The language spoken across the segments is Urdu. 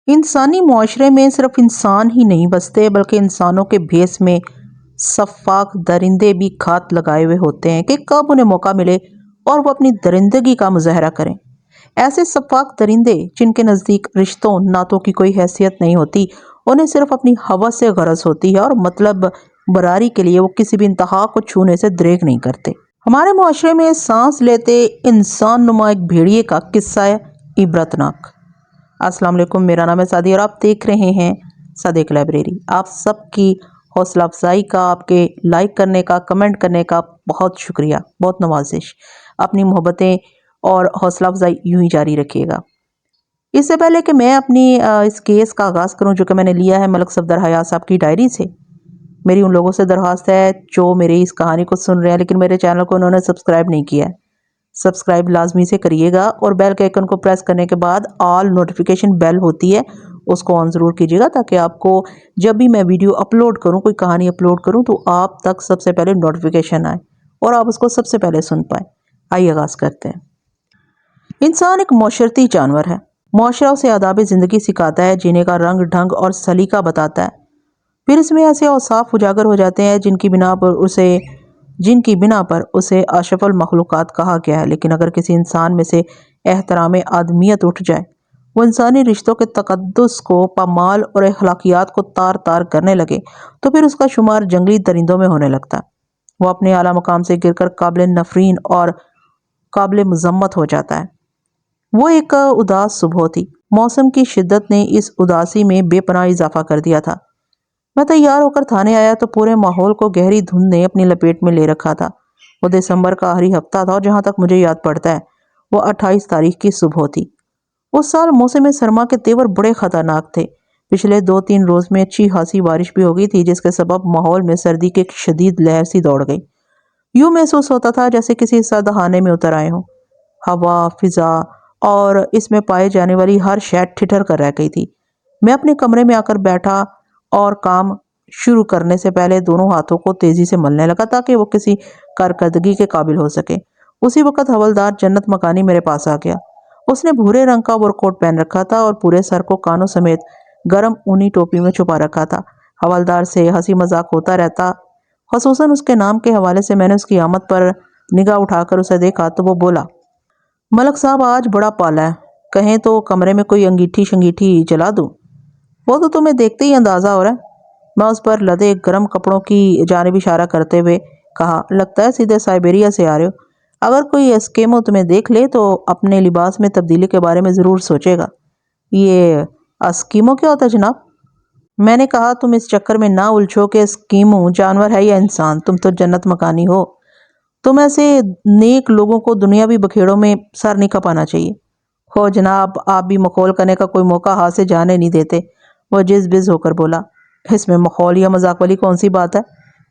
انسانی معاشرے میں صرف انسان ہی نہیں بستے بلکہ انسانوں کے بھیس میں سفاک درندے بھی گھات لگائے ہوئے ہوتے ہیں کہ کب انہیں موقع ملے اور وہ اپنی درندگی کا مظاہرہ کریں۔ ایسے سفاک درندے جن کے نزدیک رشتوں ناتوں کی کوئی حیثیت نہیں ہوتی، انہیں صرف اپنی ہوس سے غرض ہوتی ہے اور مطلب براری کے لیے وہ کسی بھی انتہا کو چھونے سے دریغ نہیں کرتے۔ ہمارے معاشرے میں سانس لیتے انسان نما ایک بھیڑیے کا قصہ ہے عبرتناک۔ السلام علیکم، میرا نام ہے سعدی اور آپ دیکھ رہے ہیں صادق لائبریری۔ آپ سب کی حوصلہ افزائی کا، آپ کے لائک کرنے کا، کمنٹ کرنے کا بہت شکریہ، بہت نوازش۔ اپنی محبتیں اور حوصلہ افزائی یوں ہی جاری رکھیے گا۔ اس سے پہلے کہ میں اپنی اس کیس کا آغاز کروں جو کہ میں نے لیا ہے ملک صفدر حیات صاحب کی ڈائری سے، میری ان لوگوں سے درخواست ہے جو میری اس کہانی کو سن رہے ہیں لیکن میرے چینل کو انہوں نے سبسکرائب نہیں کیا ہے، سبسکرائب لازمی سے کریے گا اور بیل کے آئیکن کو پریس کرنے کے بعد آل نوٹیفیکیشن بیل ہوتی ہے اس کو آن ضرور کیجیے گا تاکہ آپ کو جب بھی میں ویڈیو اپلوڈ کروں، کوئی کہانی اپلوڈ کروں تو آپ تک سب سے پہلے نوٹیفیکیشن آئے اور آپ اس کو سب سے پہلے سن پائیں۔ آئیے آغاز کرتے ہیں۔ انسان ایک معاشرتی جانور ہے۔ معاشرہ اسے آداب زندگی سکھاتا ہے، جینے کا رنگ ڈھنگ اور سلیقہ بتاتا ہے۔ پھر اس میں ایسے اوصاف اجاگر ہو جاتے ہیں جن کی بنا پر اسے اشرف المخلوقات کہا گیا ہے، لیکن اگر کسی انسان میں سے احترام آدمیت اٹھ جائے، وہ انسانی رشتوں کے تقدس کو پامال اور اخلاقیات کو تار تار کرنے لگے تو پھر اس کا شمار جنگلی درندوں میں ہونے لگتا ہے۔ وہ اپنے اعلیٰ مقام سے گر کر قابل نفرین اور قابل مذمت ہو جاتا ہے۔ وہ ایک اداس صبح تھی۔ موسم کی شدت نے اس اداسی میں بے پناہ اضافہ کر دیا تھا۔ میں تیار ہو کر تھانے آیا تو پورے ماحول کو گہری دھند نے اپنی لپیٹ میں لے رکھا تھا۔ وہ دسمبر کا آخری ہفتہ تھا اور جہاں تک مجھے یاد پڑتا ہے وہ 28 تاریخ کی صبح تھی۔ اس سال موسم سرما کے تیور بڑے خطرناک تھے۔ پچھلے 2-3 روز میں اچھی خاصی بارش بھی ہو گئی تھی جس کے سبب ماحول میں سردی کی ایک شدید لہر سی دوڑ گئی۔ یوں محسوس ہوتا تھا جیسے کسی سردخانے میں اتر آئے ہوں۔ ہوا، فضا اور اس میں پائے جانے والی ہر شے ٹھٹر کر رہ گئی تھی۔ میں اپنے کمرے میں آ کر بیٹھا اور کام شروع کرنے سے پہلے دونوں ہاتھوں کو تیزی سے ملنے لگا تاکہ وہ کسی کارکردگی کے قابل ہو سکے۔ اسی وقت حوالدار جنت مکانی میرے پاس آ گیا۔ اس نے بھورے رنگ کا اوور کوٹ پہن رکھا تھا اور پورے سر کو کانوں سمیت گرم اونی ٹوپی میں چھپا رکھا تھا۔ حوالدار سے ہنسی مذاق ہوتا رہتا، خصوصاً اس کے نام کے حوالے سے۔ میں نے اس کی آمد پر نگاہ اٹھا کر اسے دیکھا تو وہ بولا، ملک صاحب آج بڑا پالا ہے، کہیں تو کمرے میں کوئی انگیٹھی شنگیٹھی جلا دوں؟ وہ تو تمہیں دیکھتے ہی اندازہ ہو رہا ہے۔ میں اس پر لدے گرم کپڑوں کی جانب اشارہ کرتے ہوئے کہا، لگتا ہے سیدھے سائبیریا سے آ رہے ہو۔ اگر کوئی اسکیمو تمہیں دیکھ لے تو اپنے لباس میں تبدیلی کے بارے میں ضرور سوچے گا۔ یہ اسکیمو کیا ہوتا ہے جناب؟ میں نے کہا، تم اس چکر میں نہ الجھو کہ اسکیمو جانور ہے یا انسان، تم تو جنت مکانی ہو۔ تم ایسے نیک لوگوں کو دنیاوی بکھیڑوں میں سر نہیں کھپانا چاہیے۔ ہو جناب، آپ بھی مخول کرنے کا کوئی موقع ہاتھ سے جانے نہیں دیتے۔ وہ جز بز ہو کر بولا، اس میں مخول یا مذاق والی کون سی بات ہے؟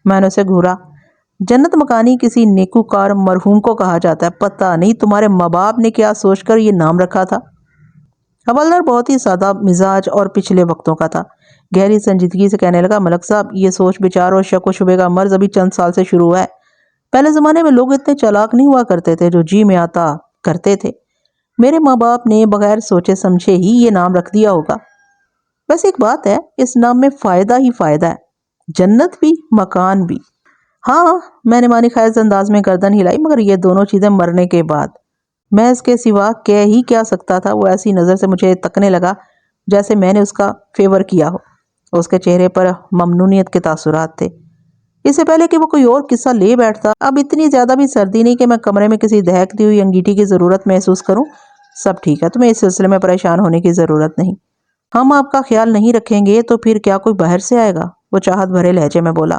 میں نے اسے گھورا، جنت مکانی کسی نیکوکار مرحوم کو کہا جاتا ہے، پتہ نہیں تمہارے ماں باپ نے کیا سوچ کر یہ نام رکھا تھا۔ حوالدار بہت ہی سادہ مزاج اور پچھلے وقتوں کا تھا۔ گہری سنجیدگی سے کہنے لگا، ملک صاحب یہ سوچ بچار اور شک و شبے کا مرض ابھی چند سال سے شروع ہوا ہے۔ پہلے زمانے میں لوگ اتنے چالاک نہیں ہوا کرتے تھے، جو جی میں آتا کرتے تھے۔ میرے ماں باپ نے بغیر سوچے سمجھے ہی یہ نام رکھ دیا ہوگا۔ ویسے ایک بات ہے، اس نام میں فائدہ ہی فائدہ ہے، جنت بھی مکان بھی۔ ہاں، میں نے معنی خیز انداز میں گردن ہلائی، مگر یہ دونوں چیزیں مرنے کے بعد۔ میں اس کے سوا کہہ ہی کیا سکتا تھا۔ وہ ایسی نظر سے مجھے تکنے لگا جیسے میں نے اس کا فیور کیا ہو۔ اس کے چہرے پر ممنونیت کے تاثرات تھے۔ اس سے پہلے کہ وہ کوئی اور قصہ لے بیٹھتا، اب اتنی زیادہ بھی سردی نہیں کہ میں کمرے میں کسی دہکتی ہوئی انگیٹھی کی ضرورت محسوس کروں۔ سب ٹھیک ہے، تمہیں اس سلسلے میں پریشان ہونے کی ضرورت نہیں۔ ہم آپ کا خیال نہیں رکھیں گے تو پھر کیا کوئی باہر سے آئے گا؟ وہ چاہت بھرے لہجے میں بولا۔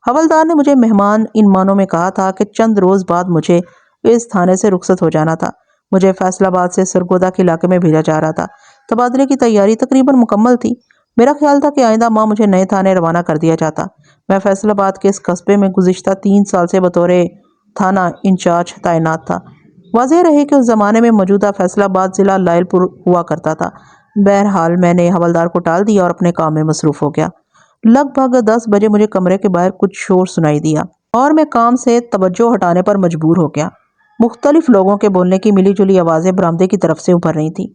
حوالدار نے مجھے مہمان ان معنوں میں کہا تھا کہ چند روز بعد مجھے اس تھانے سے رخصت ہو جانا تھا۔ مجھے فیصل آباد سے سرگودا کے علاقے میں بھیجا جا رہا تھا۔ تبادلے کی تیاری تقریباً مکمل تھی۔ میرا خیال تھا کہ آئندہ ماہ مجھے نئے تھانے روانہ کر دیا جاتا۔ میں فیصل آباد کے اس قصبے میں گزشتہ 3 سال سے بطور تھانہ انچارج تعینات تھا۔ واضح رہے کہ اس زمانے میں موجودہ فیصل آباد ضلع لائل پور ہوا کرتا تھا۔ بہرحال میں نے حوالدار کو ٹال دیا اور اپنے کام میں مصروف ہو گیا۔ لگ بھگ 10 بجے مجھے کمرے کے باہر کچھ شور سنائی دیا اور میں کام سے توجہ ہٹانے پر مجبور ہو گیا۔ مختلف لوگوں کے بولنے کی ملی جلی آوازیں برآمدے کی طرف سے ابھر رہی تھیں۔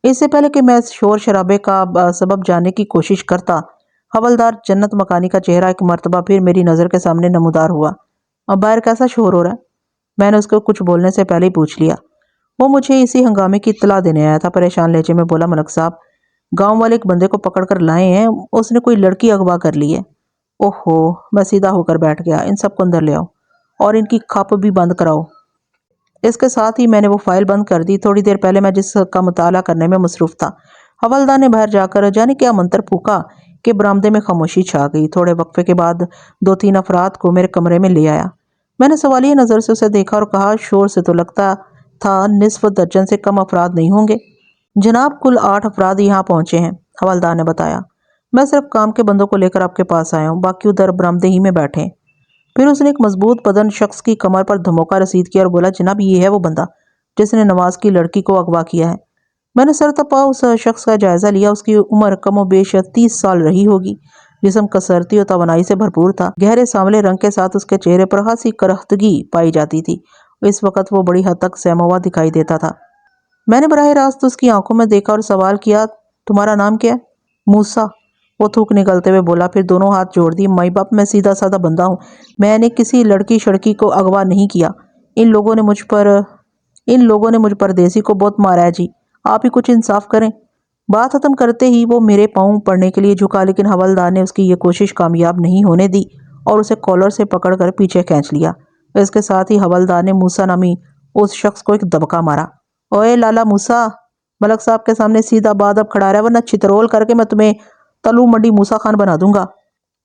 اس سے پہلے کہ میں اس شور شرابے کا سبب جاننے کی کوشش کرتا، حوالدار جنت مکانی کا چہرہ ایک مرتبہ پھر میری نظر کے سامنے نمودار ہوا۔ اب باہر کیسا شور ہو رہا ہے؟ میں نے اس کو کچھ بولنے سے پہلے ہی پوچھ لیا۔ وہ مجھے اسی ہنگامے کی اطلاع دینے آیا تھا۔ پریشان لہجے میں بولا، ملک صاحب، گاؤں والے ایک بندے کو پکڑ کر لائے ہیں، اس نے کوئی لڑکی اغوا کر لی ہے۔ اوہو، میں سیدھا ہو کر بیٹھ گیا۔ ان سب کو اندر لے آؤ اور ان کی کھپ بھی بند کراؤ۔ اس کے ساتھ ہی میں نے وہ فائل بند کر دی۔ تھوڑی دیر پہلے میں جس کا مطالعہ کرنے میں مصروف تھا، حوالدار نے باہر جا کر جانے کیا منتر پھونکا کہ برآمدے میں خاموشی چھا گئی۔ تھوڑے وقفے کے بعد 2-3 افراد کو میرے کمرے میں لے آیا۔ میں نے سوالیہ نظر سے اسے دیکھا اور کہا، شور سے تو لگتا تھا نصف درجن سے کم افراد نہیں ہوں گے۔ جناب، کل 8 افراد یہاں پہنچے ہیں، حوالدار نے بتایا۔ میں صرف کام کے بندوں کو لے کر آپ کے پاس آیا ہوں، باقی ادھر برآمدے ہی میں بیٹھے ہیں۔ پھر اس نے ایک مضبوط بدن شخص کی کمر پر دھموکہ رسید کیا اور بولا، جناب، یہ ہے وہ بندہ جس نے نواز کی لڑکی کو اغوا کیا ہے۔ میں نے سر تپا اس شخص کا جائزہ لیا۔ اس کی عمر کم و بیش 30 سال رہی ہوگی۔ جسم کثرتی اور توانائی سے بھرپور تھا۔ گہرے سانولے رنگ کے ساتھ اس کے چہرے پر خاصی کرختگی پائی جاتی تھی۔ اس وقت وہ بڑی حد تک سہما ہوا دکھائی دیتا تھا۔ میں نے براہ راست اس کی آنکھوں میں دیکھا اور سوال کیا، تمہارا نام کیا ہے؟ موسیٰ، وہ تھوک نگلتے ہوئے بولا، پھر دونوں ہاتھ جوڑ دیے۔ مائی باپ، میں سیدھا سادہ بندہ ہوں، میں نے کسی لڑکی شڑکی کو اغوا نہیں کیا۔ ان لوگوں نے مجھ پردیسی کو بہت مارا ہے جی، آپ ہی کچھ انصاف کریں۔ بات ختم کرتے ہی وہ میرے پاؤں پڑنے کے لیے جھکا، لیکن حوالدار نے اس کی یہ کوشش کامیاب نہیں ہونے دی اور اسے کالر سے پکڑ کر پیچھے کھینچ لیا۔ اس کے ساتھ ہی حوالدار نے موسیٰ نامی اس شخص کو ایک دبکا مارا۔ اوئے لالا موسیٰ، ملک صاحب کے سامنے سیدھا بادب کھڑا رہا، ورنہ چترول کر کے میں تمہیں تلو منڈی موسیٰ خان بنا دوں گا۔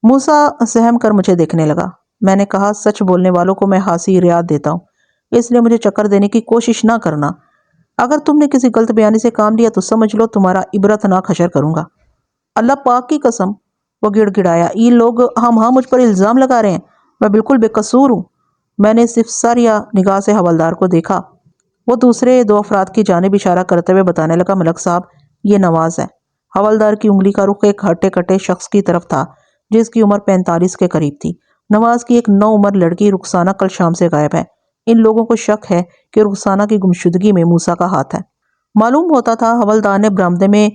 موسیٰ سہم کر مجھے دیکھنے لگا۔ میں نے کہا، سچ بولنے والوں کو میں خاصی رعایت دیتا ہوں، اس لیے مجھے چکر دینے کی کوشش نہ کرنا۔ اگر تم نے کسی غلط بیانی سے کام لیا تو سمجھ لو تمہارا عبرتناک حشر کروں گا۔ اللہ پاک کی قسم، وہ گڑ گڑایا، یہ لوگ ہاں مجھ پر الزام لگا رہے ہیں، میں بالکل بے قصور ہوں۔ میں نے صرف ساریہ نگاہ سے حوالدار کو دیکھا۔ وہ دوسرے 2 افراد کی جانب اشارہ کرتے ہوئے بتانے لگا، ملک صاحب، یہ نواز ہے۔ حوالدار کی انگلی کا رخ ایک ہٹے کٹے شخص کی طرف تھا جس کی عمر 45 کے قریب تھی۔ نواز کی ایک نوعمر لڑکی رخسانہ کل شام سے غائب ہے۔ ان لوگوں کو شک ہے کہ رخسانہ کی گمشدگی میں موسیٰ کا ہاتھ ہے۔ معلوم ہوتا تھا حوالدار نے برآمدے میں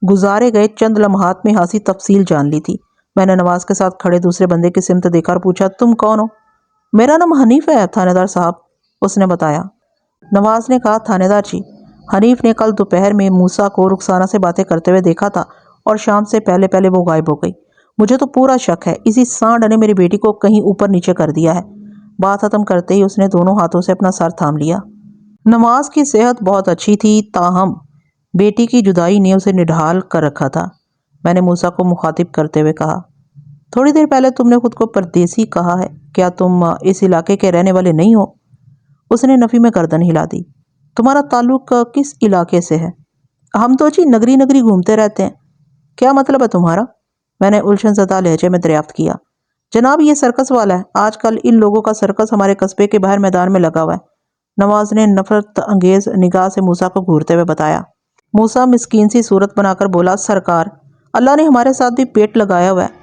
گزارے گئے چند لمحات میں خاصی تفصیل جان لی تھی۔ میں نے نواز کے ساتھ کھڑے دوسرے بندے کی سمت دیکھا اور پوچھا، تم کون ہو؟ میرا نام حنیف ہے تھانے دار صاحب، اس نے بتایا۔ نواز نے کہا، تھانے دار جی، حنیف نے کل دوپہر میں موسیٰ کو رخسانہ سے باتیں کرتے ہوئے دیکھا تھا اور شام سے پہلے پہلے وہ غائب ہو گئی۔ مجھے تو پورا شک ہے اسی سانڈ نے میری بیٹی کو کہیں اوپر نیچے کر دیا ہے۔ بات ختم کرتے ہی اس نے دونوں ہاتھوں سے اپنا سر تھام لیا۔ نواز کی صحت بہت اچھی تھی، تاہم بیٹی کی جدائی نے اسے نڈھال کر رکھا تھا۔ میں نے موسیٰ کو مخاطب کرتے ہوئے کہا، تھوڑی دیر پہلے تم نے خود کو پردیسی کہا ہے، کیا تم اس علاقے کے رہنے والے نہیں ہو؟ اس نے نفی میں گردن ہلا دی۔ تمہارا تعلق کس علاقے سے ہے؟ ہم تو جی نگری نگری گھومتے رہتے ہیں۔ کیا مطلب ہے تمہارا؟ میں نے الجھن زدہ لہجے میں دریافت کیا۔ جناب، یہ سرکس والا ہے، آج کل ان لوگوں کا سرکس ہمارے قصبے کے باہر میدان میں لگا ہوا ہے۔ نواز نے نفرت انگیز نگاہ سے موسیٰ کو گھورتے ہوئے بتایا۔ موسیٰ مسکین سی صورت بنا کر بولا، سرکار، اللہ نے ہمارے ساتھ بھی پیٹ لگایا ہوا ہے۔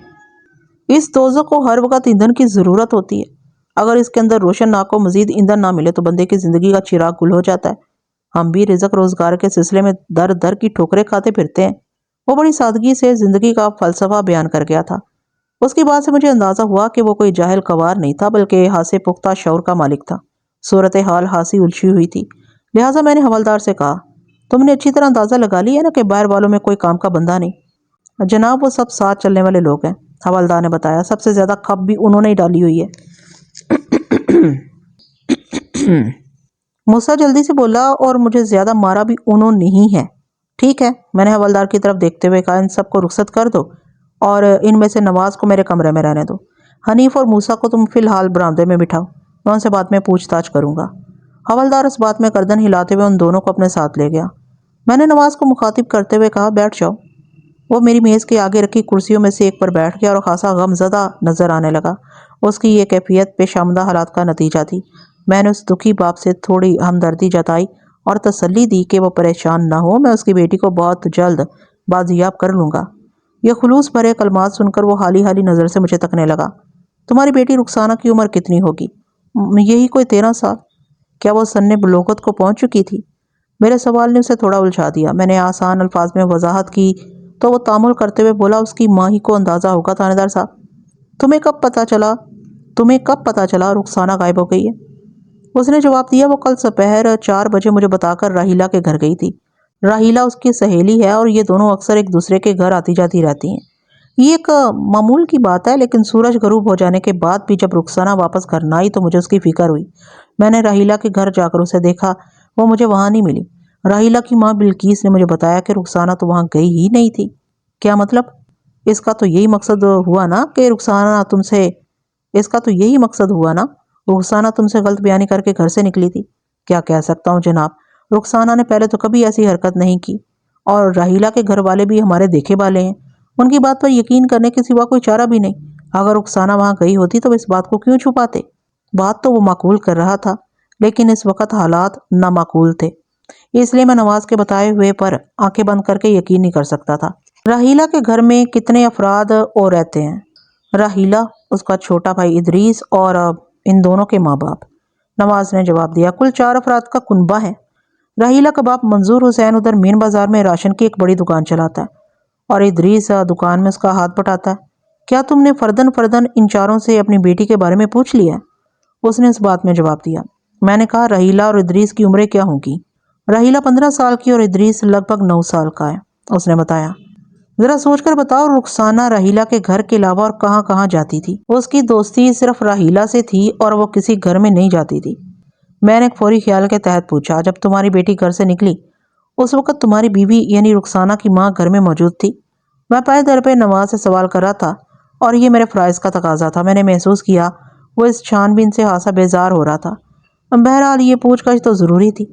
اس دوزخ کو ہر وقت ایندھن کی ضرورت ہوتی ہے۔ اگر اس کے اندر روشن ناک کو مزید ایندھن نہ ملے تو بندے کی زندگی کا چراغ گل ہو جاتا ہے۔ ہم بھی رزق روزگار کے سلسلے میں در در کی ٹھوکریں کھاتے پھرتے ہیں۔ وہ بڑی سادگی سے زندگی کا فلسفہ بیان کر گیا تھا۔ اس کی بات سے مجھے اندازہ ہوا کہ وہ کوئی جاہل کوار نہیں تھا بلکہ حاصل پختہ شعور کا مالک تھا۔ صورتحال خاصی الجھی ہوئی تھی، لہٰذا میں نے حوالدار سے کہا، تم نے اچھی طرح اندازہ لگا لیا نا کہ باہر والوں میں کوئی کام کا بندہ نہیں؟ جناب، وہ سب ساتھ چلنے والے لوگ ہیں، حوالدار نے بتایا۔ سب سے زیادہ کھپ بھی انہوں نے ہی ڈالی ہوئی ہے۔ موسیٰ جلدی سے بولا، اور مجھے زیادہ مارا بھی انہوں نے ہی ہے۔ ٹھیک ہے، میں نے حوالدار کی طرف دیکھتے ہوئے کہا، ان سب کو رخصت کر دو اور ان میں سے نواز کو میرے کمرے میں رہنے دو۔ حنیف اور موسیٰ کو تم فی الحال برآمدے میں بٹھاؤ، میں ان سے بعد میں پوچھ تاچھ کروں گا۔ حوالدار اس بات میں گردن ہلاتے ہوئے ان دونوں کو اپنے ساتھ لے گیا۔ میں نے نواز کو مخاطب کرتے ہوئے کہا، بیٹھ جاؤ۔ وہ میری میز کے آگے رکھی کرسیوں میں سے ایک پر بیٹھ گیا اور خاصا غم زدہ نظر آنے لگا۔ اس کی یہ کیفیت پیش آمدہ حالات کا نتیجہ تھی۔ میں نے اس دکھی باپ سے تھوڑی ہمدردی جتائی اور تسلی دی کہ وہ پریشان نہ ہو، میں اس کی بیٹی کو بہت جلد بازیاب کر لوں گا۔ یہ خلوص بھرے کلمات سن کر وہ حالی حالی نظر سے مجھے تکنے لگا۔ تمہاری بیٹی رخسانہ کی عمر کتنی ہوگی؟ یہی کوئی 13 سال۔ کیا وہ سن بلوغت کو پہنچ چکی تھی؟ میرے سوال نے اسے تھوڑا الجھا دیا۔ میں نے آسان الفاظ میں وضاحت کی تو وہ تامل کرتے ہوئے بولا، اس کی ماں ہی کو اندازہ ہوگا تھانے دار صاحب۔ تمہیں کب پتا چلا رخسانہ غائب ہو گئی ہے؟ اس نے جواب دیا، وہ کل سپہر 4 بجے مجھے بتا کر راحیلہ کے گھر گئی تھی۔ راحیلہ اس کی سہیلی ہے اور یہ دونوں اکثر ایک دوسرے کے گھر آتی جاتی رہتی ہیں۔ یہ ایک معمول کی بات ہے، لیکن سورج غروب ہو جانے کے بعد بھی جب رخسانہ واپس گھر نہ آئی تو مجھے اس کی فکر ہوئی۔ میں نے راحیلہ کے گھر جا کر اسے دیکھا، وہ مجھے وہاں نہیں ملی۔ راحیلہ کی ماں بلقیس نے مجھے بتایا کہ رخسانہ تو وہاں گئی ہی نہیں تھی۔ کیا مطلب؟ اس کا تو یہی مقصد ہوا نا کہ رخسانہ تم سے غلط بیانی کر کے گھر سے نکلی تھی۔ کیا کہہ سکتا ہوں جناب، رخسانہ نے پہلے تو کبھی ایسی حرکت نہیں کی، اور راحیلہ کے گھر والے بھی ہمارے دیکھے والے ہیں، ان کی بات پر یقین کرنے کے سوا کوئی چارہ بھی نہیں۔ اگر رخسانہ وہاں گئی ہوتی تو اس بات کو کیوں چھپاتے؟ بات تو وہ معقول کر رہا تھا، لیکن اس وقت حالات نامعقول تھے، اس لیے میں نواز کے بتائے ہوئے پر آنکھیں بند کر کے یقین نہیں کر سکتا تھا۔ راحیلہ کے گھر میں کتنے افراد اور رہتے ہیں؟ راحیلہ، اس کا چھوٹا بھائی ادریس اور ان دونوں کے ماں باپ۔ نواز نے جواب دیا، کل 4 افراد کا کنبہ ہے۔ راحیلہ کا باپ منظور حسین ادھر مین بازار میں راشن کی ایک بڑی دکان چلاتا ہے، اور ادریس دکان میں اس کا ہاتھ بٹاتا ہے۔ کیا تم نے فردن ان چاروں سے اپنی بیٹی کے بارے میں پوچھ لیا ہے؟ اس نے اس بات میں جواب دیا۔ میں نے کہا، راحیلہ اور ادریس کی عمریں کیا ہوں گی؟ راحیلہ 15 سال کی اور ادریس لگ بھگ 9 سال کا ہے، اس نے بتایا۔ ذرا سوچ کر بتاؤ، رخسانہ راحیلہ کے گھر کے علاوہ اور کہاں کہاں جاتی تھی؟ اس کی دوستی صرف راحیلہ سے تھی اور وہ کسی گھر میں نہیں جاتی تھی۔ میں نے ایک فوری خیال کے تحت پوچھا، جب تمہاری بیٹی گھر سے نکلی اس وقت تمہاری بیوی یعنی رخسانہ کی ماں گھر میں موجود تھی؟ میں پائے در پہ نواز سے سوال کر رہا تھا، اور یہ میرے فرائض کا تقاضا تھا۔ میں نے محسوس کیا وہ اس چھان بین سے خاصا بیزار ہو رہا تھا۔ بہرحال یہ پوچھ گچھ تو ضروری تھی،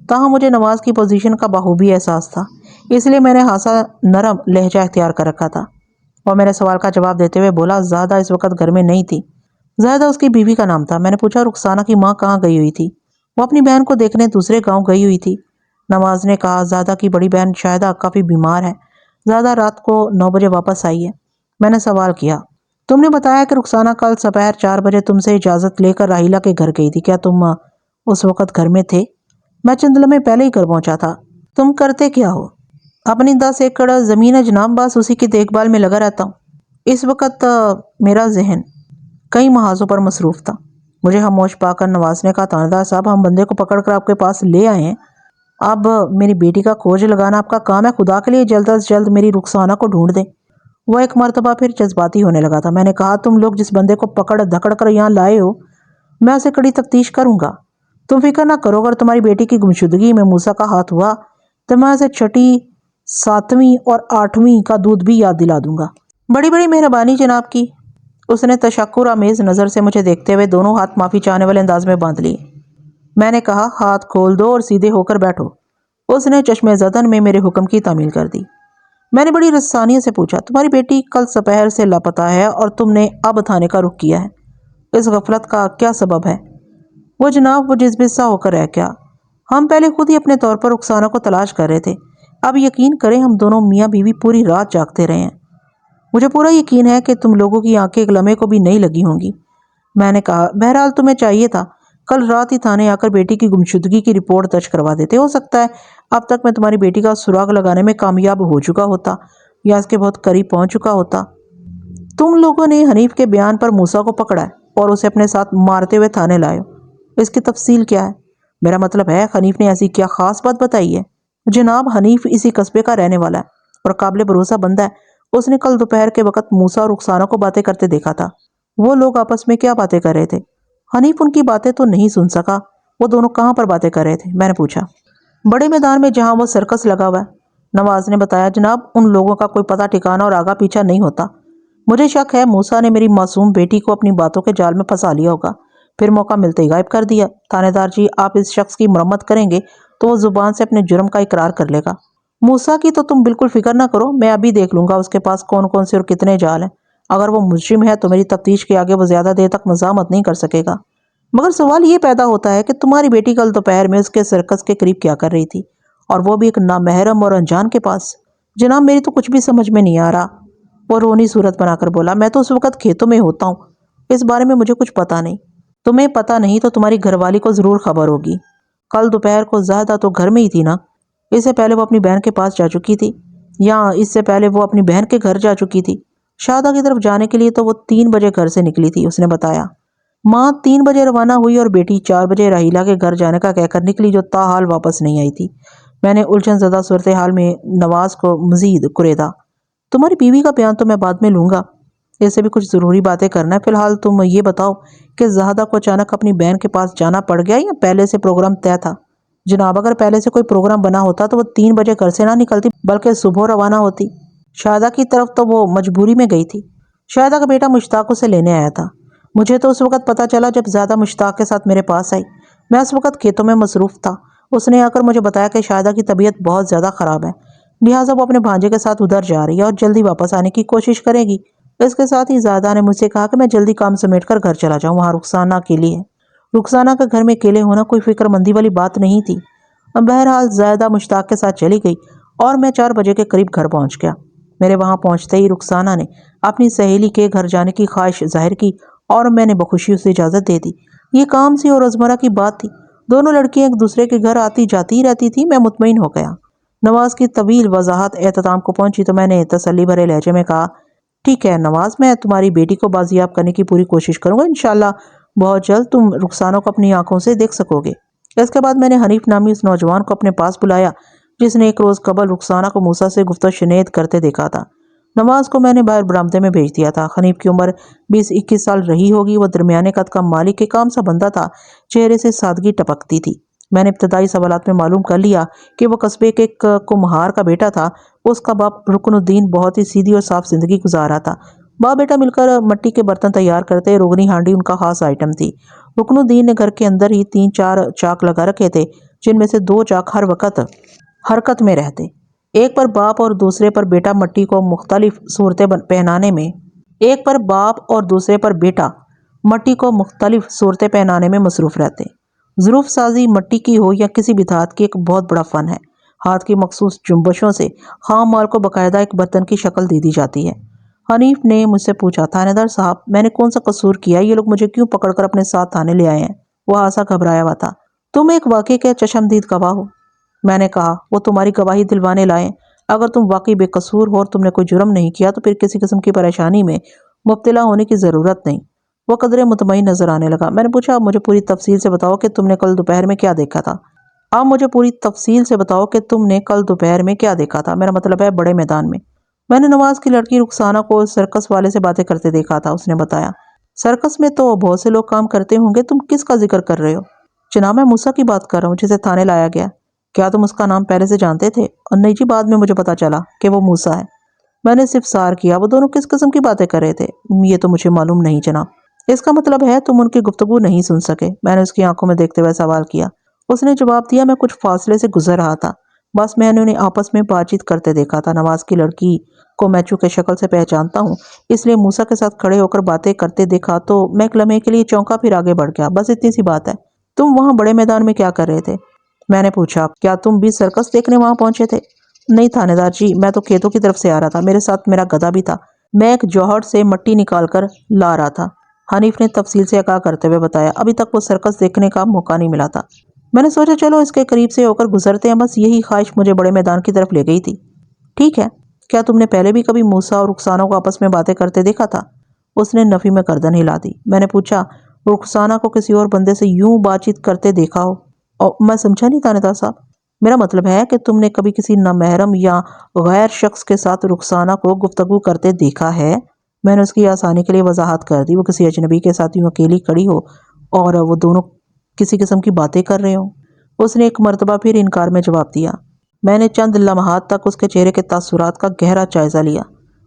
تاہم مجھے نواز کی پوزیشن کا بخوبی احساس تھا، اس لیے میں نے خاصا نرم لہجہ اختیار کر رکھا تھا۔ اور میرے سوال کا جواب دیتے ہوئے بولا، زاہدہ اس وقت گھر میں نہیں تھی۔ زاہدہ اس کی بیوی کا نام تھا۔ میں نے پوچھا، رخسانہ کی ماں کہاں گئی ہوئی تھی؟ وہ اپنی بہن کو دیکھنے دوسرے گاؤں گئی ہوئی تھی۔ نواز نے کہا، زاہدہ کی بڑی بہن شاہدہ کافی بیمار ہے، زاہدہ رات کو 9 بجے واپس آئی ہے۔ میں نے سوال کیا، تم نے بتایا کہ رخسانہ کل سپہر 4 بجے تم سے اجازت لے کر راحیلہ کے گھر گئی تھی، کیا تم اس وقت گھر میں تھے؟ میں چند لمحے پہلے ہی گھر پہنچا تھا۔ تم کرتے کیا ہو؟ اپنی 10 ایکڑ زمین ہے جناب، بس اسی کی دیکھ بھال میں لگا رہتا ہوں۔ اس وقت میرا ذہن کئی محاذوں پر مصروف تھا۔ مجھے خاموش پا کر نواز نے کہا، تھانے دار صاحب، ہم بندے کو پکڑ کر آپ کے پاس لے آئے ہیں، اب میری بیٹی کا کھوج لگانا آپ کا کام ہے۔ خدا کے لیے جلد از جلد میری رخسانہ کو ڈھونڈ دیں۔ وہ ایک مرتبہ پھر جذباتی ہونے لگا تھا۔ میں نے کہا، تم لوگ جس بندے کو پکڑ دھکڑ کر یہاں لائے ہو، میں اسے کڑی تفتیش کروں گا۔ تم فکر نہ کرو، اگر تمہاری بیٹی کی گمشدگی میں موسیٰ کا ہاتھ ہوا تو میں اسے 6، 7 اور 8 کا دودھ بھی یاد دلا دوں گا۔ بڑی بڑی مہربانی جناب کی۔ اس نے تشکر آمیز نظر سے مجھے دیکھتے ہوئے دونوں ہاتھ معافی چاہنے والے انداز میں باندھ لیے۔ میں نے کہا، ہاتھ کھول دو اور سیدھے ہو کر بیٹھو۔ اس نے چشم زدن میں میرے حکم کی تعمیل کر دی۔ میں نے بڑی رسانیت سے پوچھا، تمہاری بیٹی کل سپہر سے لاپتہ ہے اور تم نے اب تھانے کا رخ کیا ہے، اس غفلت کا کیا سبب ہے؟ وہ جناب، وہ جذبے سا ہو کر رہ گیا۔ ہم پہلے خود ہی اپنے طور پر رخسانہ کو تلاش کر رہے تھے، اب یقین کریں ہم دونوں میاں بیوی پوری رات جاگتے رہے ہیں۔ مجھے پورا یقین ہے کہ تم لوگوں کی آنکھیں ایک لمحے کو بھی نہیں لگی ہوں گی۔ میں نے کہا، بہرحال تمہیں چاہیے تھا کل رات ہی تھانے آ کر بیٹی کی گمشدگی کی رپورٹ درج کروا دیتے۔ ہو سکتا ہے اب تک میں تمہاری بیٹی کا سراغ لگانے میں کامیاب ہو چکا ہوتا یا اس کے بہت قریب پہنچ چکا ہوتا۔ تم لوگوں نے حنیف کے بیان پر موسیٰ کو پکڑا ہے اور اسے اپنے ساتھ مارتے ہوئے تھانے لائے ہو۔ اس کی تفصیل کیا ہے؟ میرا مطلب ہے، حنیف نے ایسی کیا خاص بات بتائی ہے؟ جناب، حنیف اسی قصبے کا رہنے والا ہے اور قابل بھروسہ بندہ ہے۔ اس نے کل دوپہر کے وقت موسیٰ اور رخسانہ کو باتیں کرتے دیکھا تھا۔ وہ لوگ آپس میں کیا باتیں کر رہے تھے؟ حنیف ان کی باتیں تو نہیں سن سکا۔ وہ دونوں کہاں پر باتیں کر رہے تھے؟ میں نے پوچھا۔ بڑے میدان میں، جہاں وہ سرکس لگا ہوا ہے، نواز نے بتایا۔ جناب، ان لوگوں کا کوئی پتہ ٹھکانہ اور آگا پیچھا نہیں ہوتا۔ مجھے شک ہے موسیٰ نے میری معصوم بیٹی کو اپنی باتوں کے جال میں پھنسا لیا ہوگا، پھر موقع ملتے ہی غائب کر دیا۔ تھانے دار جی، آپ اس شخص کی مرمت کریں گے تو وہ زبان سے اپنے جرم کا اقرار کر لے گا۔ موسیٰ کی تو تم بالکل فکر نہ کرو، میں ابھی دیکھ لوں گا اس کے پاس کون کون سے اور کتنے جال ہیں۔ اگر وہ مجرم ہے تو میری تفتیش کے آگے وہ زیادہ دیر تک مزاحمت نہیں کر سکے گا۔ مگر سوال یہ پیدا ہوتا ہے کہ تمہاری بیٹی کل دوپہر میں اس کے سرکس کے قریب کیا کر رہی تھی، اور وہ بھی ایک نامحرم اور انجان کے پاس؟ جناب، میری تو کچھ بھی سمجھ میں نہیں آ رہا۔ وہ رونی صورت بنا کر بولا، میں تو اس وقت کھیتوں میں ہوتا ہوں، اس بارے میں مجھے کچھ پتا نہیں۔ تمہیں پتا نہیں تو تمہاری گھر والی کو ضرور خبر ہوگی۔ کل دوپہر کو زاہدہ تو گھر میں ہی تھی نا؟ اس سے پہلے وہ اپنی بہن کے پاس جا چکی تھی، یا اس سے پہلے وہ اپنی بہن کے گھر جا چکی تھی؟ شہادہ کی طرف جانے کے لیے تو وہ 3 بجے گھر سے نکلی تھی، اس نے بتایا۔ ماں 3 بجے روانہ ہوئی اور بیٹی 4 بجے راحیلہ کے گھر جانے کا کہہ کر نکلی، جو تاحال واپس نہیں آئی تھی۔ میں نے الجھن زدہ صورتحال میں نواز کو مزید کریدا۔ تمہاری بیوی کا بیان تو میں بعد میں لوں گا، اس سے بھی کچھ ضروری باتیں کرنا ہے۔ فی الحال تم یہ بتاؤ کہ زاہدہ کو اچانک اپنی بہن کے پاس جانا پڑ گیا یا پہلے سے پروگرام طے تھا؟ جناب، اگر پہلے سے کوئی پروگرام بنا ہوتا تو وہ 3 بجے گھر سے نہ نکلتی بلکہ صبح روانہ ہوتی۔ شہادہ کی طرف تو وہ مجبوری میں گئی تھی۔ شہادہ کا بیٹا مشتاق اسے لینے آیا تھا۔ مجھے تو اس وقت پتہ چلا جب زیادہ مشتاق کے ساتھ میرے پاس آئی۔ میں اس وقت کھیتوں میں مصروف تھا۔ اس نے آ کر مجھے بتایا کہ شہادہ کی طبیعت بہت زیادہ خراب ہے، لہٰذا وہ اپنے بھانجے کے ساتھ ادھر جا رہی ہے اور جلدی واپس آنے کی کوشش کرے گی۔ اس کے ساتھ ہی زیادہ نے مجھ سے کہا کہ میں جلدی کام سمیٹ کر گھر چلا جاؤں، وہاں رخسانہ اکیلی ہے۔ رخسانہ کا گھر میں اکیلے ہونا کوئی فکر مندی والی بات نہیں تھی۔ بہرحال زیادہ مشتاق کے ساتھ چلی گئی اور میں 4 بجے کے قریب گھر پہنچ گیا۔ میرے وہاں پہنچتے ہی رخسانہ نے اپنی سہیلی کے گھر جانے کی خواہش ظاہر کی اور میں نے بخوشی اسے اجازت دے دی۔ یہ کام سی اور روزمرہ کی بات تھی، دونوں لڑکیاں ایک دوسرے کے گھر آتی جاتی ہی رہتی تھی۔ میں مطمئن ہو گیا۔ نواز کی طویل وضاحت اختتام کو پہنچی تو میں نے تسلی بھرے لہجے میں کہا، ٹھیک ہے نواز، میں تمہاری بیٹی کو بازیاب کرنے کی پوری کوشش کروں گا، انشاءاللہ بہت جلد تم رخسانہ کو اپنی آنکھوں سے دیکھ سکو گے۔ اس کے بعد میں نے حنیف نامی اس نوجوان کو اپنے پاس بلایا جس نے ایک روز قبل رخسانہ کو موسیٰ سے گفت و شنید کرتے دیکھا تھا۔ نواز کو میں نے باہر برآمدے میں بھیج دیا تھا۔ حنیف کی عمر 20-21 سال رہی ہوگی۔ وہ درمیانے قد کا مالک کے کام سا بندہ تھا، چہرے سے سادگی ٹپکتی تھی۔ میں نے ابتدائی سوالات میں معلوم کر لیا کہ وہ قصبے کے ایک کمہار کا بیٹا تھا۔ اس کا باپ رکن الدین بہت ہی سیدھی اور صاف زندگی گزار رہا تھا۔ باپ بیٹا مل کر مٹی کے برتن تیار کرتے، روغنی ہانڈی ان کا خاص آئٹم تھی۔ رکن الدین نے گھر کے اندر ہی 3-4 چاک لگا رکھے تھے، جن میں سے 2 چاک ہر وقت حرکت میں رہتے۔ ایک پر باپ اور دوسرے پر بیٹا مٹی کو مختلف صورتیں پہنانے میں مصروف رہتے۔ ظروف سازی مٹی کی ہو یا کسی بھی دھات کی ایک بہت بڑا فن ہے۔ ہاتھ کی مخصوص جنبشوں سے خام مال کو باقاعدہ ایک برتن کی شکل دے دی جاتی ہے۔ حنیف نے مجھ سے پوچھا، تھانے دار صاحب، میں نے کون سا قصور کیا؟ یہ لوگ مجھے کیوں پکڑ کر اپنے ساتھ تھانے لے آئے ہیں؟ وہ آسا گھبرایا ہوا تھا۔ تم ایک واقعے کے چشمدید گواہ ہو۔ میں نے کہا، وہ تمہاری گواہی دلوانے لائے۔ اگر تم واقعی بے قصور ہو اور تم نے کوئی جرم نہیں کیا تو پھر کسی قسم کی پریشانی میں مبتلا ہونے کی ضرورت نہیں۔ وہ قدرے مطمئن نظر آنے لگا۔ میں نے پوچھا، اب مجھے پوری تفصیل سے بتاؤ کہ تم نے کل دوپہر میں کیا دیکھا تھا؟ میرا مطلب ہے بڑے میدان میں۔ میں نے نواز کی لڑکی رخسانہ کو سرکس والے سے باتیں کرتے دیکھا تھا، اس نے بتایا۔ سرکس میں تو بہت سے لوگ کام کرتے ہوں گے، تم کس کا ذکر کر رہے ہو؟ جناب، میں موسیٰ کی بات کر رہا ہوں جسے تھانے لایا گیا۔ کیا تم اس کا نام پہلے سے جانتے تھے؟ اور نہیں جی، بعد میں مجھے پتا چلا کہ وہ موسیٰ ہے۔ میں نے استفسار کیا، وہ دونوں کس قسم کی باتیں کر رہے تھے؟ یہ تو مجھے معلوم نہیں جناب۔ اس کا مطلب ہے تم ان کی گفتگو نہیں سن سکے؟ میں نے اس کی آنکھوں میں دیکھتے ہوئے سوال کیا۔ اس نے جواب دیا، میں کچھ فاصلے سے گزر رہا تھا، بس میں نے انہیں آپس میں بات چیت کرتے دیکھا تھا۔ نواز کی لڑکی کو میں چونکہ شکل سے پہچانتا ہوں، اس لیے موسیٰ کے ساتھ کھڑے ہو کر باتیں کرتے دیکھا تو میں ایک لمحے کے لیے چونکا، پھر آگے بڑھ گیا۔ بس اتنی سی بات ہے۔ تم وہاں بڑے میدان میں کیا کر رہے تھے؟ میں نے پوچھا، کیا تم بھی سرکس دیکھنے وہاں پہنچے تھے؟ نہیں تھانے دار جی، میں تو کھیتوں کی طرف سے آ رہا تھا، میرے ساتھ میرا گدھا بھی تھا، میں ایک جوہڑ سے مٹی نکال کر لا رہا تھا۔ حنیف نے تفصیل سے آگاہ کرتے ہوئے بتایا، ابھی تک وہ سرکس دیکھنے کا موقع نہیں ملا تھا۔ میں نے سوچا چلو اس کے قریب سے ہو کر گزرتے ہیں، بس یہی خواہش مجھے بڑے میدان کی طرف لے گئی تھی۔ ٹھیک ہے، کیا تم نے پہلے بھی کبھی موسیٰ اور رخسانہ کو آپس میں باتیں کرتے دیکھا تھا؟ اس نے نفی میں گردن ہلا دی۔ میں نے پوچھا، رخسانہ کو کسی اور بندے سے یوں بات چیت کرتے دیکھا ہو؟ میں سمجھا نہیں تھانے دار صاحب۔ میرا مطلب ہے کہ تم نے کبھی کسی نامحرم یا غیر شخص کے ساتھ رخسانہ کو گفتگو کرتے دیکھا ہے؟ میں نے اس کی آسانی کے لیے وضاحت کر دی، وہ کسی اجنبی کے ساتھ یوں اکیلی کھڑی ہو اور وہ دونوں کسی قسم کی باتیں کر رہے ہوں۔ اس نے ایک مرتبہ پھر انکار میں جواب دیا۔ میں نے چند لمحات تک اس کے چہرے کے تاثرات کا گہرا جائزہ لیا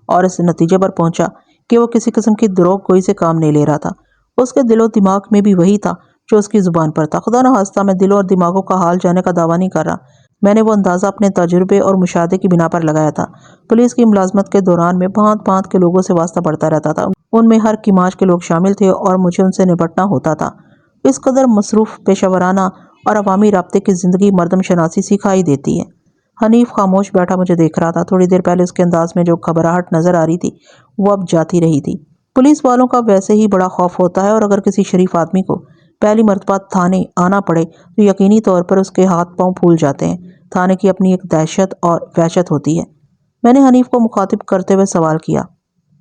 اور اس نتیجے پر پہنچا کہ وہ کسی قسم کی دروغ گوئی سے کام نہیں لے رہا تھا۔ اس کے دل و دماغ میں بھی وہی تھا جو اس کی زبان پر تھا۔ خدا نخواستہ میں دلوں اور دماغوں کا حال جاننے کا دعویٰ نہیں کر رہا، میں نے وہ اندازہ اپنے تجربے اور مشاہدے کی بنا پر لگایا تھا۔ پولیس کی ملازمت کے دوران میں بھانت بھانت کے لوگوں سے واسطہ پڑتا رہتا تھا، ان میں ہر کماج کے لوگ شامل تھے اور مجھے ان سے نپٹنا ہوتا تھا۔ اس قدر مصروف پیشہ ورانہ اور عوامی رابطے کی زندگی مردم شناسی سکھائی دیتی ہے۔ حنیف خاموش بیٹھا مجھے دیکھ رہا تھا۔ تھوڑی دیر پہلے اس کے انداز میں جو گھبراہٹ نظر آ رہی تھی وہ اب جاتی رہی تھی۔ پولیس والوں کا ویسے ہی بڑا خوف ہوتا ہے اور اگر کسی شریف آدمی کو پہلی مرتبہ تھانے آنا پڑے تو یقینی طور پر اس کے ہاتھ پاؤں پھول جاتے ہیں۔ تھانے کی اپنی ایک دہشت اور وحشت ہوتی ہے۔ میں نے حنیف کو مخاطب کرتے ہوئے سوال کیا،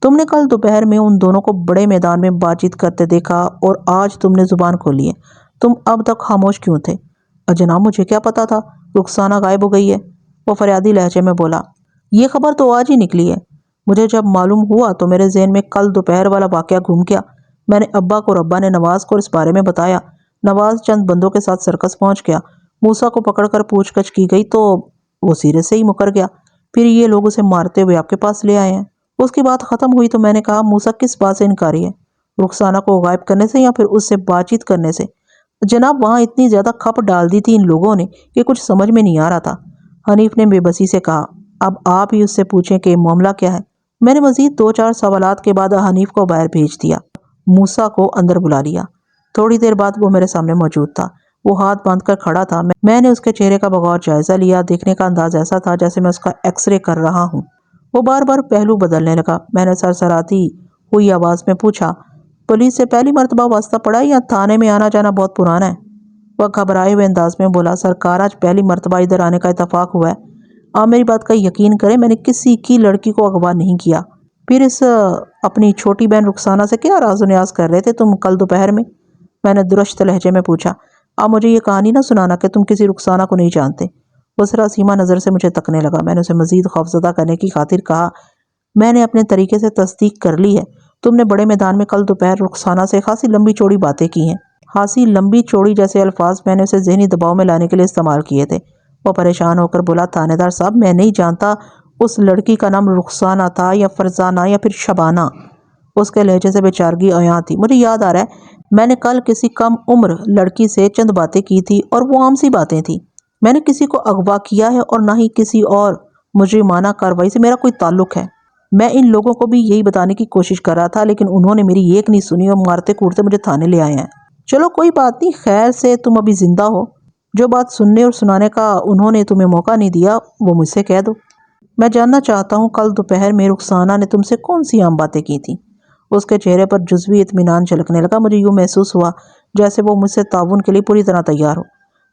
تم نے کل دوپہر میں ان دونوں کو بڑے میدان میں بات چیت کرتے دیکھا اور آج تم نے زبان کھولی ہے، تم اب تک خاموش کیوں تھے؟ جناب مجھے کیا پتا تھا رخسانہ غائب ہو گئی ہے، وہ فریادی لہجے میں بولا۔ یہ خبر تو آج ہی نکلی ہے۔ مجھے جب معلوم ہوا تو میرے ذہن میں کل دوپہر والا واقعہ گھوم گیا۔ میں نے ابا کو اور ابا نے نواز کو اس بارے میں بتایا۔ نواز چند بندوں کے ساتھ سرکس پہنچ گیا۔ موسیٰ کو پکڑ کر پوچھ گچھ کی گئی تو وہ سیرے سے ہی مکر گیا۔ پھر یہ لوگ اسے مارتے ہوئے آپ کے پاس لے آئے ہیں۔ اس کی بات ختم ہوئی تو میں نے کہا، موسیٰ کس بات سے انکاری ہے؟ رخسانہ کو غائب کرنے سے یا پھر اس سے بات چیت کرنے سے؟ جناب وہاں اتنی زیادہ کھپ ڈال دی تھی ان لوگوں نے کہ کچھ سمجھ میں نہیں آ رہا تھا۔ حنیف نے بے بسی سے کہا، اب آپ ہی اس سے پوچھیں کہ معاملہ کیا ہے۔ میں نے مزید 2-4 سوالات کے بعد حنیف کو باہر بھیج دیا، موسیٰ کو اندر بلا لیا۔ تھوڑی دیر بعد وہ میرے سامنے موجود تھا۔ وہ ہاتھ باندھ کر کھڑا تھا۔ میں نے اس کے چہرے کا بغور جائزہ لیا۔ دیکھنے کا انداز ایسا تھا جیسے میں اس کا ایکس رے کر رہا ہوں۔ وہ بار بار پہلو بدلنے لگا۔ میں نے سرسراتی ہوئی آواز میں پوچھا، پولیس سے پہلی مرتبہ واسطہ پڑا یا تھانے میں آنا جانا بہت پرانا ہے؟ وہ گھبرائے ہوئے انداز میں بولا، سرکار آج پہلی مرتبہ ادھر آنے کا اتفاق ہوا ہے۔ آپ میری بات کا یقین کریں، میں نے کسی کی لڑکی کو اغوا نہیں کیا۔ پھر اس اپنی چھوٹی بہن رخسانہ سے کیا راز و نیاز کر رہے تھے تم کل دوپہر میں؟ میں نے درشت لہجے میں پوچھا۔ آپ مجھے یہ کہانی نہ سنانا کہ تم کسی رخسانہ کو نہیں جانتے۔ وہ سراسیمہ نظر سے مجھے تکنے لگا۔ میں نے اسے مزید خوفزدہ کرنے کی خاطر کہا، میں نے اپنے طریقے سے تصدیق کر لی ہے۔ تم نے بڑے میدان میں کل دوپہر رخسانہ سے خاصی لمبی چوڑی باتیں کی ہیں۔ خاصی لمبی چوڑی جیسے الفاظ میں نے اسے ذہنی دباؤ میں لانے کے لیے استعمال کیے تھے۔ وہ پریشان ہو کر بولا، تھانے دار صاحب میں نہیں جانتا اس لڑکی کا نام رخسانہ تھا یا فرزانہ یا پھر شبانہ۔ اس کے لہجے سے بے چارگی عیاں تھی۔ مجھے یاد آ رہا ہے میں نے کل کسی کم عمر لڑکی سے چند باتیں کی تھی اور وہ عام سی باتیں تھیں۔ میں نے کسی کو اغوا کیا ہے اور نہ ہی کسی اور مجرمانہ کارروائی سے میرا کوئی تعلق ہے۔ میں ان لوگوں کو بھی یہی بتانے کی کوشش کر رہا تھا لیکن انہوں نے میری ایک نہیں سنی اور مارتے کوڑتے مجھے تھانے لے آئے ہیں۔ چلو کوئی بات نہیں، خیر سے تم ابھی زندہ ہو۔ جو بات سننے اور سنانے کا انہوں نے تمہیں موقع نہیں دیا وہ مجھ سے کہہ دو۔ میں جاننا چاہتا ہوں کل دوپہر میں رخسانہ نے تم سے کون سی عام باتیں کی تھیں؟ اس کے چہرے پر جزوی اطمینان جھلکنے لگا۔ مجھے یوں محسوس ہوا جیسے وہ مجھ سے تعاون کے لیے پوری طرح تیار ہو۔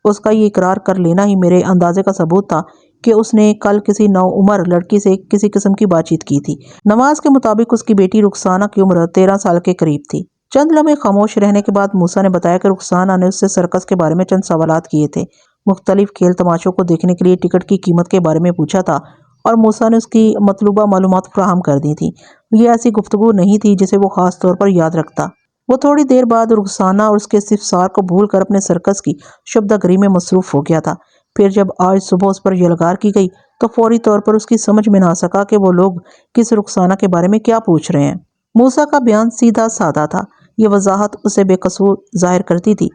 اس کا یہ اقرار کر لینا ہی میرے اندازے کا ثبوت تھا کہ اس نے کل کسی نوعمر لڑکی سے کسی قسم کی بات چیت کی تھی۔ نواز کے مطابق اس کی بیٹی رخسانہ کی عمر 13 سال کے قریب تھی۔ چند لمحے خاموش رہنے کے بعد موسیٰ نے بتایا کہ رخسانہ نے اس سے سرکس کے بارے میں چند سوالات کیے تھے، مختلف کھیل تماشوں کو دیکھنے کے لیے ٹکٹ کی قیمت کے بارے میں پوچھا تھا اور موسیٰ نے اس کی مطلوبہ معلومات فراہم کر دی تھیں۔ یہ ایسی گفتگو نہیں تھی جسے وہ خاص طور پر یاد رکھتا۔ وہ تھوڑی دیر بعد رخسانہ اور اس کے استفسار کو بھول کر اپنے سرکس کی شبدہ گری میں مصروف ہو گیا تھا۔ پھر جب آج صبح اس پر یلغار کی گئی تو فوری طور پر اس کی سمجھ میں نہ سکا کہ وہ لوگ کس رخسانہ کے بارے میں کیا پوچھ رہے ہیں۔ موسیٰ کا بیان سیدھا سادہ تھا۔ یہ وضاحت اسے بے قصور ظاہر کرتی تھی،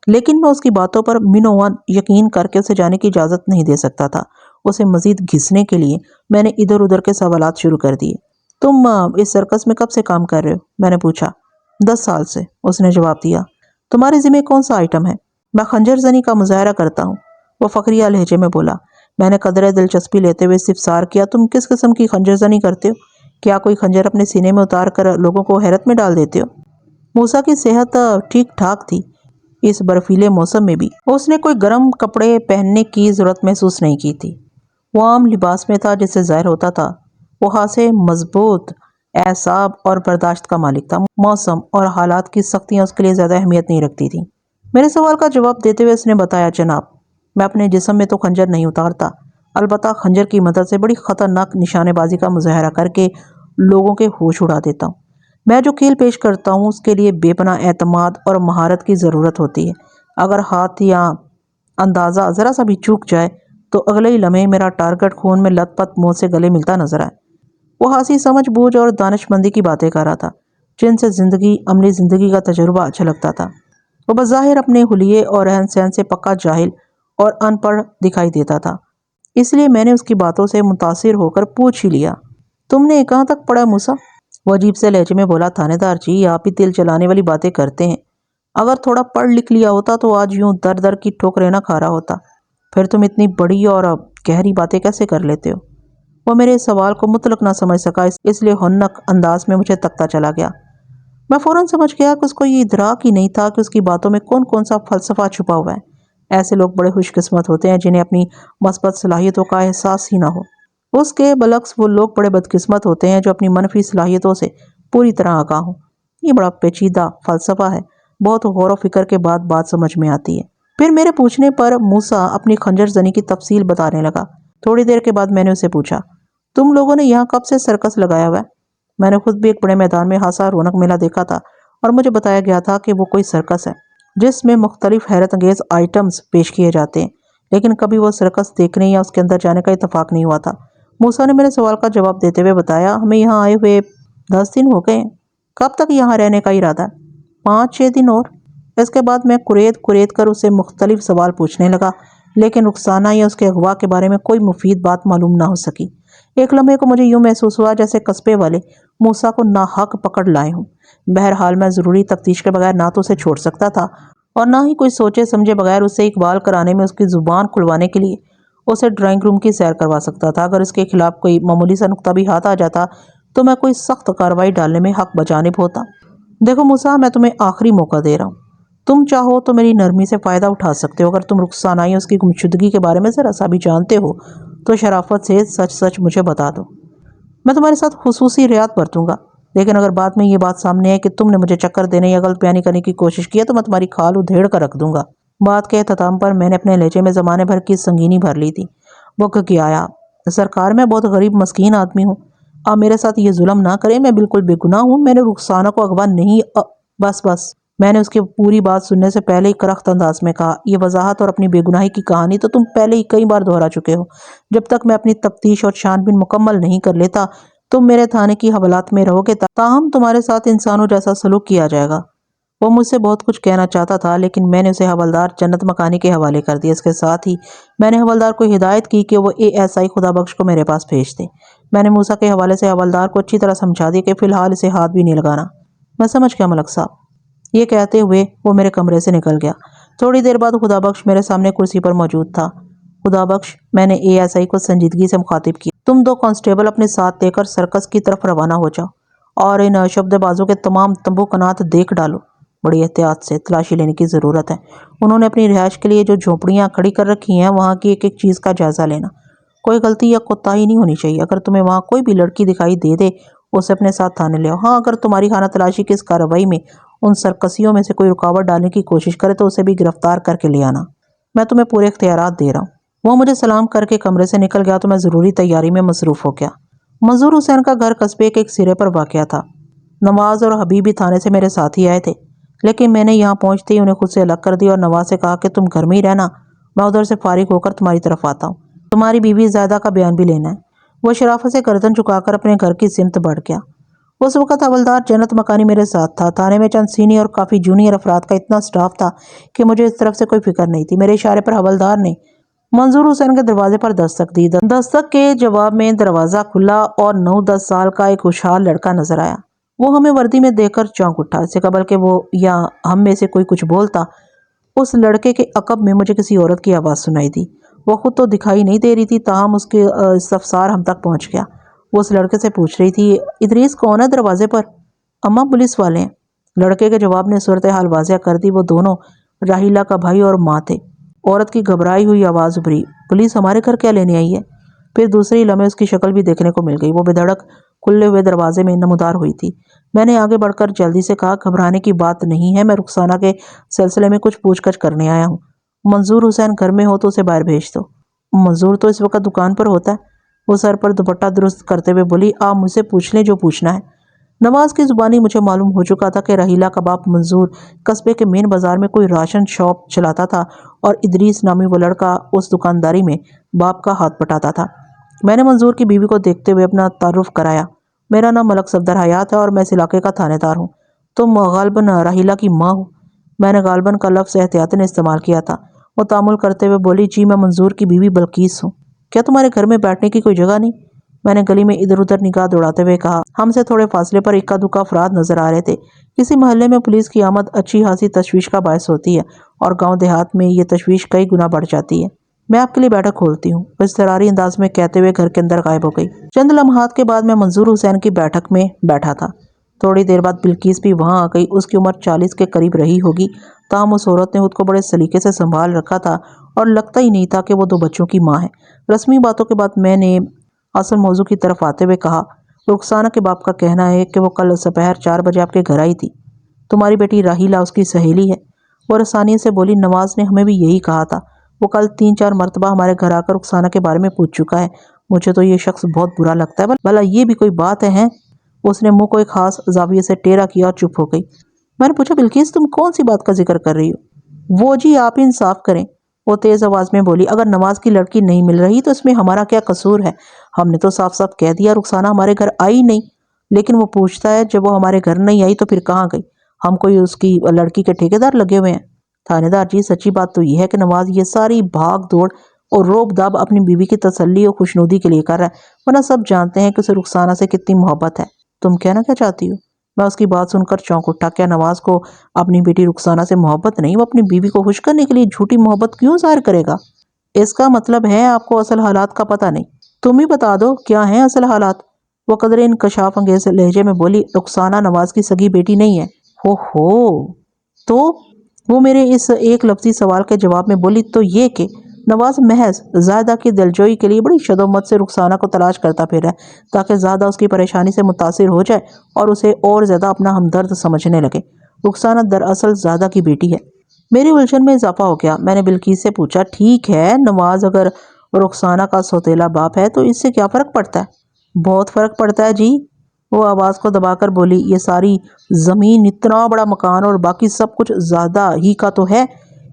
لیکن میں اس کی باتوں پر منوان یقین کر کے اسے جانے کی اجازت نہیں دے سکتا تھا۔ اسے مزید گھسنے کے لیے میں نے ادھر ادھر کے سوالات شروع کر دیے۔ تم اس سرکس میں کب سے کام کر رہے ہو؟ میں نے پوچھا۔ 10 سال سے، اس نے جواب دیا۔ تمہارے ذمہ کون سا آئٹم ہے؟ میں خنجر زنی کا مظاہرہ کرتا ہوں، وہ فقریہ لہجے میں بولا۔ میں نے قدرے دلچسپی لیتے ہوئے استفسار کیا، تم کس قسم کی خنجر زنی کرتے ہو؟ کیا کوئی خنجر اپنے سینے میں اتار کر لوگوں کو حیرت میں ڈال دیتے ہو؟ موسیٰ کی صحت ٹھیک ٹھاک تھی۔ اس برفیلے موسم میں بھی اس نے کوئی گرم کپڑے پہننے کی ضرورت محسوس نہیں کی تھی۔ وہ عام لباس میں تھا جس سے ظاہر ہوتا تھا وہ خاصے مضبوط اعصاب اور برداشت کا مالک تھا۔ موسم اور حالات کی سختیاں اس کے لیے زیادہ اہمیت نہیں رکھتی تھیں۔ میرے سوال کا جواب دیتے ہوئے اس نے بتایا، جناب میں اپنے جسم میں تو خنجر نہیں اتارتا، البتہ خنجر کی مدد سے بڑی خطرناک نشانے بازی کا مظاہرہ کر کے لوگوں کے ہوش اڑا دیتا ہوں۔ میں جو کھیل پیش کرتا ہوں اس کے لیے بے پناہ اعتماد اور مہارت کی ضرورت ہوتی ہے۔ اگر ہاتھ یا اندازہ ذرا سا بھی چوک جائے تو اگلے ہی لمحے میرا ٹارگٹ خون میں لت پت موت سے گلے ملتا نظر آئے۔ وہ خاصی سمجھ بوجھ اور دانش مندی کی باتیں کر رہا تھا جن سے عملی زندگی کا تجربہ جھلکتا تھا۔ وہ بظاہر اپنے حلیے اور رہن سہن سے پکا جاہل اور ان پڑھ دکھائی دیتا تھا، اس لیے میں نے اس کی باتوں سے متاثر ہو کر پوچھ ہی لیا، تم نے کہاں تک پڑھا موسیٰ؟ وہ عجیب سے لہجے میں بولا، تھانے دار جی آپ ہی دل چلانے والی باتیں کرتے ہیں۔ اگر تھوڑا پڑھ لکھ لیا ہوتا تو آج یوں در در کی ٹھوکریں نہ کھا رہا ہوتا۔ پھر تم اتنی بڑی اور گہری باتیں کیسے کر لیتے ہو؟ وہ میرے سوال کو مطلق نہ سمجھ سکا، اس لیے ہنک انداز میں مجھے تکتا چلا گیا۔ میں فوراً سمجھ گیا کہ اس کو یہ ادراک ہی نہیں تھا کہ اس کی باتوں میں کون کون سا فلسفہ چھپا ہوا ہے۔ ایسے لوگ بڑے خوش قسمت ہوتے ہیں جنہیں اپنی مثبت صلاحیتوں کا احساس ہی نہ ہو۔ اس کے برعکس وہ لوگ بڑے بدقسمت ہوتے ہیں جو اپنی منفی صلاحیتوں سے پوری طرح آگاہ ہوں۔ یہ بڑا پیچیدہ فلسفہ ہے، بہت غور و فکر کے بعد بات سمجھ میں آتی ہے۔ پھر میرے پوچھنے پر موسیٰ اپنی خنجر زنی کی تفصیل بتانے لگا۔ تھوڑی دیر کے بعد میں نے اسے پوچھا، تم لوگوں نے یہاں کب سے سرکس لگایا ہوا ہے؟ میں نے خود بھی ایک بڑے میدان میں خاصا رونق میلہ دیکھا تھا اور مجھے بتایا گیا تھا کہ وہ کوئی سرکس ہے جس میں مختلف حیرت انگیز آئٹمز پیش کیے جاتے ہیں، لیکن کبھی وہ سرکس دیکھنے یا اس کے اندر جانے کا اتفاق نہیں ہوا تھا۔ موسیٰ نے میرے سوال کا جواب دیتے ہوئے بتایا، ہمیں یہاں آئے ہوئے 10 دن ہو گئے ہیں۔ کب تک یہاں رہنے کا ارادہ ہے؟ 5-6 دن اور۔ اس کے بعد میں کریت کر اسے مختلف سوال پوچھنے لگا، لیکن رخسانہ یا اس کے اغوا کے بارے میں کوئی مفید بات معلوم نہ ہو سکی۔ ایک لمحے کو مجھے یوں محسوس ہوا جیسے قصبے والے موسیٰ کو ناحق پکڑ لائے ہوں۔ بہرحال میں ضروری تفتیش کے بغیر نہ تو اسے چھوڑ سکتا تھا اور نہ ہی کوئی سوچے سمجھے بغیر اسے اقبال کرانے میں اس کی زبان کھلوانے کے لیے اسے ڈرائنگ روم کی سیر کروا سکتا تھا۔ اگر اس کے خلاف کوئی معمولی سا نقطہ بھی ہاتھ آ جاتا تو میں کوئی سخت کارروائی ڈالنے میں حق بجانب ہوتا۔ دیکھو موسیٰ، میں تمہیں آخری موقع دے رہا ہوں، تم چاہو تو میری نرمی سے فائدہ اٹھا سکتے ہو۔ اگر تم رخسانہ یا اس کی گمشدگی کے بارے میں ذرا سا بھی جانتے ہو تو شرافت سے سچ مجھے بتا دو، میں تمہارے ساتھ خصوصی رعایت برتوں گا۔ لیکن اگر بعد میں یہ بات سامنے ہے کہ تم نے مجھے چکر دینے یا غلط بیانی کرنے کی کوشش کی ہے تو میں تمہاری کھال ادھیڑ کر رکھ دوں گا۔ بات کے اختتام پر میں نے اپنے لہجے میں زمانے بھر کی سنگینی بھر لی تھی۔ وہ گھگیایا، سرکار میں بہت غریب مسکین آدمی ہوں، آپ میرے ساتھ یہ ظلم نہ کریں، میں بالکل بے گناہ ہوں، میں نے رخسانہ کو اغوا نہیں بس میں نے اس کی پوری بات سننے سے پہلے ہی کرخت انداز میں کہا، یہ وضاحت اور اپنی بے گناہی کی کہانی تو تم پہلے ہی کئی بار دہرا چکے ہو۔ جب تک میں اپنی تفتیش اور چھان بین مکمل نہیں کر لیتا تم میرے تھانے کی حوالات میں رہو گے، تاہم تمہارے ساتھ انسانوں جیسا سلوک کیا جائے گا۔ وہ مجھ سے بہت کچھ کہنا چاہتا تھا لیکن میں نے اسے حوالدار جنت مکانی کے حوالے کر دیا۔ اس کے ساتھ ہی میں نے حوالدار کو ہدایت کی کہ وہ ASI خدا بخش کو میرے پاس بھیج دے۔ میں نے موسیٰ کے حوالے سے حوالدار کو اچھی طرح سمجھا دیا کہ فی الحال اسے ہاتھ بھی نہیں لگانا۔ میں سمجھ گیا ملک صاحب۔ یہ کہتے ہوئے وہ میرے کمرے سے نکل گیا۔ تھوڑی دیر بعد خدا بخش میرے سامنے کرسی پر موجود تھا۔ خدا بخش، میں نے ASI کو سنجیدگی سے مخاطب کیا، تم 2 کانسٹیبل اپنے ساتھ لے کر سرکس کی طرف روانہ ہو جاؤ اور ان شبد بازوں کے تمام تنبو کنات دیکھ ڈالو۔ بڑی احتیاط سے تلاشی لینے کی ضرورت ہے۔ انہوں نے اپنی رہائش کے لیے جو جھونپڑیاں کھڑی کر رکھی ہیں وہاں کی ایک ایک چیز کا جائزہ لینا، کوئی غلطی یا کوتاہی نہیں ہونی چاہیے۔ اگر تمہیں وہاں کوئی بھی لڑکی دکھائی دے اسے اپنے ساتھ تھانے لے آؤ۔ ہاں، اگر تمہاری خانہ تلاشی کی اس کارروائی میں ان سرکسیوں میں سے کوئی رکاوٹ ڈالنے کی کوشش کرے تو اسے بھی گرفتار کر کے لے آنا۔ میں تمہیں پورے اختیارات دے رہا ہوں۔ وہ مجھے سلام کر کے کمرے سے نکل گیا تو میں ضروری تیاری میں مصروف ہو گیا۔ منظور حسین کا گھر قصبے کے ایک سرے پر واقع تھا۔ نواز اور حبیب بھی تھانے سے میرے ساتھ ہی آئے تھے، لیکن میں نے یہاں پہنچتے ہی انہیں خود سے الگ کر دیا اور نواز سے کہا کہ تم گھر میں ہی رہنا، میں ادھر سے فارغ ہو کر تمہاری طرف آتا ہوں، تمہاری بیوی زیادہ کا بیان بھی لینا ہے۔ وہ شرافت سے گردن جھکا کر اپنے گھر کی سمت بڑھ گیا۔ اس وقت حوالدار جنت مکانی میرے ساتھ تھا۔ تھانے میں چند سینئر اور کافی جونیئر افراد کا اتنا سٹاف تھا کہ مجھے اس طرف سے کوئی فکر نہیں تھی۔ میرے اشارے پر حوالدار نے منظور حسین کے دروازے پر دستک دی۔ دستک کے جواب میں دروازہ کھلا اور 9-10 سال کا ایک خوشحال لڑکا نظر آیا۔ وہ ہمیں وردی میں دیکھ کر چونک اٹھا۔ اس سے قبل کہ وہ یا ہم میں سے کوئی کچھ بولتا، اس لڑکے کے عقب میں مجھے کسی عورت کی آواز سنائی دی۔ وہ خود تو دکھائی نہیں دے رہی تھی، تاہم اس کے استفسار ہم تک پہنچ گیا۔ وہ اس لڑکے سے پوچھ رہی تھی، ادریس کون ہے دروازے پر؟ اماں، پولیس والے ہیں۔ لڑکے کے جواب نے صورتحال واضح کر دی۔ وہ دونوں راحیلہ کا بھائی اور ماں تھے۔ عورت کی گھبرائی ہوئی آواز ابھری، پولیس ہمارے گھر کیا لینے آئی ہے؟ پھر دوسرے لمحے اس کی شکل بھی دیکھنے کو مل گئی۔ وہ بے دھڑک کھلے ہوئے دروازے میں نمودار ہوئی تھی۔ میں نے آگے بڑھ کر جلدی سے کہا، گھبرانے کی بات نہیں ہے، میں رخسانہ کے سلسلے میں کچھ پوچھ گچھ کرنے آیا ہوں۔ منظور حسین گھر میں ہو تو اسے باہر بھیج دو۔ منظور تو اس وقت دکان پر ہوتا ہے، وہ سر پر دوپٹہ درست کرتے ہوئے بولی، آپ مجھ سے پوچھ لیں جو پوچھنا ہے۔ نواز کی زبانی مجھے معلوم ہو چکا تھا کہ راحیلہ کا باپ منظور قصبے کے مین بازار میں کوئی راشن شاپ چلاتا تھا اور ادریس نامی وہ لڑکا اس دکانداری میں باپ کا ہاتھ بٹاتا تھا۔ میں نے منظور کی بیوی کو دیکھتے ہوئے اپنا تعارف کرایا، میرا نام ملک صفدر حیات ہے اور میں اس علاقے کا تھانے دار ہوں۔ تم غالباً راحیلہ کی ماں ہو؟ میں نے غالباً کا لفظ احتیاطاً استعمال کیا تھا۔ وہ تعامل کرتے ہوئے بولی، جی میں منظور کی بیوی بلقیس ہوں۔ کیا تمہارے گھر میں بیٹھنے کی کوئی جگہ نہیں؟ میں نے گلی میں ادھر ادھر نگاہ دوڑاتے ہوئے کہا۔ ہم سے تھوڑے فاصلے پر اکا دکا افراد نظر آ رہے تھے۔ کسی محلے میں پولیس کی آمد اچھی خاصی تشویش کا باعث ہوتی ہے اور گاؤں دیہات میں یہ تشویش کئی گنا بڑھ جاتی ہے۔ میں آپ کے لیے بیٹھک کھولتی ہوں، وہ اضطراری انداز میں کہتے ہوئے گھر کے اندر غائب ہو گئی۔ چند لمحات کے بعد میں منظور حسین کی بیٹھک میں بیٹھا تھا۔ تھوڑی دیر بعد بلقیس بھی وہاں آ گئی۔ اس کی عمر 40 کے قریب رہی ہوگی، تاہم اس عورت نے خود کو بڑے سلیقے سے سنبھال رکھا تھا اور لگتا ہی نہیں تھا کہ وہ 2 بچوں کی ماں ہے۔ رسمی باتوں کے بعد میں نے اصل موضوع کی طرف آتے ہوئے کہا، رخسانہ کے باپ کا کہنا ہے کہ وہ کل دوپہر 4 بجے آپ کے گھر آئی تھی۔ تمہاری بیٹی راحیلہ اس کی سہیلی ہے۔ وہ رسانیے سے بولی، نواز نے ہمیں بھی یہی کہا تھا۔ وہ کل 3-4 مرتبہ ہمارے گھر آ کر رخسانہ کے بارے میں پوچھ چکا ہے۔ مجھے تو یہ شخص بہت برا لگتا ہے، بھلا یہ بھی کوئی بات ہے؟ اس نے منہ کو ایک خاص زاویے سے ٹیڑھا کیا اور چپ ہو گئی۔ میں نے پوچھا، بلقیس تم کون سی بات کا ذکر کر رہی ہو؟ وہ جی آپ انصاف کریں، وہ تیز آواز میں بولی، اگر نواز کی لڑکی نہیں مل رہی تو اس میں ہمارا کیا قصور ہے؟ ہم نے تو صاف صاف کہہ دیا رخسانہ ہمارے گھر آئی نہیں، لیکن وہ پوچھتا ہے جب وہ ہمارے گھر نہیں آئی تو پھر کہاں گئی؟ ہم کوئی اس کی لڑکی کے ٹھیکیدار لگے ہوئے ہیں؟ تھانے دار جی، سچی بات تو یہ ہے کہ نواز یہ ساری بھاگ دوڑ اور روب داب اپنی بیوی کی تسلی اور خوشنودی کے لیے کر رہا ہے، ورنہ سب جانتے ہیں کہ اسے رخسانہ سے کتنی محبت ہے۔ تم کہنا کیا چاہتی ہو؟ میں اس کی بات سن کر چونک اٹھا۔ کیا نواز کو اپنی بیٹی رخسانہ سے محبت نہیں؟ وہ اپنی بیوی کو خوش کرنے کے لیے جھوٹی محبت کیوں ظاہر کرے گا؟ اس کا مطلب ہے آپ کو اصل حالات کا پتہ نہیں۔ تم ہی بتا دو کیا ہیں اصل حالات؟ وہ قدرے انکشاف انگیز لہجے میں بولی، رخسانہ نواز کی سگی بیٹی نہیں ہے۔ تو وہ میرے اس ایک لفظی سوال کے جواب میں بولی، تو یہ کہ نواز محض زاہدہ کی دلجوئی کے لیے بڑی شدت سے رخسانہ کو تلاش کرتا پھر رہا ہے، تاکہ زاہدہ اس کی پریشانی سے متاثر ہو جائے اور اسے اور زیادہ اپنا ہمدرد سمجھنے لگے۔ رخسانہ دراصل زاہدہ کی بیٹی ہے۔ میری الجھن میں اضافہ ہو گیا۔ میں نے بلقیس سے پوچھا، ٹھیک ہے، نواز اگر رخسانہ کا سوتیلا باپ ہے تو اس سے کیا فرق پڑتا ہے؟ بہت فرق پڑتا ہے جی، وہ آواز کو دبا کر بولی، یہ ساری زمین، اتنا بڑا مکان اور باقی سب کچھ زاہدہ ہی کا تو ہے۔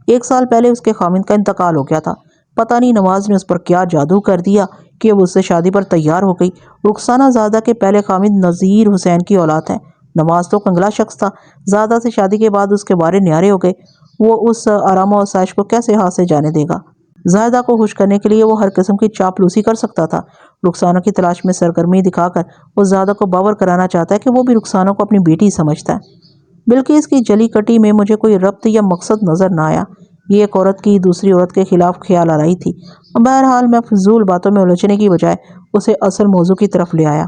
1 سال پہلے اس کے خاوند کا انتقال ہو گیا تھا۔ پتہ نہیں نواز نے اس پر کیا جادو کر دیا کہ وہ اس سے شادی پر تیار ہو گئی۔ رخسانہ زاہدہ کے پہلے خاوند نذیر حسین کی اولاد ہے۔ نواز تو کنگلا شخص تھا، زاہدہ سے شادی کے بعد اس کے بارے نیارے ہو گئے۔ وہ اس آرام و آسائش کو کیسے ہاتھ سے جانے دے گا؟ زاہدہ کو خوش کرنے کے لیے وہ ہر قسم کی چاپلوسی کر سکتا تھا۔ رخسانہ کی تلاش میں سرگرمی دکھا کر وہ زاہدہ کو باور کرانا چاہتا ہے کہ وہ بھی رخسانہ کو اپنی بیٹی سمجھتا ہے۔ بلقیس کی جلی کٹی میں مجھے کوئی ربط یا مقصد نظر نہ آیا۔ یہ ایک عورت کی دوسری عورت کے خلاف خیال آرائی تھی۔ بہرحال میں فضول باتوں میں الجھنے کی بجائے اسے اصل موضوع کی طرف لے آیا۔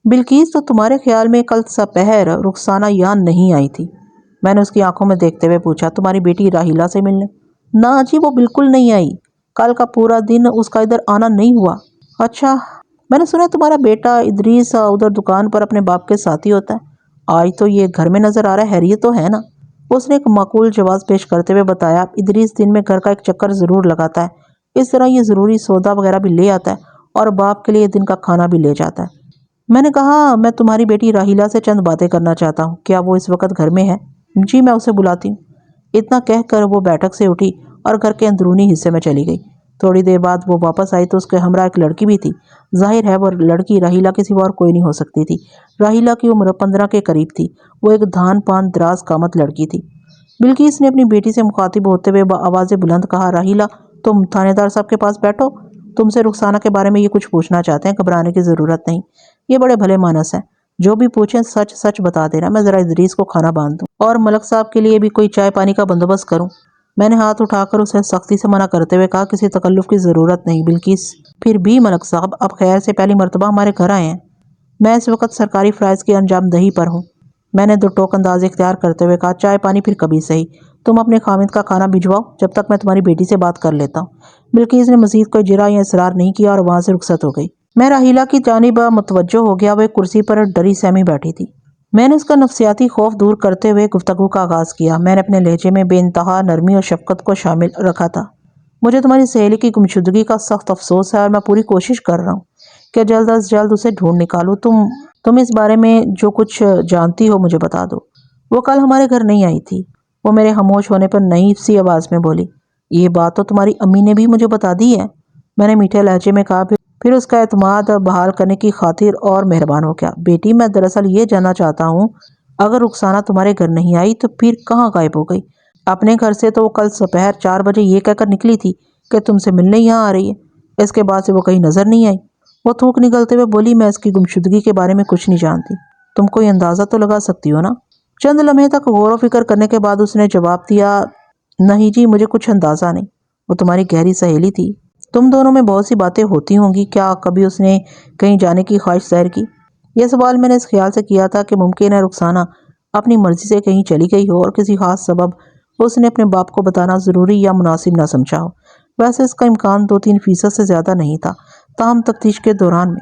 بلقیس، تو تمہارے خیال میں کل دوپہر رخسانہ یہاں نہیں آئی تھی؟ میں نے اس کی آنکھوں میں دیکھتے ہوئے پوچھا، تمہاری بیٹی راحیلہ سے ملنے؟ نہ جی، وہ بالکل نہیں آئی۔ کل کا پورا دن اس کا ادھر آنا نہیں ہوا۔ اچھا، میں نے سنا تمہارا بیٹا ادریس ادھر دکان پر اپنے باپ کے ساتھی ہوتا ہے۔ آج تو یہ گھر میں نظر آ رہا ہے، خیریت تو ہے نا؟ اس نے ایک معقول جواز پیش کرتے ہوئے بتایا، ادریس دن میں گھر کا ایک چکر ضرور لگاتا ہے، اس طرح یہ ضروری سودا وغیرہ بھی لے آتا ہے اور باپ کے لیے دن کا کھانا بھی لے جاتا ہے۔ میں نے کہا، میں تمہاری بیٹی راحیلہ سے چند باتیں کرنا چاہتا ہوں، کیا وہ اس وقت گھر میں ہے؟ جی، میں اسے بلاتی ہوں۔ اتنا کہہ کر وہ بیٹھک سے اٹھی اور گھر کے اندرونی حصے میں چلی گئی۔ تھوڑی دیر بعد وہ واپس آئی تو اس کے ہمراہ ایک لڑکی بھی تھی۔ ظاہر ہے وہ لڑکی راحیلہ کے سوا اور کوئی نہیں ہو سکتی تھی۔ راحیلہ کی عمر 15 کے قریب تھی۔ وہ ایک دھان پان دراز قامت لڑکی تھی۔ بلقیس نے اپنی بیٹی سے مخاطب ہوتے ہوئے آواز بلند کہا، راحیلہ، تم تھانے دار صاحب کے پاس بیٹھو، تم سے رخسانہ کے بارے میں یہ کچھ پوچھنا چاہتے ہیں۔ گھبرانے کی ضرورت نہیں، یہ بڑے بھلے مانس ہیں، جو بھی پوچھیں سچ سچ بتا دینا۔ میں ذرا ادریس کو کھانا باندھ دوں اور ملک صاحب کے لیے بھی کوئی چائے پانی کا بندوبست کروں۔ میں نے ہاتھ اٹھا کر اسے سختی سے منع کرتے ہوئے کہا، کسی تکلف کی ضرورت نہیں بلقیس۔ پھر بھی ملک صاحب، اب خیر سے پہلی مرتبہ ہمارے گھر آئے ہیں، میں اس وقت سرکاری فرائض کی انجام دہی پر ہوں۔ میں نے 2 ٹوک انداز اختیار کرتے ہوئے کہا، چائے پانی پھر کبھی صحیح، تم اپنے خاوند کا کھانا بھجواؤ، جب تک میں تمہاری بیٹی سے بات کر لیتا ہوں۔ بلقیس نے مزید کوئی جرا یا اصرار نہیں کیا اور وہاں سے رخصت ہو گئی۔ میں راحیلہ کی جانب متوجہ ہو گیا۔ وہ ایک کرسی پر ڈری سہمی بیٹھی تھی۔ میں نے اس کا نفسیاتی خوف دور کرتے ہوئے گفتگو کا آغاز کیا۔ میں نے اپنے لہجے میں بے انتہا نرمی اور شفقت کو شامل رکھا تھا۔ مجھے تمہاری سہیلی کی گمشدگی کا سخت افسوس ہے اور میں پوری کوشش کر رہا ہوں کہ جلد از جلد اسے ڈھونڈ نکالوں۔ تم اس بارے میں جو کچھ جانتی ہو مجھے بتا دو۔ وہ کل ہمارے گھر نہیں آئی تھی، وہ میرے خاموش ہونے پر نحیف سی آواز میں بولی۔ یہ بات تو تمہاری امی نے بھی مجھے بتا دی ہے، میں نے میٹھے لہجے میں کہا، پھر اس کا اعتماد بحال کرنے کی خاطر اور مہربان ہو گیا۔ بیٹی، میں دراصل یہ جاننا چاہتا ہوں، اگر رخسانہ تمہارے گھر نہیں آئی تو پھر کہاں غائب ہو گئی؟ اپنے گھر سے تو وہ کل دوپہر 4 بجے یہ کہہ کر نکلی تھی کہ تم سے ملنے یہاں آ رہی ہے، اس کے بعد سے وہ کہیں نظر نہیں آئی۔ وہ تھوک نگلتے ہوئے بولی، میں اس کی گمشدگی کے بارے میں کچھ نہیں جانتی، تم کوئی اندازہ تو لگا سکتی ہو نا؟ چند لمحے تک غور و فکر کرنے کے بعد اس نے جواب دیا، نہیں جی، مجھے کچھ اندازہ نہیں۔ وہ تمہاری گہری سہیلی تھی، تم دونوں میں بہت سی باتیں ہوتی ہوں گی، کیا کبھی اس نے کہیں جانے کی خواہش ظاہر کی؟ یہ سوال میں نے اس خیال سے کیا تھا کہ ممکن ہے رخسانہ اپنی مرضی سے کہیں چلی گئی ہو اور کسی خاص سبب اس نے اپنے باپ کو بتانا ضروری یا مناسب نہ سمجھا ہو۔ ویسے اس کا امکان 2-3% سے زیادہ نہیں تھا، تاہم تفتیش کے دوران میں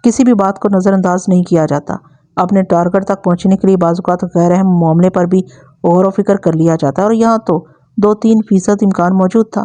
کسی بھی بات کو نظر انداز نہیں کیا جاتا۔ اپنے ٹارگٹ تک پہنچنے کے لیے بعض اوقات غیر اہم معاملے پر بھی غور و فکر کر لیا جاتا ہے، اور یہاں تو 2-3% امکان موجود تھا۔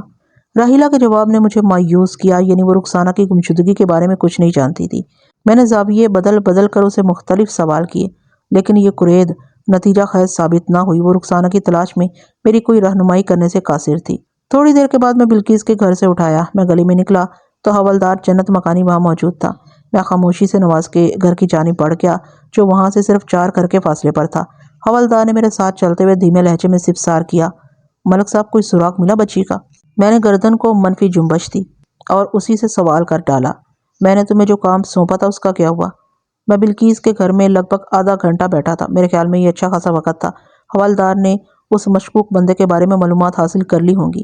راحیلہ کے جواب نے مجھے مایوس کیا، یعنی وہ رخسانہ کی گمشدگی کے بارے میں کچھ نہیں جانتی تھی۔ میں نے زاویے بدل بدل کر اسے مختلف سوال کیے، لیکن یہ قرید نتیجہ خیز ثابت نہ ہوئی۔ وہ رخسانہ کی تلاش میں میری کوئی رہنمائی کرنے سے قاصر تھی۔ تھوڑی دیر کے بعد میں بلقیس کے گھر سے اٹھایا۔ میں گلی میں نکلا تو حوالدار جنت مکانی وہاں موجود تھا۔ میں خاموشی سے نواز کے گھر کی جانب بڑھ گیا، جو وہاں سے صرف 4 گھر کے فاصلے پر تھا۔ حوالدار نے میرے ساتھ چلتے ہوئے دھیمے لہجے میں استفسار کیا، ملک صاحب کوئی سراغ ملا بچی کا؟ میں نے گردن کو منفی جنبش دی اور اسی سے سوال کر ڈالا، میں نے تمہیں جو کام سونپا تھا اس کا کیا ہوا؟ میں بلقیس کے گھر میں لگ بھگ آدھا گھنٹہ بیٹھا تھا۔ میرے خیال میں یہ اچھا خاصا وقت تھا۔ حوالدار نے اس مشکوک بندے کے بارے میں معلومات حاصل کر لی ہوں گی۔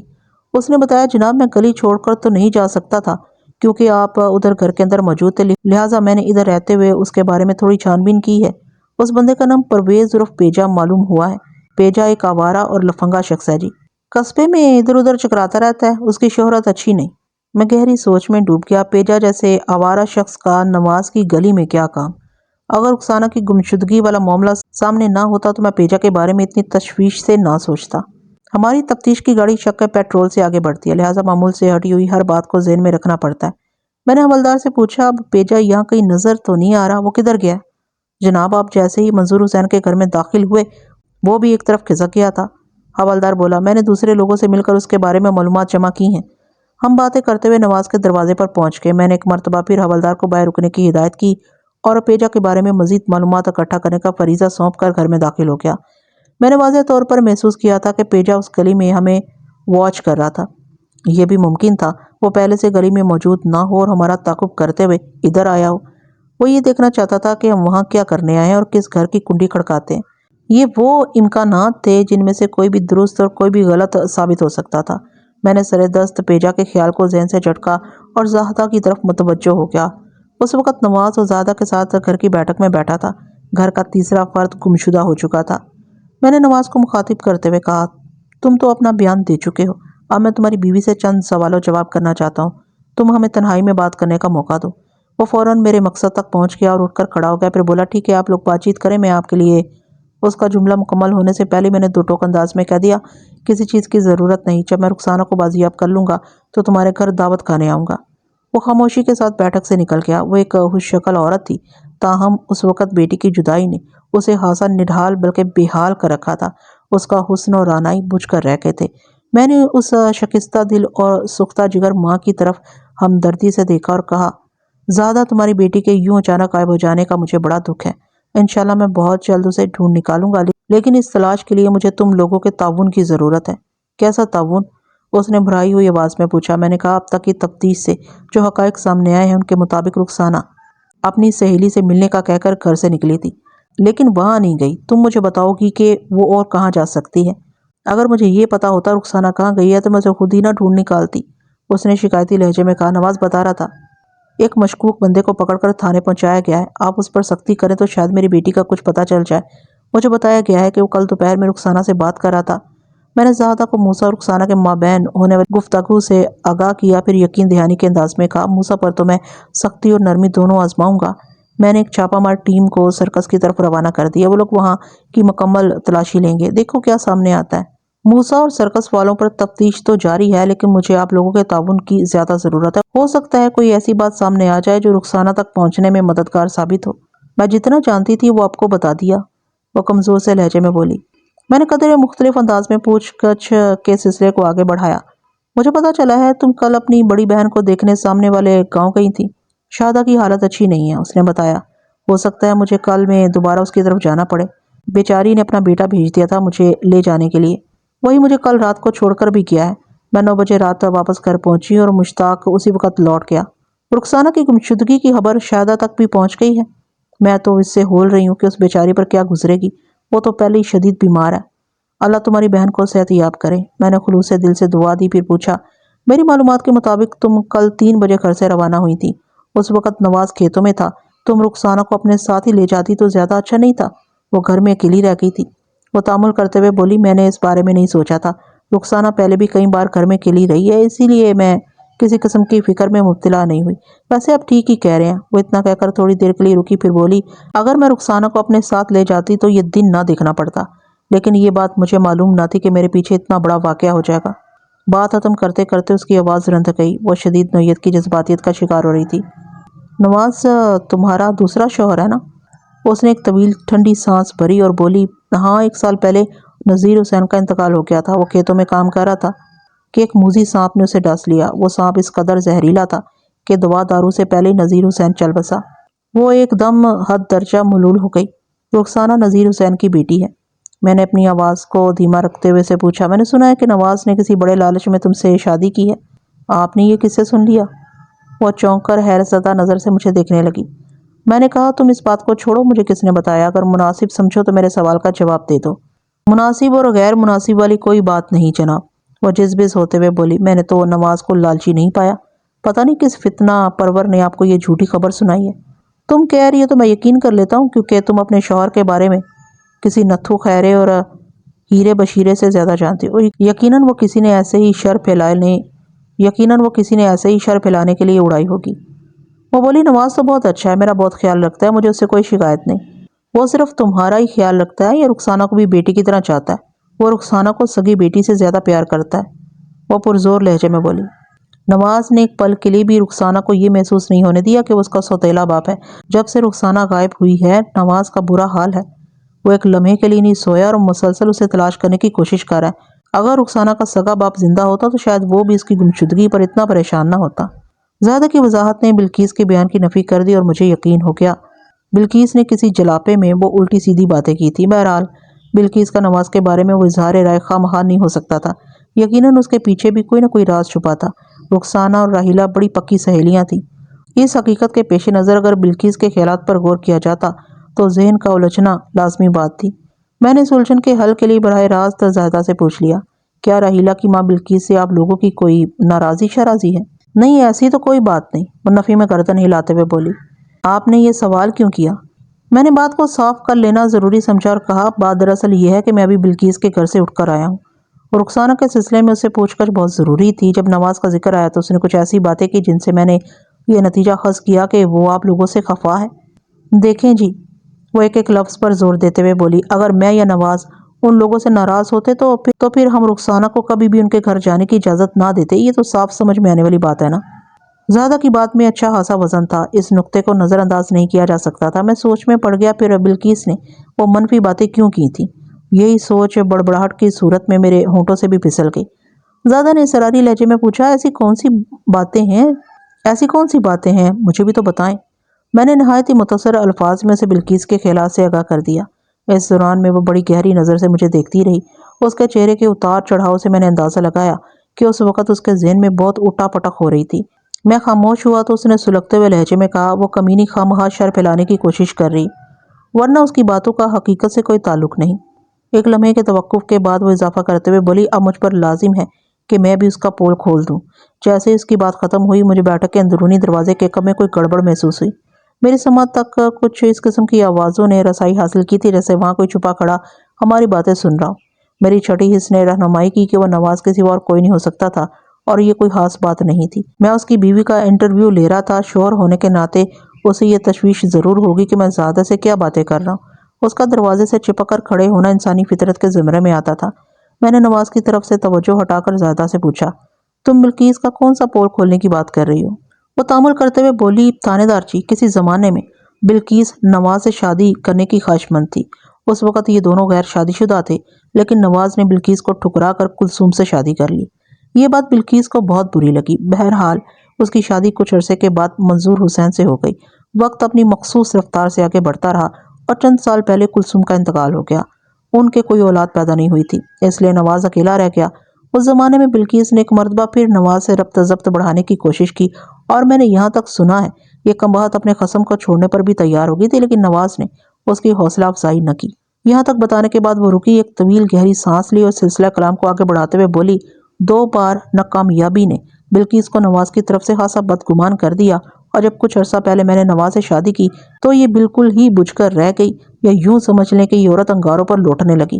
اس نے بتایا، جناب میں گلی چھوڑ کر تو نہیں جا سکتا تھا کیونکہ آپ ادھر گھر کے اندر موجود تھے، لہٰذا میں نے ادھر رہتے ہوئے اس کے بارے میں تھوڑی چھان بین کی ہے۔ اس بندے کا نام پرویز عرف پیجا معلوم ہوا ہے۔ پیجا ایک آوارہ اور لفنگا شخص ہے جی، قصبے میں ادھر ادھر چکراتا رہتا ہے، اس کی شہرت اچھی نہیں۔ میں گہری سوچ میں ڈوب گیا۔ پیجا جیسے آوارہ شخص کا نواز کی گلی میں کیا کام؟ اگر رخسانہ کی گمشدگی والا معاملہ سامنے نہ ہوتا تو میں پیجا کے بارے میں اتنی تشویش سے نہ سوچتا۔ ہماری تفتیش کی گاڑی شق پیٹرول سے آگے بڑھتی ہے، لہٰذا معمول سے ہٹی ہوئی ہر بات کو ذہن میں رکھنا پڑتا ہے۔ میں نے حوالدار سے پوچھا، اب پیجا یہاں کہیں نظر تو نہیں آ رہا، وہ کدھر گیا؟ جناب آپ جیسے ہی منظور حسین کے گھر میں داخل ہوئے وہ بھی ایک طرف کھسک گیا تھا۔ حوالدار بولا، میں نے دوسرے لوگوں سے مل کر اس کے بارے میں معلومات جمع کی ہیں۔ ہم باتیں کرتے ہوئے نواز کے دروازے پر پہنچ گئے۔ میں نے ایک مرتبہ پھر حوالدار کو باہر رکنے کی ہدایت کی اور پیجا کے بارے میں مزید معلومات اکٹھا کرنے کا فریضہ سونپ کر گھر میں داخل ہو گیا۔ میں نے واضح طور پر محسوس کیا تھا کہ پیجا اس گلی میں ہمیں واچ کر رہا تھا۔ یہ بھی ممکن تھا وہ پہلے سے گلی میں موجود نہ ہو اور ہمارا تعاقب کرتے ہوئے ادھر آیا ہو۔ وہ یہ دیکھنا چاہتا تھا کہ ہم وہاں کیا کرنے آئے ہیں اور کس گھر کی کنڈی کھڑکاتے ہیں۔ یہ وہ امکانات تھے جن میں سے کوئی بھی درست اور کوئی بھی غلط ثابت ہو سکتا تھا۔ میں نے سر دست پیجا کے خیال کو ذہن سے جھٹکا اور زاہدہ کی طرف متوجہ ہو گیا۔ اس وقت نواز اور زاہدہ کے ساتھ گھر کی بیٹھک میں بیٹھا تھا۔ گھر کا تیسرا فرد گمشدہ ہو چکا تھا۔ میں نے نواز کو مخاطب کرتے ہوئے کہا، تم تو اپنا بیان دے چکے ہو، اب میں تمہاری بیوی سے چند سوال و جواب کرنا چاہتا ہوں، تم ہمیں تنہائی میں بات کرنے کا موقع دو۔ وہ فوراً میرے مقصد تک پہنچ گیا اور اٹھ کر کھڑا ہو گیا، پھر بولا، ٹھیک ہے آپ لوگ بات چیت کریں، میں آپ کے لیے۔ اس کا جملہ مکمل ہونے سے پہلے میں نے 2 ٹوک انداز میں کہہ دیا، کسی چیز کی ضرورت نہیں، جب میں رخسانہ کو بازیاب کر لوں گا تو تمہارے گھر دعوت کھانے آؤں گا۔ وہ خاموشی کے ساتھ بیٹھک سے نکل گیا۔ وہ ایک خوش شکل عورت تھی، تاہم اس وقت بیٹی کی جدائی نے اسے خاصا نڈھال بلکہ بے حال کر رکھا تھا۔ اس کا حسن اور رعنائی بجھ کر رہ گئے تھے۔ میں نے اس شکستہ دل اور سختہ جگر ماں کی طرف ہمدردی سے دیکھا اور کہا، زیادہ تمہاری بیٹی کے یوں اچانک غائب ہو جانے کا مجھے بڑا دکھ ہے۔ انشاءاللہ میں بہت جلد اسے ڈھونڈ نکالوں گا، لیکن اس تلاش کے لیے مجھے تم لوگوں کے تعاون کی ضرورت ہے۔ کیسا تعاون؟ اس نے بھرائی ہوئی آواز میں پوچھا۔ میں نے کہا، اب تک کی تفتیش سے جو حقائق سامنے آئے ہیں ان کے مطابق رخسانہ اپنی سہیلی سے ملنے کا کہہ کر گھر سے نکلی تھی، لیکن وہاں نہیں گئی۔ تم مجھے بتاؤ گی کہ وہ اور کہاں جا سکتی ہے؟ اگر مجھے یہ پتا ہوتا رخسانہ کہاں گئی ہے تو میں اسے خود ہی نہ ڈھونڈ نکالتی، اس نے شکایتی لہجے میں کہا۔ نواز بتا رہا تھا، ایک مشکوک بندے کو پکڑ کر تھانے پہنچایا گیا ہے، آپ اس پر سختی کریں تو شاید میری بیٹی کا کچھ پتہ چل جائے۔ مجھے بتایا گیا ہے کہ وہ کل دوپہر میں رخسانہ سے بات کر رہا تھا۔ میں نے زاہدہ کو موسیٰ اور رخسانہ کے مابین ہونے والی گفتگو سے آگاہ کیا، پھر یقین دہانی کے انداز میں کہا، موسیٰ پر تو میں سختی اور نرمی دونوں آزماؤں گا۔ میں نے ایک چھاپہ مار ٹیم کو سرکس کی طرف روانہ کر دیا، وہ لوگ وہاں کی مکمل تلاشی لیں گے، دیکھو کیا سامنے آتا ہے۔ موسیٰ اور سرکس والوں پر تفتیش تو جاری ہے، لیکن مجھے آپ لوگوں کے تعاون کی زیادہ ضرورت ہے۔ ہو سکتا ہے کوئی ایسی بات سامنے آ جائے جو رخسانہ تک پہنچنے میں مددگار ثابت ہو۔ میں جتنا جانتی تھی وہ آپ کو بتا دیا، وہ کمزور سے لہجے میں بولی۔ میں نے قدرے مختلف انداز میں پوچھ گچھ کے سلسلے کو آگے بڑھایا۔ مجھے پتا چلا ہے تم کل اپنی بڑی بہن کو دیکھنے سامنے والے گاؤں گئی تھی۔ شادہ کی حالت اچھی نہیں ہے، اس نے بتایا۔ ہو سکتا ہے مجھے کل میں دوبارہ اس کی طرف جانا پڑے، بیچاری نے اپنا بیٹا بھیج دیا تھا مجھے لے جانے کے لیے، وہی مجھے کل رات کو چھوڑ کر بھی گیا ہے۔ میں 9 بجے رات واپس گھر پہنچی اور مشتاق اسی وقت لوٹ گیا۔ رخسانہ کی گمشدگی کی خبر شادہ تک بھی پہنچ گئی ہے؟ میں تو اس سے ہول رہی ہوں کہ اس بیچاری پر کیا گزرے گی، وہ تو پہلے ہی شدید بیمار ہے۔ اللہ تمہاری بہن کو صحت یاب کرے۔ میں نے خلوص سے دل سے دعا دی، پھر پوچھا، میری معلومات کے مطابق تم کل 3 بجے گھر سے روانہ ہوئی تھی، اس وقت نواز کھیتوں میں تھا، تم رخسانہ کو اپنے ساتھ ہی لے جاتی تو زیادہ اچھا نہیں تھا؟ وہ گھر میں اکیلی رہ گئی تھی۔ وہ تامل کرتے ہوئے بولی، میں نے اس بارے میں نہیں سوچا تھا۔ رخسانہ پہلے بھی کئی بار گھر میں اکیلی رہی ہے، اسی لیے میں کسی قسم کی فکر میں مبتلا نہیں ہوئی۔ ویسے اب ٹھیک ہی کہہ رہے ہیں۔ وہ اتنا کہہ کر تھوڑی دیر کے لیے رکی، پھر بولی، اگر میں رخسانہ کو اپنے ساتھ لے جاتی تو یہ دن نہ دیکھنا پڑتا، لیکن یہ بات مجھے معلوم نہ تھی کہ میرے پیچھے اتنا بڑا واقعہ ہو جائے گا۔ بات ختم کرتے کرتے اس کی آواز رند گئی، وہ شدید نوعیت کی جذباتیت کا شکار ہو رہی تھی۔ نواز تمہارا دوسرا شوہر ہے نا؟ اس نے ایک طویل ٹھنڈی سانس بھری اور بولی، ہاں، 1 سال پہلے نذیر حسین کا انتقال ہو گیا تھا۔ وہ کھیتوں میں کام کر رہا تھا کہ ایک موذی سانپ نے اسے ڈس لیا۔ وہ سانپ اس قدر زہریلا تھا کہ دوا دارو سے پہلے ہی نذیر حسین چل بسا۔ وہ ایک دم حد درجہ ملول ہو گئی۔ رخسانہ نذیر حسین کی بیٹی ہے۔ میں نے اپنی آواز کو دھیما رکھتے ہوئے سے پوچھا، میں نے سنا ہے کہ نواز نے کسی بڑے لالچ میں تم سے شادی کی ہے۔ آپ نے یہ کس سے سن لیا؟ وہ چونک کر حیرت زدہ نظر سے مجھے دیکھنے لگی۔ میں نے کہا، تم اس بات کو چھوڑو، مجھے کس نے بتایا؟ اگر مناسب سمجھو تو میرے سوال کا جواب دے دو۔ مناسب اور غیر مناسب والی کوئی بات نہیں جناب، وہ جزبز ہوتے ہوئے بولی۔ میں نے تو نواز کو لالچی نہیں پایا، پتہ نہیں کس فتنہ پرور نے آپ کو یہ جھوٹی خبر سنائی ہے۔ تم کہہ رہی ہو تو میں یقین کر لیتا ہوں، کیونکہ تم اپنے شوہر کے بارے میں کسی نتھو خیرے اور ہیرے بشیرے سے زیادہ جانتی ہو۔ یقیناً وہ کسی نے ایسے ہی شر پھیلانے کے لیے اڑائی ہوگی۔ وہ بولی، نواز تو بہت اچھا ہے، میرا بہت خیال رکھتا ہے، مجھے اس سے کوئی شکایت نہیں۔ وہ صرف تمہارا ہی خیال رکھتا ہے یا رخسانہ کو بھی بیٹی کی طرح چاہتا ہے؟ وہ رخسانہ کو سگی بیٹی سے زیادہ پیار کرتا ہے، وہ پرزور لہجے میں بولی۔ نواز نے ایک پل کے لیے بھی رخسانہ کو یہ محسوس نہیں ہونے دیا کہ وہ اس کا سوتیلا باپ ہے۔ جب سے رخسانہ غائب ہوئی ہے، نواز کا برا حال ہے۔ وہ ایک لمحے کے لیے نہیں سویا اور مسلسل اسے تلاش کرنے کی کوشش کر رہا ہے۔ اگر رخسانہ کا سگا باپ زندہ ہوتا تو شاید وہ بھی اس کی گمشدگی پر اتنا پریشان نہ ہوتا۔ زیادہ کی وضاحت نے بلقیس کے بیان کی نفی کر دی اور مجھے یقین ہو گیا بلقیس نے کسی جلاپے میں وہ الٹی سیدھی باتیں کی تھی۔ بہرحال بلقیس کا نواز کے بارے میں وہ اظہار رائے خواہ مخواہ نہیں ہو سکتا تھا۔ یقیناً اس کے پیچھے بھی کوئی نہ کوئی راز چھپا تھا۔ رخسانہ اور راحیلہ بڑی پکی سہیلیاں تھیں۔ اس حقیقت کے پیش نظر اگر بلقیس کے خیالات پر غور کیا جاتا تو ذہن کا الجھنا لازمی بات تھی۔ میں نے اس الجھن کے حل کے لیے براہ راست زاہدہ سے پوچھ لیا، کیا راحیلہ کی ماں بلقیس سے آپ لوگوں کی کوئی ناراضی شرازی ہے؟ نہیں، ایسی تو کوئی بات نہیں، وہ نفی میں گردن ہلاتے ہوئے بولی۔ آپ نے یہ سوال کیوں کیا؟ میں نے بات کو صاف کر لینا ضروری سمجھا اور کہا، بات دراصل یہ ہے کہ میں ابھی بلقیس کے گھر سے اٹھ کر آیا ہوں۔ رخسانہ کے سلسلے میں اس سے پوچھ کر بہت ضروری تھی۔ جب نواز کا ذکر آیا تو اس نے کچھ ایسی باتیں کی جن سے میں نے یہ نتیجہ اخذ کیا کہ وہ آپ لوگوں سے خفا ہے۔ دیکھیں جی، وہ ایک ایک لفظ پر زور دیتے ہوئے بولی، اگر میں یا نواز ان لوگوں سے ناراض ہوتے تو پھر ہم رخسانہ کو کبھی بھی ان کے گھر جانے کی اجازت نہ دیتے۔ یہ تو صاف سمجھ میں آنے والی بات ہے نا۔ زیادہ کی بات میں اچھا خاصا وزن تھا، اس نقطے کو نظر انداز نہیں کیا جا سکتا تھا۔ میں سوچ میں پڑ گیا، پھر بلقیس نے وہ منفی باتیں کیوں کی تھیں؟ یہی سوچ بڑبڑاہٹ کی صورت میں میرے ہونٹوں سے بھی پھسل گئی۔ زیادہ نے اصراری لہجے میں پوچھا، ایسی کون سی باتیں ہیں مجھے بھی تو بتائیں۔ میں نے نہایت ہی مختصر الفاظ میں اسے بلقیس کے خیالات سے آگاہ کر دیا۔ اس دوران میں وہ بڑی گہری نظر سے مجھے دیکھتی رہی۔ اس کے چہرے کے اتار چڑھاؤ سے میں نے اندازہ لگایا کہ اس وقت اس کے ذہن میں بہت اٹا پٹک ہو رہی تھی۔ میں خاموش ہوا تو اس نے سلگتے ہوئے لہجے میں کہا، وہ کمینی خواہ مخواہ شر پھیلانے کی کوشش کر رہی، ورنہ اس کی باتوں کا حقیقت سے کوئی تعلق نہیں۔ ایک لمحے کے توقف کے بعد وہ اضافہ کرتے ہوئے بولی، اب مجھ پر لازم ہے کہ میں بھی اس کا پول کھول دوں۔ جیسے اس کی بات ختم ہوئی، مجھے بیٹھک کے اندرونی دروازے کے کم میں کوئی گڑبڑ محسوس ہوئی۔ میری سماعت تک کچھ اس قسم کی آوازوں نے رسائی حاصل کی تھی جیسے وہاں کوئی چھپا کھڑا ہماری باتیں سن رہا ہو۔ میری چھٹی حس نے رہنمائی کی کہ وہ نواز کے سوا اور کوئی نہیں ہو سکتا تھا اور یہ کوئی خاص بات نہیں تھی۔ میں اس کی بیوی کا انٹرویو لے رہا تھا، شوہر ہونے کے ناطے اسے یہ تشویش ضرور ہوگی کہ میں زیادہ سے کیا باتیں کر رہا ہوں۔ اس کا دروازے سے چپک کر کھڑے ہونا انسانی فطرت کے زمرے میں آتا تھا۔ میں نے نواز کی طرف سے توجہ ہٹا کر زاہدہ سے پوچھا، تم بلقیس کا کون سا پول کھولنے کی بات کر رہی ہو؟ وہ تامل کرتے ہوئے بولی، تانے دار جی، کسی زمانے میں بلقیس نواز سے شادی کرنے کی خواہش مند تھی۔ اس وقت یہ دونوں غیر شادی شدہ تھے، لیکن نواز نے بلقیس کو ٹھکرا کر کلثوم سے شادی کر لی۔ یہ بات بلقیس کو بہت بری لگی۔ بہرحال اس کی شادی کچھ عرصے کے بعد منظور حسین سے ہو گئی۔ وقت اپنی مخصوص رفتار سے آگے بڑھتا رہا اور چند سال پہلے کلثوم کا انتقال ہو گیا۔ ان کے کوئی اولاد پیدا نہیں ہوئی تھی، اس لیے نواز اکیلا رہ گیا۔ اس زمانے میں بلقیس نے ایک مرتبہ پھر نواز سے ربط ضبط بڑھانے کی کوشش کی اور میں نے یہاں تک سنا ہے یہ کمبخت اپنے خصم کو چھوڑنے پر بھی تیار ہو گئی تھی، لیکن نواز نے اس کی حوصلہ افزائی نہ کی۔ یہاں تک بتانے کے بعد وہ رکی، ایک طویل گہری سانس لی اور سلسلہ کلام کو آگے بڑھاتے ہوئے بولی، 2 بار ناکامیابی نے بلقیس کو نواز کی طرف سے خاصا بدگمان کر دیا اور جب کچھ عرصہ پہلے میں نے نواز سے شادی کی تو یہ بالکل ہی بجھ کر رہ گئی، یا یوں سمجھ لیں کہ یہ عورت انگاروں پر لوٹنے لگی۔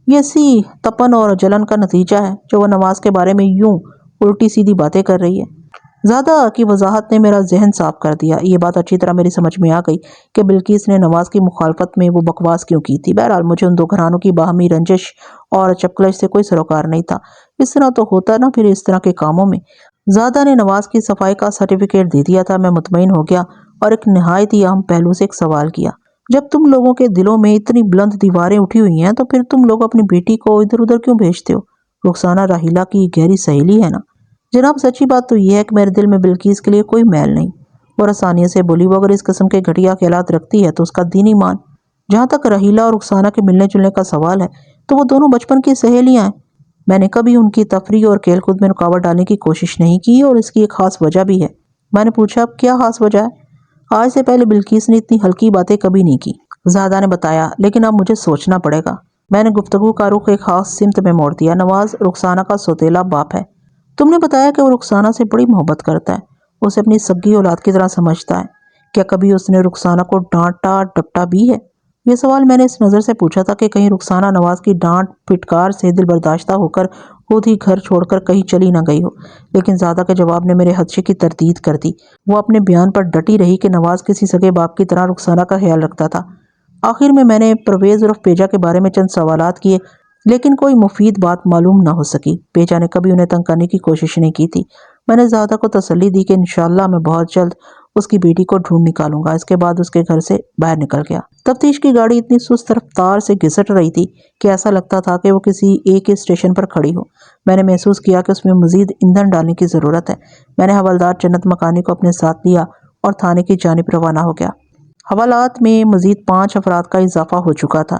یہ اسی تپن اور جلن کا نتیجہ ہے جو وہ نواز کے بارے میں یوں الٹی سیدھی باتیں کر رہی ہے۔ زیادہ کی وضاحت نے میرا ذہن صاف کر دیا۔ یہ بات اچھی طرح میری سمجھ میں آ گئی کہ بلقیس نے نواز کی مخالفت میں وہ بکواس کیوں کی تھی۔ بہرحال مجھے ان دو گھرانوں کی باہمی رنجش اور چپکلش سے کوئی سروکار نہیں تھا۔ اس طرح تو ہوتا نا پھر اس طرح کے کاموں میں۔ زادہ نے نواز کی صفائی کا سرٹیفکیٹ دے دیا تھا۔ میں مطمئن ہو گیا اور ایک نہایت ہی اہم پہلو سے ایک سوال کیا۔ جب تم لوگوں کے دلوں میں اتنی بلند دیواریں اٹھی ہوئی ہیں تو پھر تم لوگ اپنی بیٹی کو ادھر ادھر کیوں بھیجتے ہو؟ رخسانہ راحیلہ کی گہری سہیلی ہے نا؟ جناب سچی بات تو یہ ہے کہ میرے دل میں بلقیس کے لیے کوئی میل نہیں۔ اور آسانیت سے بولی، وہ اگر اس قسم کے گھٹیا خیالات رکھتی ہے تو اس کا دین ایمان۔ جہاں تک راحیلہ اور رخسانہ کے ملنے جلنے کا سوال ہے تو وہ دونوں بچپن کی سہیلیاں ہیں۔ میں نے کبھی ان کی تفریح اور کھیل کود میں رکاوٹ ڈالنے کی کوشش نہیں کی، اور اس کی ایک خاص وجہ بھی ہے۔ میں نے پوچھا، اب کیا خاص وجہ ہے؟ آج سے پہلے بلقیس نے اتنی ہلکی باتیں کبھی نہیں کی، زادہ نے بتایا، لیکن اب مجھے سوچنا پڑے گا۔ میں نے گفتگو کا رخ ایک خاص سمت میں موڑ دیا۔ نواز رخسانہ کا سوتیلا باپ ہے۔ تم نے بتایا کہ وہ رخسانہ سے بڑی محبت کرتا ہے، اسے اپنی سگی اولاد کی طرح سمجھتا ہے۔ کیا کبھی اس نے رخسانہ کو ڈانٹا ڈپٹا بھی ہے؟ یہ سوال میں نے اس نظر سے پوچھا تھا کہ کہیں رخسانہ نواز کی ڈانٹ پھٹکار سے دل برداشتہ ہو کر خود ہی گھر چھوڑ کر کہیں چلی نہ گئی ہو۔ لیکن زادہ کے جواب نے میرے خدشے کی تردید کر دی۔ وہ اپنے بیان پر ڈٹی رہی کہ نواز کسی سگے باپ کی طرح رخسانہ کا خیال رکھتا تھا۔ آخر میں نے پرویز عرف پیجا کے بارے میں چند سوالات کیے، لیکن کوئی مفید بات معلوم نہ ہو سکی۔ پیجا نے کبھی انہیں تنگ کرنے کی کوشش نہیں کی تھی۔ میں نے زادہ کو تسلی دی کہ انشاءاللہ میں بہت جلد اس کی بیٹی کو ڈھونڈ نکالوں گا۔ اس کے بعد اس کے گھر سے باہر نکل گیا۔ تفتیش کی گاڑی اتنی سست رفتار سے گھسٹ رہی تھی کہ ایسا لگتا تھا کہ وہ کسی ایک ہی اسٹیشن پر کھڑی ہو۔ میں نے محسوس کیا کہ اس میں مزید ایندھن ڈالنے کی ضرورت ہے۔ میں نے حوالدار جنت مکانی کو اپنے ساتھ لیا اور تھانے کی جانب روانہ ہو گیا۔ حوالات میں مزید 5 افراد کا اضافہ ہو چکا تھا۔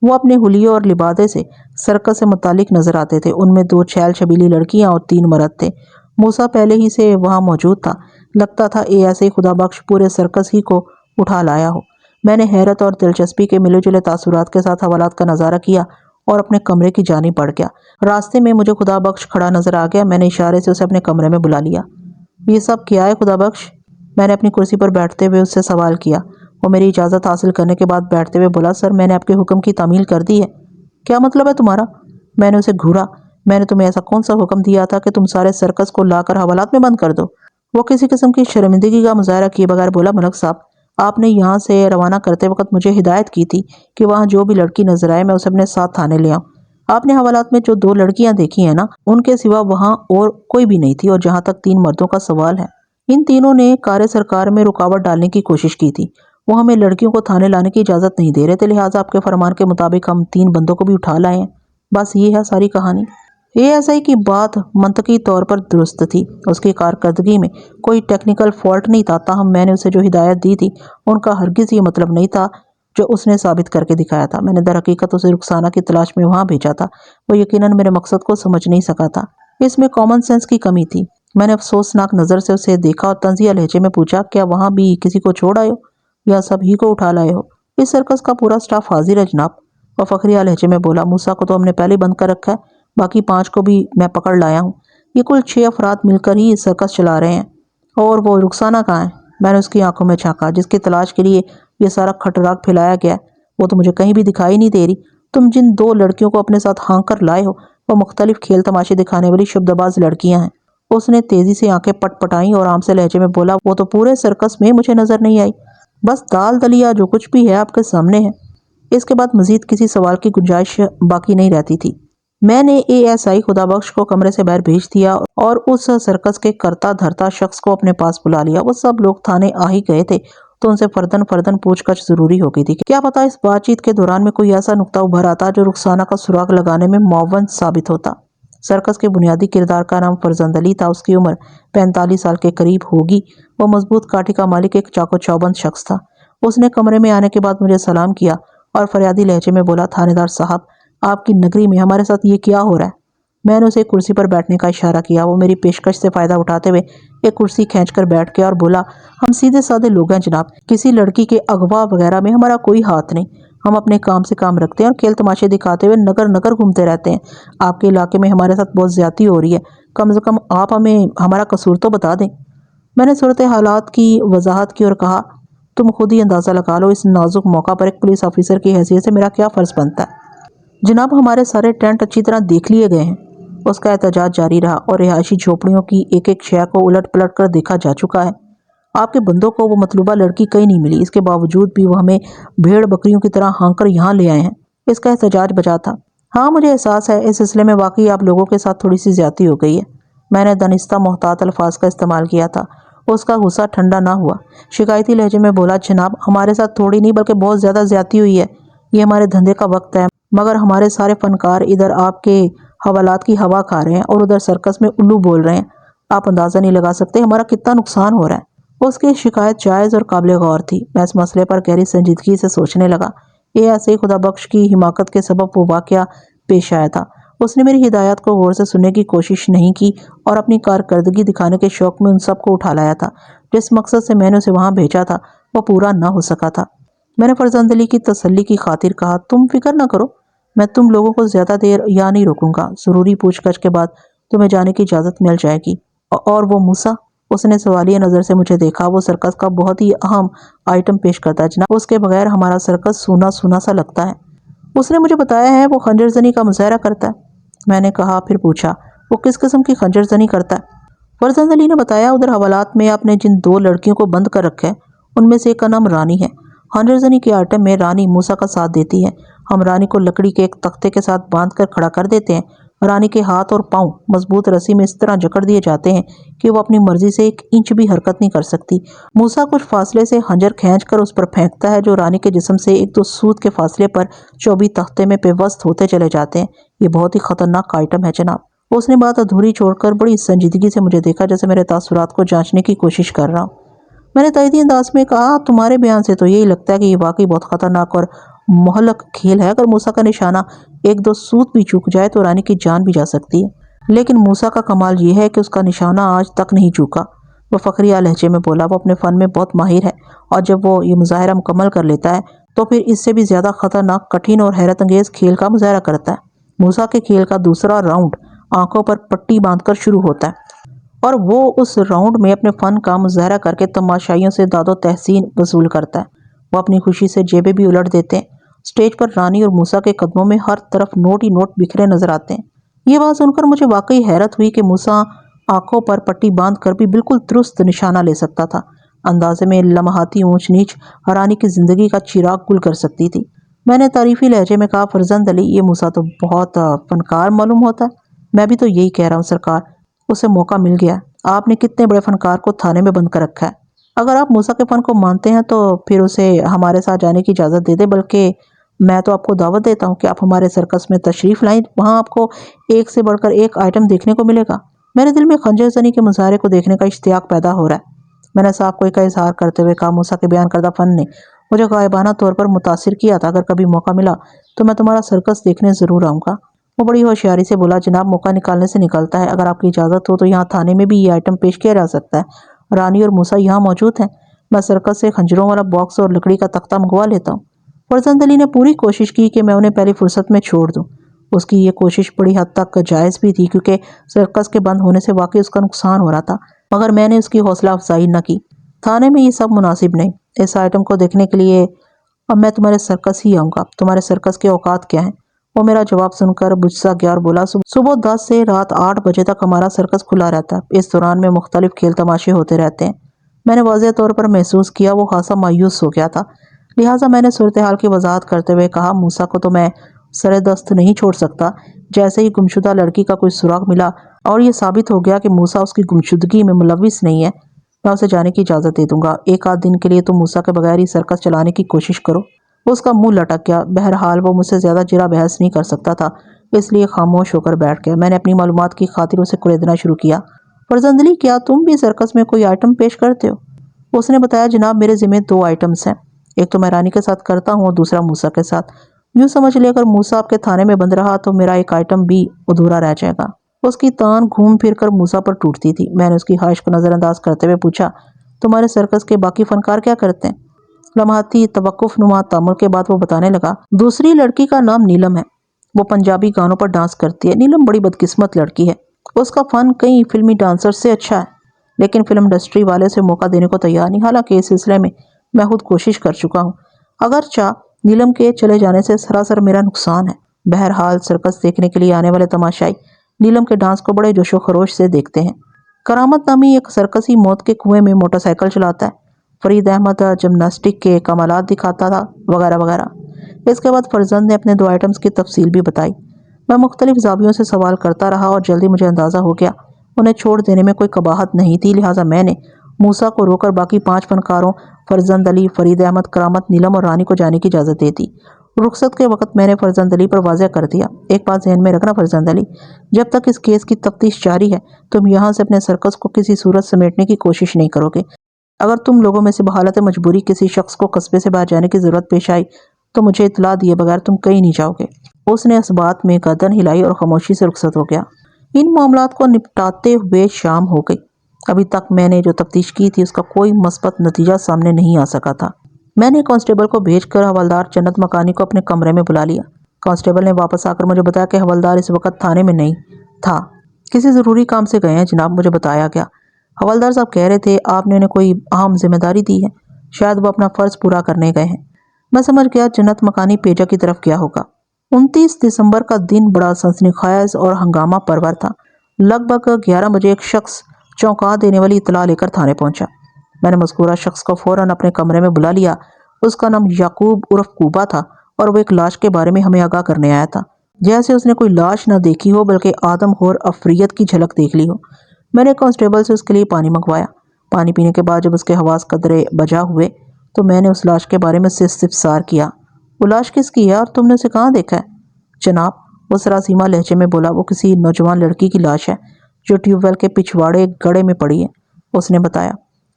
وہ اپنے حلیے اور لبادے سے سرکس سے متعلق نظر آتے تھے۔ ان میں 2 چھیل چھبیلی لڑکیاں اور 3 مرد تھے۔ موسیٰ پہلے ہی سے وہاں موجود تھا۔ لگتا تھا اے ایسے خدا بخش پورے سرکس ہی کو اٹھا لایا ہو۔ میں نے حیرت اور دلچسپی کے ملے جلے تاثرات کے ساتھ حوالات کا نظارہ کیا اور اپنے کمرے کی جانب بڑھ گیا۔ راستے میں مجھے خدا بخش کھڑا نظر آ گیا۔ میں نے اشارے سے اسے اپنے کمرے میں بلا لیا۔ یہ سب کیا ہے خدا بخش؟ میں نے اپنی کرسی پر بیٹھتے ہوئے اس سے سوال کیا۔ وہ میری اجازت حاصل کرنے کے بعد بیٹھتے ہوئے بولا، سر میں نے آپ کے حکم کی تعمیل کر دی ہے۔ کیا مطلب ہے تمہارا؟ میں نے اسے گھورا۔ میں نے تمہیں ایسا کون سا حکم دیا تھا کہ تم سارے سرکس کو لا کر حوالات میں بند کر دو؟ وہ کسی قسم کی شرمندگی کا مظاہرہ کیے بغیر بولا، ملک صاحب آپ نے یہاں سے روانہ کرتے وقت مجھے ہدایت کی تھی کہ وہاں جو بھی لڑکی نظر آئے میں اسے اپنے ساتھ تھانے لے آؤں۔ آپ نے حوالات میں جو 2 لڑکیاں دیکھی ہیں نا، ان کے سوا وہاں اور کوئی بھی نہیں تھی، اور جہاں تک 3 مردوں کا سوال ہے، ان تینوں نے کار سرکار میں رکاوٹ ڈالنے کی کوشش کی تھی۔ وہ ہمیں لڑکیوں کو تھانے لانے کی اجازت نہیں دے رہے تھے، لہٰذا آپ کے فرمان کے مطابق ہم 3 بندوں کو بھی اٹھا لائے ہیں۔ بس یہ ہے ساری کہانی۔ یہ ایسا ہی کی بات منطقی طور پر درست تھی۔ اس کی کارکردگی میں کوئی ٹیکنیکل فالٹ نہیں تھا، تاہم میں نے اسے جو ہدایت دی تھی ان کا ہرگز یہ مطلب نہیں تھا جو اس نے ثابت کر کے دکھایا تھا۔ میں نے در حقیقت اسے رخسانہ کی تلاش میں وہاں بھیجا تھا۔ وہ یقیناً میرے مقصد کو سمجھ نہیں سکا تھا۔ اس میں کامن سینس کی کمی تھی۔ میں نے افسوسناک نظر سے اسے دیکھا اور طنزیہ لہجے میں پوچھا، کیا وہاں بھی کسی کو چھوڑ آئے ہو یا سب ہی کو اٹھا لائے ہو؟ اس سرکس کا پورا سٹاف حاضر ہے جناب، وہ فخریہ لہجے میں بولا۔ موسیٰ کو تو ہم نے پہلے بند کر رکھا ہے، باقی 5 کو بھی میں پکڑ لایا ہوں۔ یہ کل 6 افراد مل کر ہی سرکس چلا رہے ہیں۔ اور وہ رخسانہ کہاں ہے؟ میں نے اس کی آنکھوں میں جھانکا۔ جس کی تلاش کے لیے یہ سارا کھٹراک پھیلایا گیا ہے وہ تو مجھے کہیں بھی دکھائی نہیں دے رہی۔ تم جن 2 لڑکیوں کو اپنے ساتھ ہانک کر لائے ہو وہ مختلف کھیل تماشے دکھانے والی شبدباز لڑکیاں ہیں۔ اس نے تیزی سے آنکھیں پٹ پٹائیں اور عام سے لہجے میں بولا، وہ تو پورے سرکس میں مجھے نظر نہیں آئی۔ بس دال دلیا جو کچھ بھی ہے آپ کے سامنے ہے۔ اس کے بعد مزید کسی سوال کی گنجائش باقی نہیں رہتی تھی۔ میں نے ASI خدا بخش کو کمرے سے باہر بھیج دیا اور اس سرکس کے کرتا دھرتا شخص کو اپنے پاس بلا لیا۔ وہ سب لوگ تھانے آ ہی گئے تھے تو ان سے فردن پوچھ گچھ ضروری ہو گئی تھی۔ کیا پتا اس بات چیت کے دوران میں کوئی ایسا نقطہ ابھر آتا جو رخسانہ کا سراغ لگانے میں معاون ثابت ہوتا۔ سرکس کے بنیادی کردار کا نام فرزند علی تھا۔ اس کی عمر 45 سال کے قریب ہوگی۔ وہ مضبوط کاٹھی کا مالک ایک چاق و چوبند شخص تھا۔ اس نے کمرے میں آنے کے بعد مجھے سلام کیا اور فریادی لہجے میں بولا، تھانے دار صاحب آپ کی نگری میں ہمارے ساتھ یہ کیا ہو رہا ہے؟ میں نے اسے کرسی پر بیٹھنے کا اشارہ کیا۔ وہ میری پیشکش سے فائدہ اٹھاتے ہوئے ایک کرسی کھینچ کر بیٹھ گیا اور بولا، ہم سیدھے سادے لوگ ہیں جناب، کسی لڑکی کے اغوا وغیرہ میں ہمارا کوئی ہاتھ نہیں۔ ہم اپنے کام سے کام رکھتے ہیں اور کھیل تماشے دکھاتے ہوئے نگر نگر گھومتے رہتے ہیں۔ آپ کے علاقے میں ہمارے ساتھ بہت زیادتی ہو رہی ہے، کم از کم آپ ہمیں ہمارا قصور تو بتا دیں۔ میں نے صورت حالات کی وضاحت کی اور کہا تم خود ہی اندازہ لگا لو اس نازک موقع پر ایک پولیس آفیسر کی حیثیت سے میرا کیا فرض بنتا ہے۔ جناب ہمارے سارے ٹینٹ اچھی طرح دیکھ لیے گئے ہیں۔ اس کا احتجاج جاری رہا اور رہائشی جھوپڑیوں کی ایک ایک شے کو الٹ پلٹ کر دیکھا جا چکا ہے۔ آپ کے بندوں کو وہ مطلوبہ لڑکی کہیں نہیں ملی، اس کے باوجود بھی وہ ہمیں بھیڑ بکریوں کی طرح ہانک کر یہاں لے آئے ہیں۔ اس کا احتجاج بجا تھا۔ ہاں مجھے احساس ہے اس سلسلے میں واقعی آپ لوگوں کے ساتھ تھوڑی سی زیادتی ہو گئی ہے۔ میں نے دانستہ محتاط الفاظ کا استعمال کیا تھا۔ اس کا غصہ ٹھنڈا نہ ہوا، شکایتی لہجے میں بولا جناب ہمارے ساتھ تھوڑی نہیں بلکہ بہت زیادہ زیادتی ہوئی ہے۔ یہ ہمارے دھندے کا وقت ہے، مگر ہمارے سارے فنکار ادھر آپ کے حوالات کی ہوا کھا رہے ہیں اور ادھر سرکس میں الو بول رہے ہیں۔ آپ اندازہ نہیں لگا سکتے ہمارا کتنا نقصان ہو رہا ہے۔ اس کی شکایت جائز اور قابل غور تھی۔ میں اس مسئلے پر گہری سنجیدگی سے سوچنے لگا۔ یہ ایسے ہی خدا بخش کی حماقت کے سبب وہ واقعہ پیش آیا تھا۔ اس نے میری ہدایات کو غور سے سننے کی کوشش نہیں کی اور اپنی کارکردگی دکھانے کے شوق میں ان سب کو اٹھا لایا تھا۔ جس مقصد سے میں نے اسے وہاں بھیجا تھا وہ پورا نہ ہو سکا تھا۔ میں نے فرزند علی کی تسلی کی خاطر کہا تم فکر نہ کرو، میں تم لوگوں کو زیادہ دیر یا نہیں روکوں گا۔ ضروری پوچھ گچھ کے بعد تمہیں جانے کی اجازت مل جائے گی۔ اور وہ موسیٰ؟ اس نے سوالیہ نظر سے مجھے دیکھا۔ وہ سرکس کا بہت ہی اہم آئٹم پیش کرتا ہے جناب، اس کے بغیر ہمارا سرکس سونا سونا سا لگتا ہے۔ اس نے مجھے بتایا ہے وہ خنجر زنی کا مظاہرہ کرتا ہے۔ میں نے کہا، پھر پوچھا وہ کس قسم کی خنجر زنی کرتا ہے؟ فرزند علی نے بتایا ادھر حوالات میں آپ نے جن 2 لڑکیوں کو بند کر رکھا ہے ان میں سے ایک کا نام رانی ہے۔ خنجر زنی کے آئٹم میں رانی موسیٰ کا ساتھ دیتی ہے۔ ہم رانی کو لکڑی کے ایک تختے کے ساتھ باندھ کر کھڑا کر دیتے ہیں۔ رانی کے ہاتھ اور پاؤں مضبوط رسی میں اس طرح جکڑ دیے جاتے ہیں کہ وہ اپنی مرضی سے 1 انچ بھی حرکت نہیں کر سکتی۔ موسیٰ کچھ فاصلے سے خنجر کھینچ کر اس پر پھینکتا ہے جو رانی کے جسم سے 1-2 سوت کے فاصلے پر چوبی تختے میں پیوست ہوتے چلے جاتے ہیں۔ یہ بہت ہی خطرناک آئٹم ہے جناب۔ اس نے بات ادھوری چھوڑ کر بڑی سنجیدگی سے مجھے دیکھا جیسے میرے تاثرات کو جانچنے کی کوشش کر رہا ہوں۔ میں نے تائیدی انداز میں کہا تمہارے بیان سے تو یہی لگتا ہے کہ یہ واقعی بہت خطرناک اور مہلک کھیل ہے۔ اگر موسیٰ کا نشانہ 1-2 سوت بھی چوک جائے تو رانی کی جان بھی جا سکتی ہے، لیکن موسیٰ کا کمال یہ ہے کہ اس کا نشانہ آج تک نہیں چوکا۔ وہ فخریہ لہجے میں بولا وہ اپنے فن میں بہت ماہر ہے اور جب وہ یہ مظاہرہ مکمل کر لیتا ہے تو پھر اس سے بھی زیادہ خطرناک، کٹھن اور حیرت انگیز کھیل کا مظاہرہ کرتا ہے۔ موسیٰ کے کھیل کا دوسرا راؤنڈ آنکھوں پر پٹی باندھ کر شروع ہوتا ہے اور وہ اس راؤنڈ میں اپنے فن کا مظاہرہ کر کے تماشائیوں سے داد و تحسین وصول کرتا ہے۔ وہ اپنی خوشی سے جیبیں بھی الٹ دیتے ہیں۔ سٹیج پر رانی اور موسیٰ کے قدموں میں ہر طرف نوٹ ہی نوٹ بکھرے نظر آتے ہیں۔ یہ بات سن کر مجھے واقعی حیرت ہوئی کہ موسیٰ آنکھوں پر پٹی باندھ کر بھی بالکل درست نشانہ لے سکتا تھا۔ اندازے میں لمحاتی اونچ نیچ رانی کی زندگی کا چراغ گل کر سکتی تھی۔ میں نے تعریفی لہجے میں کہا فرزند علی یہ موسیٰ تو بہت فنکار معلوم ہوتا ہے۔ میں بھی تو یہی کہہ رہا ہوں سرکار، اسے موقع مل گیا۔ آپ نے کتنے بڑے فنکار کو تھانے میں بند کر رکھا ہے۔ اگر آپ موسیٰ کے فن کو مانتے ہیں تو پھر اسے ہمارے ساتھ جانے کی اجازت دے دیں، بلکہ میں تو آپ کو دعوت دیتا ہوں کہ آپ ہمارے سرکس میں تشریف لائیں، وہاں آپ کو ایک سے بڑھ کر ایک آئٹم دیکھنے کو ملے گا۔ میرے دل میں خنجر زنی کے مظاہرے کو دیکھنے کا اشتیاق پیدا ہو رہا ہے۔ میں نے صاف کوئی کا اظہار کرتے ہوئے کہا موسیٰ کے بیان کردہ فن نے مجھے غائبانہ طور پر متاثر کیا تھا۔ اگر کبھی موقع ملا تو میں تمہارا سرکس دیکھنے ضرور آؤں گا۔ وہ بڑی ہوشیاری سے بولا جناب موقع نکالنے سے نکلتا ہے، اگر آپ کی اجازت ہو تو یہاں تھانے میں بھی یہ آئٹم پیش کیا جا سکتا ہے۔ رانی اور موسیٰ یہاں موجود ہیں، میں سرکس سے خنجروں والا باکس اور لکڑی کا تختہ منگوا لیتا ہوں۔ فرزند علی نے پوری کوشش کی کہ میں انہیں پہلی فرصت میں چھوڑ دوں۔ اس کی یہ کوشش بڑی حد تک جائز بھی تھی کیونکہ سرکس کے بند ہونے سے واقعی اس کا نقصان ہو رہا تھا، مگر میں نے اس کی حوصلہ افزائی نہ کی۔ تھانے میں یہ سب مناسب نہیں۔ اس آئٹم کو دیکھنے کے لیے اب میں تمہارے سرکس ہی آؤں گا۔ تمہارے سرکس کے اوقات کیا ہیں؟ وہ میرا جواب سن کر بجھ گیا اور بولا صبح 10 سے رات 8 بجے تک ہمارا سرکس کھلا رہتا ہے۔ اس دوران میں مختلف کھیل تماشے ہوتے رہتے ہیں۔ میں نے واضح طور پر محسوس کیا وہ خاصا مایوس ہو گیا تھا، لہٰذا میں نے صورتحال کی وضاحت کرتے ہوئے کہا موسیٰ کو تو میں سرے دست نہیں چھوڑ سکتا۔ جیسے ہی گمشدہ لڑکی کا کوئی سراغ ملا اور یہ ثابت ہو گیا کہ موسیٰ اس کی گمشدگی میں ملوث نہیں ہے، میں اسے جانے کی اجازت دے دوں گا۔ 1 دن کے لیے تم موسیٰ کے بغیر ہی سرکس چلانے کی کوشش کرو۔ اس کا منہ لٹک گیا۔ بہرحال وہ مجھ سے زیادہ جرا بحث نہیں کر سکتا تھا، اس لیے خاموش ہو کر بیٹھ گیا۔ میں نے اپنی معلومات کی خاطر اسے کریدنا شروع کیا۔ فرزند علی کیا تم بھی سرکس میں کوئی آئٹم پیش کرتے ہو؟ اس نے بتایا جناب میرے ذمہ 2 آئٹمز ہیں، ایک تو میں رانی کے ساتھ کرتا ہوں اور دوسرا موسیٰ کے ساتھ۔ یوں سمجھ لے اگر موسیٰ آپ کے تھانے میں بند رہا تو میرا ایک آئٹم بھی ادھورا رہ جائے گا۔ اس کی تان گھوم پھر کر موسیٰ پر ٹوٹتی تھی۔ میں نے اس کی خواہش کو نظر انداز کرتے ہوئے پوچھا تمہارے سرکس کے باقی فنکار کیا کرتے ہیں؟ لمحاتی توقف نما تامل کے بعد وہ بتانے لگا دوسری لڑکی کا نام نیلم ہے، وہ پنجابی گانوں پر ڈانس کرتی ہے۔ نیلم بڑی بدقسمت لڑکی ہے، اس کا فن کئی فلمی ڈانسر سے اچھا ہے۔ لیکن فلم انڈسٹری والے اسے موقع دینے کو تیار نہیں، حالانکہ اس سلسلے میں میں خود کوشش کر چکا ہوں۔ اگرچہ نیلم کے چلے جانے سے سراسر میرا نقصان ہے۔ بہرحال سرکس دیکھنے کے لیے آنے والے تماشائی نیلم کے ڈانس کو بڑے جوش و خروش سے دیکھتے ہیں۔ کرامت نامی ایک سرکسی موت کے کنویں میں موٹر سائیکل چلاتا ہے۔ فرید احمد جمناسٹک کے کمالات دکھاتا تھا، وغیرہ وغیرہ۔ اس کے بعد فرزند نے اپنے 2 آئٹمز کی تفصیل بھی بتائی۔ میں مختلف زاویوں سے سوال کرتا رہا اور جلدی مجھے اندازہ ہو گیا انہیں چھوڑ دینے میں کوئی قباحت نہیں تھی، لہٰذا میں نے موسیٰ کو روک کر باقی 5 فنکاروں فرزند علی، فرید احمد، کرامت، نیلم اور رانی کو جانے کی اجازت دے دی۔ رخصت کے وقت میں نے فرزند علی پر واضح کر دیا، ایک بات ذہن میں رکھنا فرزند علی، جب تک اس کیس کی تفتیش جاری ہے تم یہاں سے اپنے سرکس کو کسی صورت سمیٹنے کی کوشش نہیں کرو گے۔ اگر تم لوگوں میں سے بحالت مجبوری کسی شخص کو قصبے سے باہر جانے کی ضرورت پیش آئی تو مجھے اطلاع دیے بغیر تم کہیں نہیں جاؤ گے۔ اس نے اس بات میں گردن ہلائی اور خاموشی سے رخصت ہو گیا۔ ان معاملات کو نپٹاتے ہوئے شام ہو گئی۔ ابھی تک میں نے جو تفتیش کی تھی اس کا کوئی مثبت نتیجہ سامنے نہیں آ سکا تھا۔ میں نے کانسٹیبل کو بھیج کر حوالدار جنت مکانی کو اپنے کمرے میں بلا لیا۔ کانسٹیبل نے واپس آ کر مجھے بتایا کہ حوالدار اس وقت تھانے میں نہیں تھا، کسی ضروری کام سے گئے ہیں جناب۔ مجھے بتایا گیا حوالدار صاحب کہہ رہے تھے آپ نے انہیں کوئی اہم ذمہ داری دی ہے، شاید وہ اپنا فرض پورا کرنے گئے ہیں۔ میں سمجھ گیا جنت مکانی پیجا کی طرف گیا ہوگا۔ 29 دسمبر کا دن بڑا سنسنی خیز اور ہنگامہ پرور تھا۔ لگ بھگ 11 بجے ایک شخص چونکا دینے والی اطلاع لے کر تھانے پہنچا۔ میں نے مذکورہ شخص کو فوراً اپنے کمرے میں بلا لیا۔ اس کا نام یعقوب عرف کوبا تھا اور وہ ایک لاش کے بارے میں ہمیں آگاہ کرنے آیا تھا، جیسے اس نے کوئی لاش نہ دیکھی ہو بلکہ آدم خور افریت کی جھلک دیکھ لی ہو۔ میں نے کانسٹیبل سے اس کے لیے پانی منگوایا۔ پانی پینے کے بعد جب اس کے حواس قدرے بجا ہوئے تو میں نے اس لاش کے بارے میں استفسار کیا، وہ لاش کس کی ہے اور تم نے اسے کہاں دیکھا ہے؟ جناب، وہ سراسیمہ لہجے میں بولا، وہ کسی نوجوان لڑکی کی لاش ہے جو ٹیوب ویل کے پچھواڑے گڑھے میں پڑی ہے۔ اس نے بتایا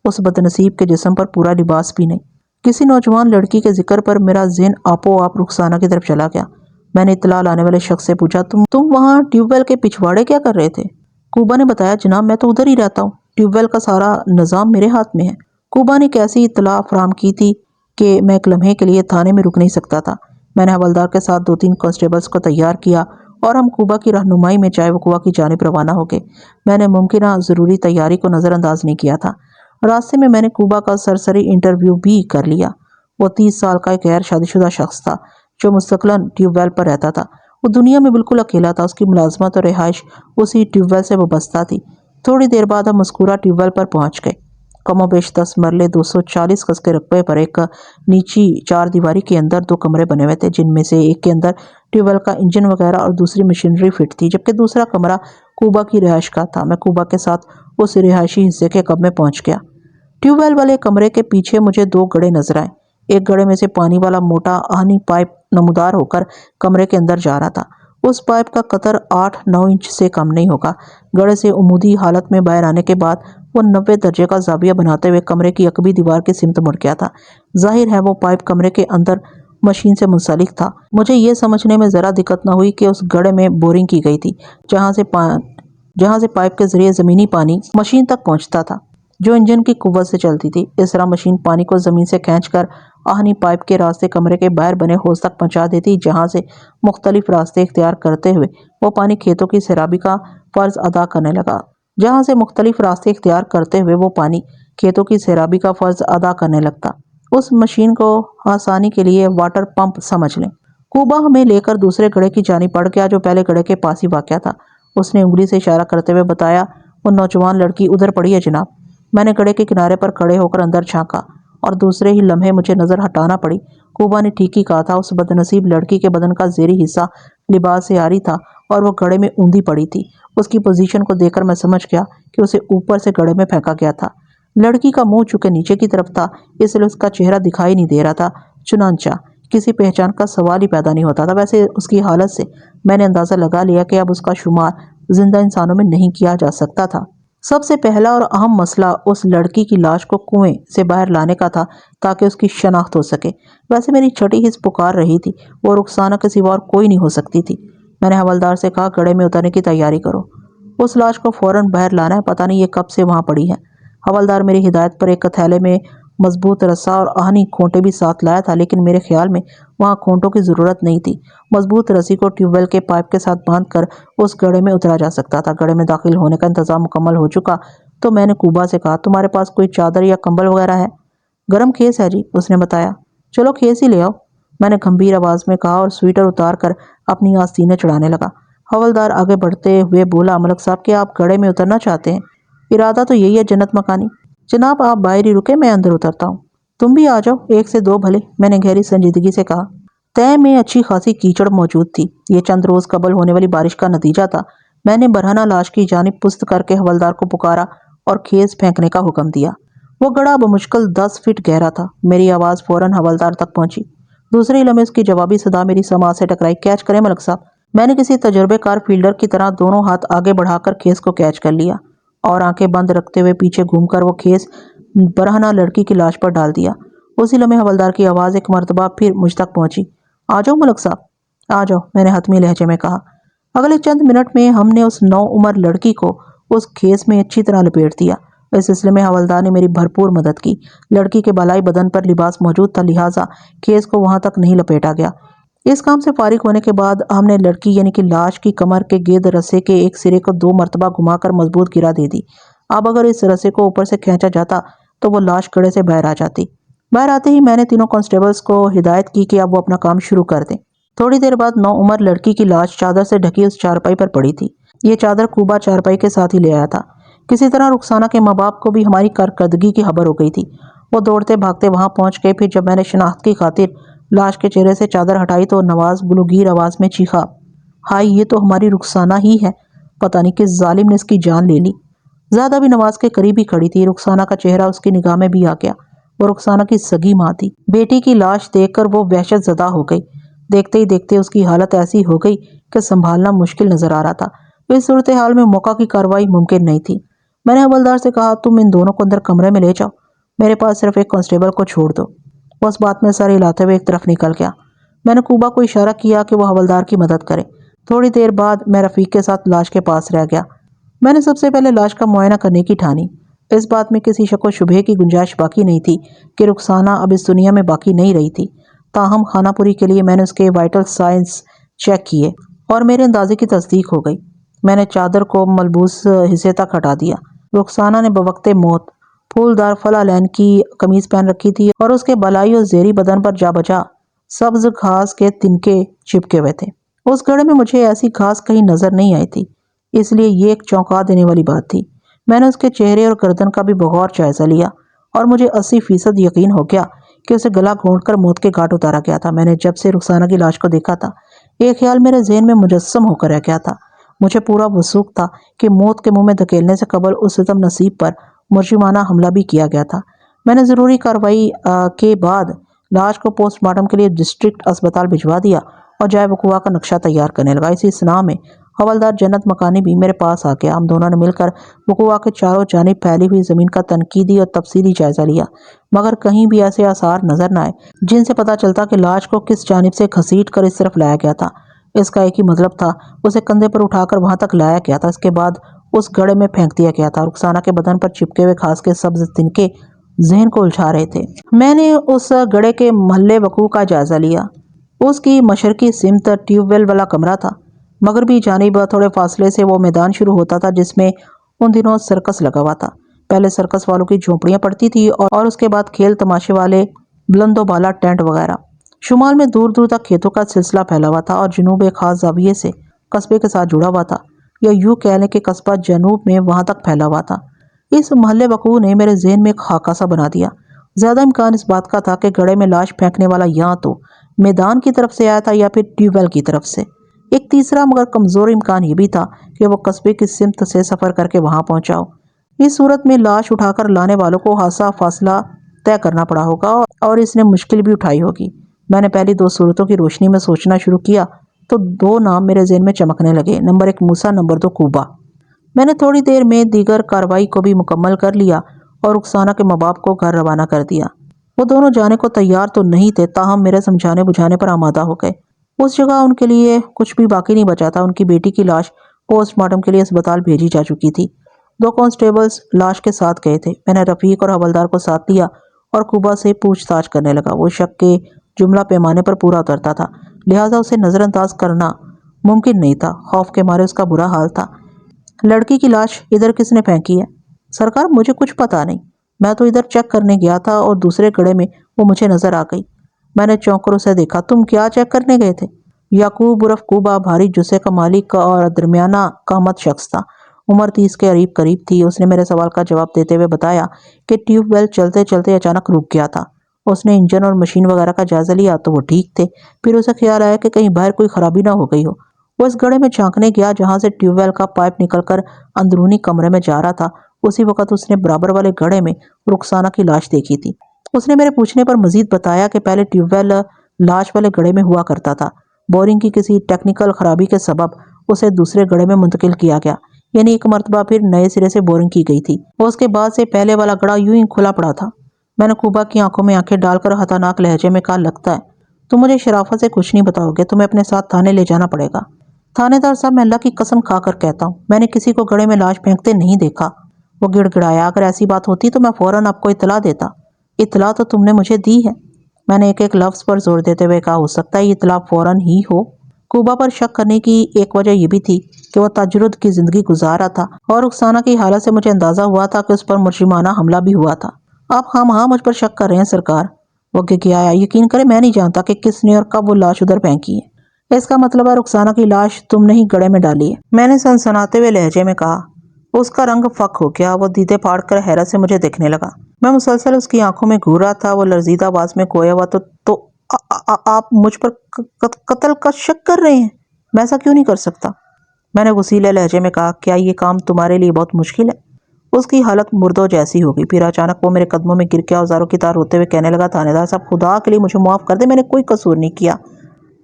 اس بدنصیب کے جسم پر پورا لباس بھی نہیں۔ کسی نوجوان لڑکی کے ذکر پر میرا ذہن آپ و آپ رخسانہ کی طرف چلا گیا۔ میں نے اطلاع لانے والے شخص سے پوچھا تم وہاں ٹیوب ویل کے پچھواڑے کیا کر رہے تھے؟ کوبا نے بتایا جناب میں تو ادھر ہی رہتا ہوں، ٹیوب ویل کا سارا نظام میرے ہاتھ میں ہے۔ کوبا نے ایک ایسی اطلاع فراہم کی تھی کہ میں ایک لمحے کے لیے تھانے میں رک نہیں سکتا تھا۔ میں نے حوالدار کے ساتھ 2-3 کانسٹیبلز کو تیار کیا اور ہم کوبا کی رہنمائی میں چائے وقوع کی جانب روانہ ہو گئے۔ میں نے ممکنہ ضروری تیاری کو نظر انداز نہیں کیا تھا۔ راستے میں نے کوبا کا سرسری انٹرویو بھی کر لیا۔ وہ 30 سال کا ایک غیر شادی شدہ شخص تھا جو مستقلاً ٹیوب ویل پر رہتا تھا۔ وہ دنیا میں بالکل اکیلا تھا، اس کی ملازمت اور رہائش اسی ٹیوب ویل سے وابستہ تھی۔ تھوڑی دیر بعد ہم مذکورہ ٹیوب ویل پر پہنچ گئے۔ کم و بیش 10 مرلے 240 گز کے رقبے پر ایک نیچی 4 دیواری کے اندر 2 کمرے بنے ہوئے تھے، جن میں سے ایک کے اندر ٹیوب ویل کا انجن وغیرہ اور دوسری مشینری فٹ تھی، جبکہ دوسرا کمرہ کوبا کی رہائش کا تھا۔ میں کوبا کے ساتھ اس رہائشی حصے کے قب میں پہنچ گیا۔ ٹیوب ویل والے کمرے کے پیچھے مجھے 2 گڑھے نظر آئے۔ ایک گڑھے میں سے پانی والا موٹا آہنی پائپ نمودار ہو کر کمرے کے اندر جا رہا تھا۔ اس پائپ کا قطر 8-9 انچ سے کم نہیں ہوگا۔ گڑھے سے عمودی حالت میں باہر آنے کے بعد وہ 90 درجے کا زاویہ بناتے ہوئے کمرے کی عقبی دیوار کی سمت مڑ گیا تھا۔ ظاہر ہے وہ پائپ کمرے کے اندر مشین سے منسلک تھا۔ مجھے یہ سمجھنے میں ذرا دقت نہ ہوئی کہ اس گڑھے میں بورنگ کی گئی تھی جہاں سے پائپ کے ذریعے زمینی پانی مشین تک پہنچتا تھا جو انجن کی قوت سے چلتی تھی۔ اس طرح مشین پانی کو زمین سے کھینچ کر آہنی پائپ کے راستے کمرے کے باہر بنے حوض تک پہنچا دیتی، جہاں سے مختلف راستے اختیار کرتے ہوئے وہ پانی کھیتوں کی سیرابی کا فرض ادا کرنے لگتا۔ اس مشین کو آسانی کے لیے واٹر پمپ سمجھ لیں۔ کوبا ہمیں لے کر دوسرے گڑھے کی جانب بڑھ گیا جو پہلے گڑھے کے پاس ہی واقع تھا۔ اس نے انگلی سے اشارہ کرتے ہوئے بتایا وہ نوجوان لڑکی ادھر پڑی ہے جناب۔ میں نے گڑھے کے کنارے پر کھڑے ہو کر اندر جھانکا اور دوسرے ہی لمحے مجھے نظر ہٹانا پڑی۔ کوبا نے ٹھیک ہی کہا تھا، اس بدنصیب لڑکی کے بدن کا زیریں حصہ لباس سے عاری تھا اور وہ گڑھے میں اوندھی پڑی تھی۔ اس کی پوزیشن کو دیکھ کر میں سمجھ گیا کہ اسے اوپر سے گڑھے میں پھینکا گیا تھا۔ لڑکی کا منہ چونکہ نیچے کی طرف تھا اس لیے اس کا چہرہ دکھائی نہیں دے رہا تھا، چنانچہ کسی پہچان کا سوال ہی پیدا نہیں ہوتا تھا۔ ویسے اس کی حالت سے میں نے اندازہ لگا لیا کہ اب اس کا شمار زندہ انسانوں میں نہیں کیا جا سکتا تھا۔ سب سے پہلا اور اہم مسئلہ اس لڑکی کی لاش کو کنویں سے باہر لانے کا تھا تاکہ اس کی شناخت ہو سکے۔ ویسے میری چھٹی حس پکار رہی تھی، وہ رخسانہ کے سوا اور کوئی نہیں ہو سکتی تھی۔ میں نے حوالدار سے کہا گڑھے میں اترنے کی تیاری کرو، اس لاش کو فوراً باہر لانا ہے، پتہ نہیں یہ کب سے وہاں پڑی ہے۔ حوالدار میری ہدایت پر ایک تھیلے میں مضبوط رسا اور آہنی کھونٹے بھی ساتھ لایا تھا، لیکن میرے خیال میں وہاں کھونٹوں کی ضرورت نہیں تھی۔ مضبوط رسی کو ٹیوب ویل کے پائپ کے ساتھ باندھ کر اس گڑھے میں اترا جا سکتا تھا۔ گڑھے میں داخل ہونے کا انتظام مکمل ہو چکا، تو میں نے کوبا سے کہا تمہارے پاس کوئی چادر یا کمبل وغیرہ ہے؟ گرم کھیس ہے جی، اس نے بتایا۔ چلو کھیس ہی لے آؤ، میں نے گمبھیر آواز میں کہا اور سویٹر اتار کر اپنی آستینیں چڑھانے لگا۔ حوالدار آگے بڑھتے ہوئے بولا، ملک صاحب کہ آپ گڑھے میں اترنا چاہتے ہیں؟ ارادہ تو یہی ہے جنت مکانی۔ جناب آپ باہر ہی رکے، میں اندر اترتا ہوں۔ تم بھی آ جاؤ، ایک سے دو بھلے، میں نے گہری سنجیدگی سے کہا۔ تہ میں اچھی خاصی کیچڑ موجود تھی، یہ چند روز قبل ہونے والی بارش کا نتیجہ تھا۔ میں نے برہنہ لاش کی جانب پست کر کے حوالدار کو پکارا اور کھیس پھینکنے کا حکم دیا۔ وہ گڑھا بمشکل 10 فٹ گہرا تھا۔ میری آواز فوراً حوالدار تک پہنچی۔ دوسرے لمحے اس کی جوابی صدا میری سماعت سے ٹکرائی۔ کیچ کریں ملک صاحب۔ میں نے کسی تجربے کار فیلڈر کی طرح دونوں ہاتھ آگے بڑھا کر کھیس کو کیچ کر لیا اور آنکھیں بند رکھتے ہوئے پیچھے گھوم کر وہ کھیس برہنہ لڑکی کی لاش پر ڈال دیا۔ اسی لمحے حوالدار کی آواز ایک مرتبہ پھر مجھ تک پہنچی۔ آ جاؤ ملک صاحب، آ جاؤ، میں نے حتمی لہجے میں کہا۔ اگلے چند منٹ میں ہم نے اس نو عمر لڑکی کو اس کھیس میں اچھی طرح لپیٹ دیا۔ اس سلسلے میں حوالدار نے میری بھرپور مدد کی۔ لڑکی کے بالائی بدن پر لباس موجود تھا، لہٰذا کھیس کو وہاں تک نہیں لپیٹا گیا۔ اس کام سے فارغ ہونے کے بعد ہم نے لڑکی یعنی کہ لاش کی کمر کے گرد رسے کے ایک سرے کو 2 مرتبہ گھما کر مضبوط گرا دے دی۔ اب اگر اس رسے کو اوپر سے کھینچا جاتا تو وہ لاش گڑھے سے باہر آ جاتی۔ باہر آتے ہی میں نے تینوں کانسٹیبلز کو ہدایت کی کہ اب وہ اپنا کام شروع کر دیں۔ تھوڑی دیر بعد نو عمر لڑکی کی لاش چادر سے ڈھکی اس چارپائی پر پڑی تھی۔ یہ چادر کوبا چارپائی کے ساتھ ہی لے آیا تھا۔ کسی طرح رخسانہ کے ماں باپ کو بھی ہماری کارکردگی کی خبر ہو گئی تھی۔ وہ دوڑتے بھاگتے وہاں پہنچ گئے۔ پھر جب میں نے شناخت کی خاطر لاش کے چہرے سے چادر ہٹائی تو نواز گلوگیر آواز میں چیخا، ہائی یہ تو ہماری رخسانہ ہی ہے، پتہ نہیں کس ظالم نے اس کی جان لے لی۔ زیادہ بھی نواز کے قریب ہی کھڑی تھی۔ رخسانہ کا چہرہ اس کی نگاہ میں بھی آ گیا۔ وہ رخسانہ کی سگی ماں تھی۔ بیٹی کی لاش دیکھ کر وہ وحشت زدہ ہو گئی۔ دیکھتے ہی دیکھتے اس کی حالت ایسی ہو گئی کہ سنبھالنا مشکل نظر آ رہا تھا۔ اس صورتحال میں موقع کی کارروائی ممکن نہیں تھی۔ میں نے حوالدار سے کہا، تم ان دونوں کو اندر کمرے میں لے جاؤ، میرے پاس صرف ایک کانسٹیبل کو چھوڑ دو۔ وہ اس بات میں سر ہلاتے ہوئے ایک طرف نکل گیا۔ میں نے کوبا کو اشارہ کیا کہ وہ حوالدار کی مدد کرے۔ تھوڑی دیر بعد میں رفیق کے ساتھ لاش کے پاس رہ گیا۔ میں نے سب سے پہلے لاش کا معائنہ کرنے کی ٹھانی۔ اس بات میں کسی شک و شبہے کی گنجائش باقی نہیں تھی کہ رخسانہ اب اس دنیا میں باقی نہیں رہی تھی۔ تاہم خانہ پوری کے لیے میں نے اس کے وائٹل سائنس چیک کیے اور میرے اندازے کی تصدیق ہو گئی۔ میں نے چادر کو ملبوس حصے تک ہٹا دیا۔ رخسانہ نے بوقت موت پھولدار فلا لین کی قمیض پہن رکھی تھی اور اس کے بالائی اور زیریں بدن پر جا بجا سبز گھاس کے تنکے چپکے ہوئے تھے۔ اس گڑھے میں مجھے ایسی گھاس کہیں نظر نہیں آئی تھی، اس لیے یہ ایک چونکا دینے والی بات تھی۔ میں نے اس کے چہرے اور گردن کا بھی بغور جائزہ لیا اور مجھے 80% یقین ہو گیا کہ اسے گلا گھونٹ کر موت کے گھاٹ اتارا گیا تھا۔ میں نے جب سے رخسانہ کی لاش کو دیکھا تھا، ایک خیال میرے ذہن میں مجسم ہو کر رہ گیا تھا۔ مجھے پورا وثوق تھا کہ موت کے منہ میں دھکیلنے سے قبل اس ستم نصیب پر مرجمانہ حملہ بھی کیا گیا تھا۔ میں نے ضروری کارروائی کے بعد لاش کو پوسٹ مارٹم کے لیے ڈسٹرکٹ اسپتال بھجوا دیا اور جائے وقوع کا نقشہ تیار کرنے لگا۔ اسی اثناء میں حوالدار جنت مکانی بھی میرے پاس آ گیا۔ ہم دونوں نے مل کر وقوع کے چاروں جانب پھیلی ہوئی زمین کا تنقیدی اور تفصیلی جائزہ لیا، مگر کہیں بھی ایسے آثار نظر نہ آئے جن سے پتہ چلتا کہ لاش کو کس جانب سے گھسیٹ کر اس طرف لایا گیا تھا۔ اس کا ایک ہی مطلب تھا، اسے کندھے پر اٹھا کر وہاں تک لایا گیا تھا، اس کے بعد اس گڑھے میں پھینک دیا گیا تھا۔ رخسانہ کے بدن پر چپکے ہوئے گھاس کے سبز تنکے ذہن کو الجھا رہے تھے۔ میں نے اس گڑھے کے محل وقوع کا جائزہ لیا۔ اس کی مشرقی سمت ٹیوب ویل والا کمرہ تھا۔ مغربی جانب تھوڑے فاصلے سے وہ میدان شروع ہوتا تھا جس میں ان دنوں سرکس لگا ہوا تھا۔ پہلے سرکس والوں کی جھونپڑیاں پڑتی تھی اور اس کے بعد کھیل تماشے والے بلند و بالا ٹینٹ وغیرہ۔ شمال میں دور دور تک کھیتوں کا سلسلہ پھیلا ہوا تھا اور جنوب ایک خاص زاویے سے قصبے کے ساتھ جڑا ہوا تھا، یا یوں کہہ لیں کہ قصبہ جنوب میں وہاں تک پھیلا ہوا تھا۔ اس محل وقوع نے میرے ذہن میں ایک خاکہ سا بنا دیا۔ زیادہ امکان اس بات کا تھا کہ گڑھے میں لاش پھینکنے والا یا تو میدان کی طرف سے آیا تھا یا پھر ٹیوب ویل کی طرف سے۔ ایک تیسرا مگر کمزور امکان یہ بھی تھا کہ وہ قصبے کی سمت سے سفر کر کے وہاں پہنچا ہو۔ اس صورت میں لاش اٹھا کر لانے والوں کو خاصا فاصلہ طے کرنا پڑا ہوگا اور اس نے مشکل بھی اٹھائی ہوگی۔ میں نے پہلی 2 صورتوں کی روشنی میں سوچنا شروع کیا تو 2 نام میرے ذہن میں چمکنے لگے، نمبر 1 موسیٰ، نمبر 2 کوبا۔ میں نے تھوڑی دیر میں دیگر کارروائی کو بھی مکمل کر لیا اور رخسانہ کے ماں باپ کو گھر روانہ کر دیا۔ وہ دونوں جانے کو تیار تو نہیں تھے، تاہم میرے سمجھانے بجھانے پر آمادہ ہو گئے۔ اس جگہ ان کے لیے کچھ بھی باقی نہیں بچا تھا۔ ان کی بیٹی کی لاش پوسٹ مارٹم کے لیے اسپتال بھیجی جا چکی تھی۔ 2 کانسٹیبلز لاش کے ساتھ گئے تھے۔ میں نے رفیق اور حوالدار کو ساتھ لیا اور کوبا سے پوچھ تاچھ کرنے لگا۔ وہ شک کے جملہ پیمانے پر پورا اترتا تھا، لہٰذا اسے نظر انداز کرنا ممکن نہیں تھا۔ خوف کے مارے اس کا برا حال تھا۔ لڑکی کی لاش ادھر کس نے پھینکی ہے؟ سرکار مجھے کچھ پتا نہیں، میں تو ادھر چیک کرنے گیا تھا اور دوسرے گڑھے میں وہ مجھے نظر آ گئی۔ میں نے چونک کر اسے دیکھا۔ تم کیا چیک کرنے گئے تھے؟ یعقوب عرف کوبا بھاری جسے کا مالک اور درمیانہ قامت شخص تھا، عمر 30 کے قریب تھی۔ اس نے میرے سوال کا جواب دیتے ہوئے بتایا کہ ٹیوب ویل چلتے چلتے اچانک رک گیا تھا۔ اس نے انجن اور مشین وغیرہ کا جائزہ لیا تو وہ ٹھیک تھے، پھر اسے خیال آیا کہ کہیں باہر کوئی خرابی نہ ہو گئی ہو۔ وہ اس گڑھے میں جھانکنے گیا جہاں سے ٹیوب ویل کا پائپ نکل کر اندرونی کمرے میں جا رہا تھا۔ اسی وقت اس نے برابر والے گڑھے میں رخسانہ کی لاش دیکھی تھی۔ اس نے میرے پوچھنے پر مزید بتایا کہ پہلے ٹیوب ویل لاش والے گڑھے میں ہوا کرتا تھا، بورنگ کی کسی ٹیکنیکل خرابی کے سبب اسے دوسرے گڑھے میں منتقل کیا گیا، یعنی ایک مرتبہ پھر نئے سرے سے بورنگ کی گئی تھی اور اس کے بعد سے پہلے والا گڑھا یوں ہی کھلا پڑا تھا۔ میں نے کوبا کی آنکھوں میں آنکھیں ڈال کر خطرناک لہجے میں کہا، لگتا ہے تم مجھے شرافت سے کچھ نہیں بتاؤ گے، تمہیں اپنے ساتھ تھانے لے جانا پڑے گا۔ تھانے دار صاحب، میں اللہ کی قسم کھا کر کہتا ہوں، میں نے کسی کو گڑھے میں لاش پھینکتے نہیں دیکھا۔ وہ گڑ گڑایا، اگر ایسی بات ہوتی تو میں فوراً آپ کو اطلاع دیتا۔ اطلاع تو تم نے مجھے دی ہے۔ میں نے ایک لفظ پر زور دیتے ہوئے کہا، ہو سکتا ہے یہ اطلاع فوراً ہی ہو۔ کوبا پر شک کرنے کی ایک وجہ یہ بھی تھی کہ وہ تجرد کی زندگی گزار رہا تھا اور رخسانہ کی حالت سے مجھے اندازہ ہوا تھا کہ اس پر مجرمانہ حملہ بھی ہوا تھا۔ آپ خواہ مجھ پر شک کر رہے ہیں سرکار، وہ گگیایا۔ یقین کریں میں نہیں جانتا کہ کس نے اور کب وہ لاش ادھر پھینکی ہے۔ اس کا مطلب ہے رخسانہ کی لاش تم نے ہی گڑھے میں ڈالی ہے، میں نے سنسناتے ہوئے لہجے میں کہا۔ اس کا رنگ فک ہو گیا، وہ دیدے پھاڑ کر حیرت سے مجھے دیکھنے لگا۔ میں مسلسل اس کی آنکھوں میں گھور رہا تھا۔ وہ لرزیدہ آواز میں کھویا ہوا، تو آپ مجھ پر قتل کا شک کر رہے ہیں؟ میں ایسا کیوں نہیں کر سکتا؟ میں نے غصیلے لہجے میں کہا، کیا یہ کام تمہارے لیے بہت مشکل ہے؟ اس کی حالت مردوں جیسی ہو گئی۔ پھر اچانک وہ میرے قدموں میں گر کے اوزاروں کی طرح روتے ہوئے کہنے لگا، تھانے دار صاحب خدا کے لیے مجھے معاف کر دے، میں نے کوئی قصور نہیں کیا،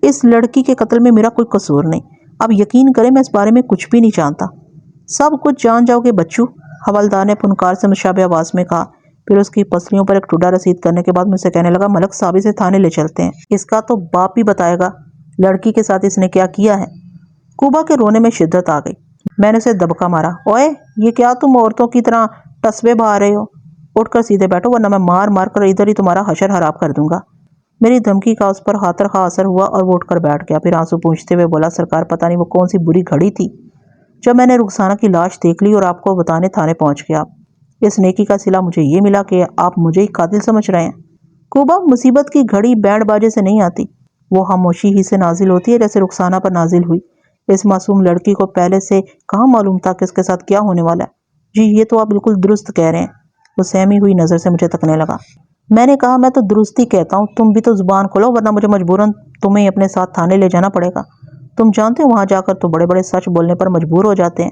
اس لڑکی کے قتل میں میرا کوئی قصور نہیں۔ اب یقین کریں میں اس بارے میں کچھ بھی نہیں جانتا۔ سب کچھ جان جاؤ گے بچو، حوالدار نے پنکار سے مشابہ آواز میں کہا۔ پھر اس کی پسلیوں پر ایک ٹھڈا رسید کرنے کے بعد مجھ سے کہنے لگا، ملک صاحب اسے تھانے لے چلتے ہیں، اس کا تو باپ بھی بتائے گا لڑکی کے ساتھ اس نے کیا کیا ہے۔ کوبا کے رونے میں شدت آ گئی۔ میں نے اسے دبکا مارا، اوئے یہ کیا تم عورتوں کی طرح ٹسبے بہا رہے ہو؟ اٹھ کر سیدھے بیٹھو ورنہ میں مار مار کر ادھر ہی تمہارا حشر حراب کر دوں گا۔ میری دھمکی کا اس پر خاطر خواہ اثر ہوا اور وہ اٹھ کر بیٹھ گیا۔ پھر آنسو پونچھتے ہوئے بولا، سرکار پتہ نہیں وہ کون سی بری گھڑی تھی جب میں نے رخسانہ کی لاش دیکھ لی اور آپ کو بتانے تھانے پہنچ گیا۔ اس نیکی کا صلہ مجھے یہ ملا کہ آپ مجھے ہی قاتل سمجھ رہے ہیں۔ کوبا، مصیبت کی گھڑی بینڈ باجے سے نہیں آتی، وہ خاموشی ہی سے نازل ہوتی ہے جیسے رخسانہ پر نازل ہوئی۔ اس معصوم لڑکی کو پہلے سے کہاں معلوم تھا کہ اس کے ساتھ کیا ہونے والا ہے؟ جی یہ تو آپ بالکل درست کہہ رہے ہیں۔ وہ سہمی ہوئی نظر سے مجھے تکنے لگا۔ میں نے کہا، میں تو درست ہی کہتا ہوں، تم بھی تو زبان کھولو ورنہ مجھے مجبوراً تمہیں اپنے ساتھ تھانے لے جانا پڑے گا۔ تم جانتے ہو وہاں جا کر تو بڑے بڑے سچ بولنے پر مجبور ہو جاتے ہیں۔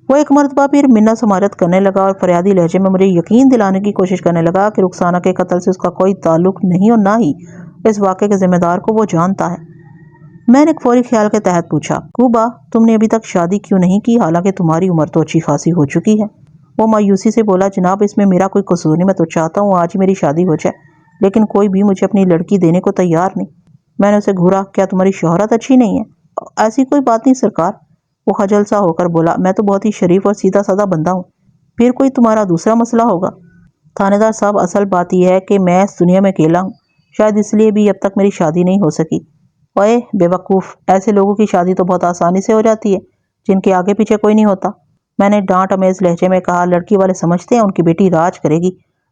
وہ ایک مرتبہ پھر منت سماجت کرنے لگا اور فریادی لہجے میں مجھے یقین دلانے کی کوشش کرنے لگا کہ رخسانہ کے قتل سے اس کا کوئی تعلق نہیں اور نہ ہی اس واقعے کے ذمہ دار کو وہ جانتا ہے۔ میں نے ایک فوری خیال کے تحت پوچھا، کوبا تم نے ابھی تک شادی کیوں نہیں کی حالانکہ تمہاری عمر تو اچھی خاصی ہو چکی ہے؟ وہ مایوسی سے بولا، جناب اس میں میرا کوئی قصور نہیں، میں تو چاہتا ہوں آج ہی میری شادی ہو جائے، لیکن کوئی بھی مجھے اپنی لڑکی دینے کو تیار نہیں۔ میں نے اسے گھورا، کیا تمہاری شہرت اچھی نہیں ہے؟ ایسی کوئی بات نہیں سرکار، وہ خجل سا ہو کر بولا، میں تو بہت ہی شریف اور سیدھا سادہ بندہ ہوں، پھر کوئی تمہارا دوسرا مسئلہ ہوگا؟ تھانے دار صاحب اصل بات یہ ہے کہ میں اس دنیا میں اکیلا ہوں، شاید اس لیے بھی اب تک میری شادی نہیں ہو سکی۔ اوئے بے وقوف، ایسے لوگوں کی شادی تو بہت آسانی سے ہو جاتی ہے جن کے آگے پیچھے کوئی نہیں ہوتا۔ میں نے ڈانٹ امیز لہجے میں کہا، لڑکی والے سمجھتے ہیں ان کی بیٹی راج کرے گی،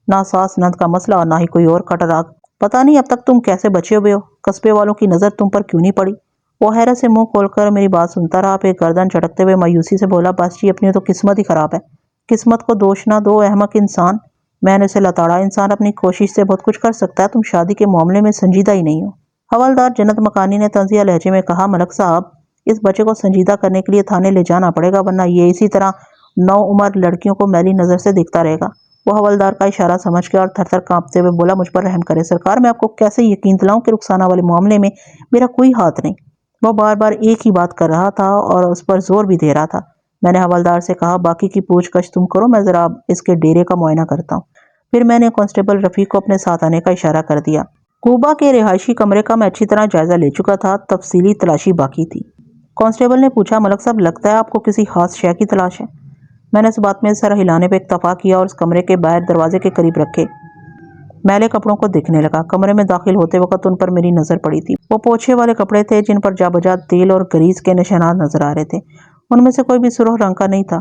نہ ساس نند کا مسئلہ اور نہ ہی کوئی اور کٹراگ۔ پتہ نہیں اب تک تم کیسے بچے ہوئے ہو، قصبے والوں کی نظر تم پر کیوں نہیں پڑی؟ وہ حیرت سے منہ کھول کر میری بات سنتا رہا، پھر گردن جھٹکتے ہوئے مایوسی سے بولا، بس جی اپنی تو قسمت ہی خراب ہے، قسمت کو دوش نہ دو احمق انسان۔ میں نے اسے لتاڑا، انسان اپنی کوشش سے بہت کچھ کر سکتا ہے، تم شادی کے معاملے میں سنجیدہ ہی نہیں ہو۔ حوالدار جنت مکانی نے طنزیہ لہجے میں کہا، ملک صاحب اس بچے کو سنجیدہ کرنے کے لیے تھانے لے جانا پڑے گا ورنہ یہ اسی طرح نو عمر لڑکیوں کو میلی نظر سے دیکھتا رہے گا۔ وہ حوالدار کا اشارہ سمجھ گیا اور تھر تھر کانپتے ہوئے بولا، مجھ پر رحم کرے سرکار، میں آپ کو کیسے یقین دلاؤں کہ رخسانہ والے معاملے میں میرا کوئی ہاتھ نہیں۔ وہ بار بار ایک ہی بات کر رہا تھا اور اس پر زور بھی دے رہا تھا۔ میں نے حوالدار سے کہا، باقی کی پوچھ گچھ تم کرو، میں ذرا اس کے ڈیرے کا معائنہ کرتا ہوں۔ پھر میں نے کانسٹیبل رفیق کو اپنے ساتھ آنے کا اشارہ کر دیا۔ کوبا کے رہائشی کمرے کا میں اچھی طرح جائزہ لے چکا تھا، تفصیلی تلاشی باقی تھی۔ کانسٹیبل نے پوچھا، ملک صاحب لگتا ہے آپ کو کسی خاص شے کی تلاش ہے؟ میں نے اس بات میں سر ہلانے پہ اکتفا کیا اور اس کمرے کے باہر دروازے کے قریب رکھے میلے کپڑوں کو دیکھنے لگا۔ کمرے میں داخل ہوتے وقت ان پر میری نظر پڑی تھی۔ وہ پوچھے والے کپڑے تھے جن پر جا بجا تیل اور گریس کے نشانات نظر آ رہے تھے۔ ان میں سے کوئی بھی سرخ رنگ کا نہیں تھا۔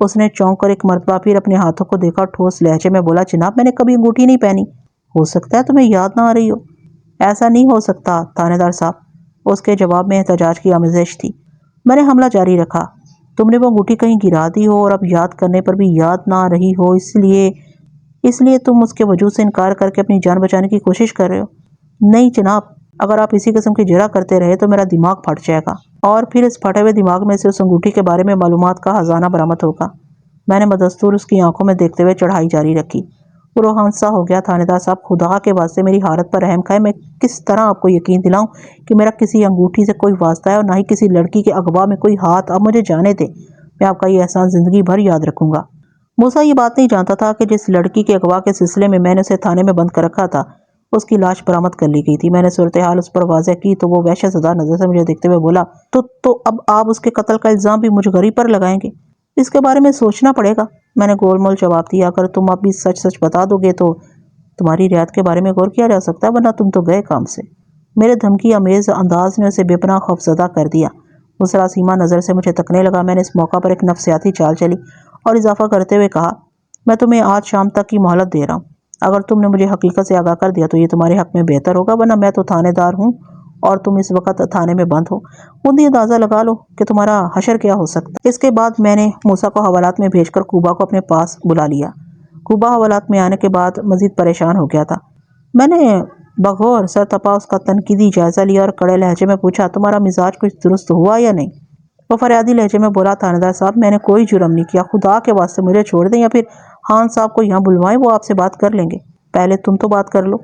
اس نے چونک کر ایک مرتبہ پھر اپنے ہاتھوں کو دیکھا اور ٹھوس لہجے میں بولا، جناب میں نے کبھی انگوٹھی نہیں پہنی، ہو سکتا ہے تمہیں یاد نہ آ رہی ہو۔ ایسا نہیں ہو سکتا تھانے دار صاحب، اس کے جواب میں احتجاج کی آمیزش تھی۔ میں نے حملہ جاری رکھا، تم نے وہ انگوٹھی کہیں گرا دی ہو اور اب یاد کرنے پر بھی یاد نہ رہی ہو، اس لیے تم اس کے وجود سے انکار کر کے اپنی جان بچانے کی کوشش کر رہے ہو۔ نہیں جناب، اگر آپ اسی قسم کی جرا کرتے رہے تو میرا دماغ پھٹ جائے گا اور پھر اس پھٹے ہوئے دماغ میں سے اس انگوٹھی کے بارے میں معلومات کا خزانہ برآمد ہوگا۔ میں نے بدستور اس کی آنکھوں میں دیکھتے ہوئے چڑھائی جاری رکھی۔ وہ روحان سا ہو گیا۔ تھانے دار صاحب، خدا کے واسطے میری حالت پر رحم کھائے، میں کس طرح آپ کو یقین دلاؤں کہ میرا کسی انگوٹھی سے کوئی واسطہ ہے اور نہ ہی کسی لڑکی کے اغوا میں کوئی ہاتھ۔ اب مجھے جانے دیں، میں آپ کا یہ احسان زندگی بھر یاد رکھوں گا۔ موسیٰ یہ بات نہیں جانتا تھا کہ جس لڑکی کے اغوا کے سلسلے میں نے اسے تھانے میں بند کر رکھا تھا، اس کی لاش برآمد کر لی گئی تھی۔ میں نے صورتحال اس پر واضح کی تو وہ وحشت زدہ نظر سے مجھے دیکھتے ہوئے بولا، تو اب آپ اس کے قتل کا الزام بھی مجھ غریب پر لگائیں گے؟ اس کے بارے میں سوچنا پڑے گا۔ میں نے گول مول جواب دیا، اگر تم اب بھی سچ بتا دو گے تو تمہاری رعایت کے بارے میں غور کیا جا سکتا ہے، ورنہ تم تو گئے کام سے۔ میرے دھمکی آمیز انداز نے اسے بے پناہ خوفزدہ کر دیا۔ وہ سراسیمہ نظر سے مجھے تکنے لگا۔ میں نے اس موقع پر ایک نفسیاتی چال چلی اور اضافہ کرتے ہوئے کہا، میں تمہیں آج شام تک کی مہلت دے رہا ہوں۔ اگر تم نے مجھے حقیقت سے آگاہ کر دیا تو یہ تمہارے حق میں بہتر ہوگا، ورنہ میں تو تھانے دار ہوں اور تم اس وقت تھانے میں بند ہو۔ خود ہی اندازہ لگا لو کہ تمہارا حشر کیا ہو سکتا ہے۔ اس کے بعد میں نے موسیٰ کو حوالات میں بھیج کر کوبا کو اپنے پاس بلا لیا۔ کوبا حوالات میں آنے کے بعد مزید پریشان ہو گیا تھا۔ میں نے بغور سر تپا اس کا تنقیدی جائزہ لیا اور کڑے لہجے میں پوچھا، تمہارا مزاج کچھ درست ہوا یا نہیں؟ وہ فریادی لہجے میں بولا، تھانے دار صاحب میں نے کوئی جرم نہیں کیا، خدا کے واسطے مجھے چھوڑ دیں یا پھر خان صاحب کو یہاں بلوائیں، وہ آپ سے بات کر لیں گے۔ پہلے تم تو بات کر لو،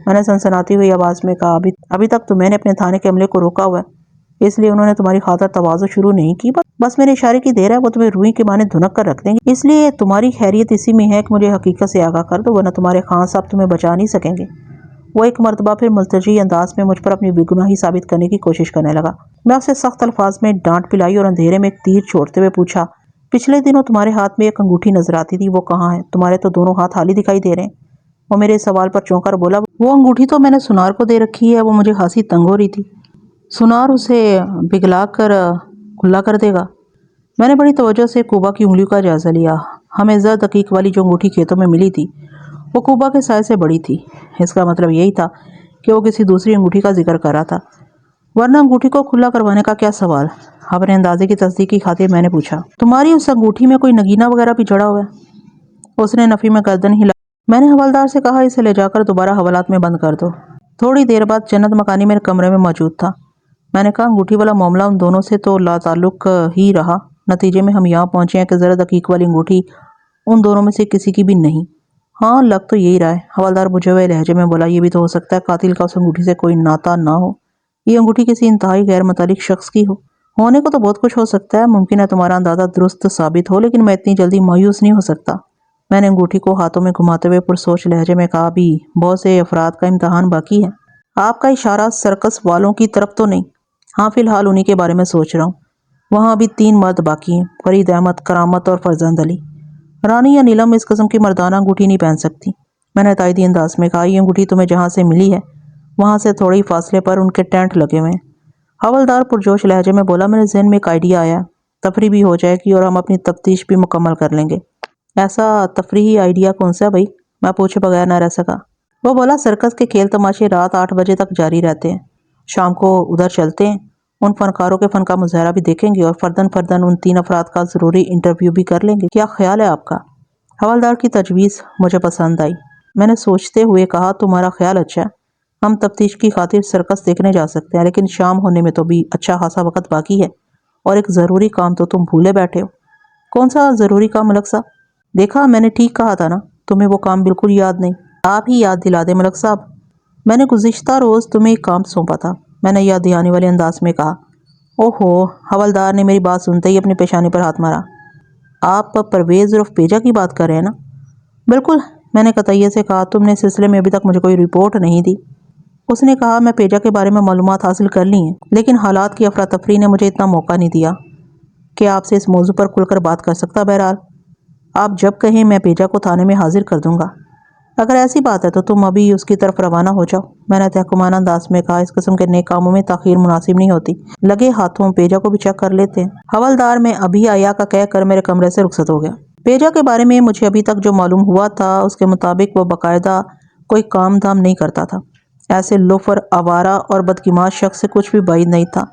میں نے سنسناتی ہوئی آواز میں کہا۔ ابھی تک تو میں نے اپنے تھانے کے عملے کو روکا ہوا ہے، اس لیے انہوں نے تمہاری خاطر تواضع شروع نہیں کی، بس میرے اشارے کی دیر ہے، وہ تمہیں روئی کے معنی دھنک کر رکھ دیں گے۔ اس لیے تمہاری خیریت اسی میں ہے کہ مجھے حقیقت سے آگاہ کر دو، ورنہ تمہارے خان صاحب تمہیں بچا نہیں سکیں گے۔ وہ ایک مرتبہ پھر ملتجی انداز میں مجھ پر اپنی بے گناہی ثابت کرنے کی کوشش کرنے لگا۔ میں اسے سخت الفاظ میں ڈانٹ پلائی اور اندھیرے میں ایک تیر چھوڑتے ہوئے پوچھا، پچھلے دنوں تمہارے ہاتھ میں ایک انگوٹھی نظر آتی تھی، وہ کہاں ہے؟ تمہارے تو دونوں ہاتھ خالی دکھائی دے رہے ہیں۔ وہ میرے سوال پر چونک کر بولا، وہ انگوٹھی تو میں نے سنار کو دے رکھی ہے، وہ مجھے خاصی تنگ ہو رہی تھی، سنار اسے پگھلا کر کھلا کر دے گا۔ میں نے بڑی توجہ سے کوبا کی انگلیوں کا جائزہ لیا۔ ہمیں زرد عقیق والی جو انگوٹھی کھیتوں میں ملی تھی وہ کوبا کے سائے سے بڑی تھی۔ اس کا مطلب یہی تھا کہ وہ کسی دوسری انگوٹھی کا ذکر کر رہا تھا، ورنہ انگوٹھی کو کھلا کروانے کا کیا سوال؟ اپنے اندازے کی تصدیق کی خاطر میں نے پوچھا، تمہاری اس انگوٹھی میں کوئی نگینہ وغیرہ بھی جڑا ہوا ہے؟ اس نے نفی میں گردن ہلا۔ میں نے حوالدار سے کہا، اسے لے جا کر دوبارہ حوالات میں بند کر دو۔ تھوڑی دیر بعد جنت مکانی میرے کمرے میں موجود تھا۔ میں نے کہا، انگوٹھی والا معاملہ ان دونوں سے تو لا تعلق ہی رہا، نتیجے میں ہم یہاں پہنچے ہیں کہ زرد عقیق والی انگوٹھی ان دونوں میں سے کسی کی بھی نہیں۔ ہاں، لگ تو یہی رہا ہے، حوالدار بجھے ہوئے لہجے میں بولا۔ یہ بھی تو ہو سکتا ہے قاتل کا اس انگوٹھی سے کوئی ناتا نہ ہو، یہ انگوٹھی کسی انتہائی غیر متعلق شخص کی ہو۔ ہونے کو تو بہت کچھ ہو سکتا ہے، ممکن ہے تمہارا اندازہ درست ثابت ہو، لیکن میں اتنی جلدی مایوس نہیں ہو سکتا۔ میں نے انگوٹھی کو ہاتھوں میں گھماتے ہوئے پرسوچ لہجے میں کہا، بھی بہت سے افراد کا امتحان باقی ہے۔ آپ کا اشارہ سرکس والوں کی طرف تو نہیں؟ ہاں، فی الحال انہی کے بارے میں سوچ رہا ہوں۔ وہاں ابھی 3 مرد باقی ہیں، فرید احمد، کرامت اور فرزند علی۔ رانی یا نیلم اس قسم کی مردانہ انگوٹھی نہیں پہن سکتی۔ میں نے تائیدی انداز میں کہا، یہ انگوٹھی تمہیں جہاں سے ملی ہے وہاں سے تھوڑے ہی فاصلے پر ان کے ٹینٹ لگے ہوئے ہیں۔ حوالدار پرجوش لہجے میں بولا، میرے ذہن میں ایک آئیڈیا آیا ہے، تفریح بھی ہو جائے گی اور ہم اپنی تفتیش بھی مکمل کر لیں گے۔ ایسا تفریحی آئیڈیا کون سا بھائی؟ میں پوچھے بغیر نہ رہ سکا۔ وہ بولا، سرکس کے کھیل تماشے رات 8 بجے تک جاری رہتے ہیں، شام کو ادھر چلتے ہیں، ان فنکاروں کے فن کا مظاہرہ بھی دیکھیں گے اور فردن ان 3 افراد کا ضروری انٹرویو بھی کر لیں گے۔ کیا خیال ہے آپ کا؟ حوالدار کی تجویز مجھے پسند آئی۔ میں نے سوچتے ہوئے کہا، تمہارا خیال اچھا ہے، ہم تفتیش کی خاطر سرکس دیکھنے جا سکتے ہیں، لیکن شام ہونے میں تو بھی اچھا خاصا وقت باقی ہے، اور ایک ضروری کام تو تم بھولے بیٹھے ہو۔ کون سا ضروری کام ملک صاحب؟ دیکھا، میں نے ٹھیک کہا تھا نا، تمہیں وہ کام بالکل یاد نہیں۔ آپ ہی یاد دلا دیں ملک صاحب، میں نے گزشتہ روز تمہیں ایک کام سونپا تھا، میں نے یاد دہانی والے انداز میں کہا۔ اوہو، حوالدار نے میری بات سنتے ہی اپنی پیشانی پر ہاتھ مارا۔ آپ پرویز عرف پیجا کی بات کر رہے ہیں نا؟ بالکل، میں نے قطعیت سے کہا، تم نے اس سلسلے میں ابھی تک مجھے کوئی رپورٹ نہیں دی۔ اس نے کہا، میں پیجا کے بارے میں معلومات حاصل کر لی ہیں، لیکن حالات کی افراتفری نے مجھے اتنا موقع نہیں دیا کہ آپ سے اس موضوع پر کھل کر بات کر سکتا۔ بہرحال آپ جب کہیں میں پیجا کو تھانے میں حاضر کر دوں گا۔ اگر ایسی بات ہے تو تم ابھی اس کی طرف روانہ ہو جاؤ، میں نے تحکمانہ انداز میں کہا۔ اس قسم کے نیک کاموں میں تاخیر مناسب نہیں ہوتی، لگے ہاتھوں پیجا کو بھی چیک کر لیتے ہیں۔ حوالدار میں ابھی آیا کا کہہ کر میرے کمرے سے رخصت ہو گیا۔ پیجا کے بارے میں مجھے ابھی تک جو معلوم ہوا تھا اس کے مطابق وہ باقاعدہ کوئی کام دھام نہیں کرتا تھا۔ ایسے لوفر، آوارہ اور بدقیمت شخص سے کچھ بھی بعید نہیں تھا۔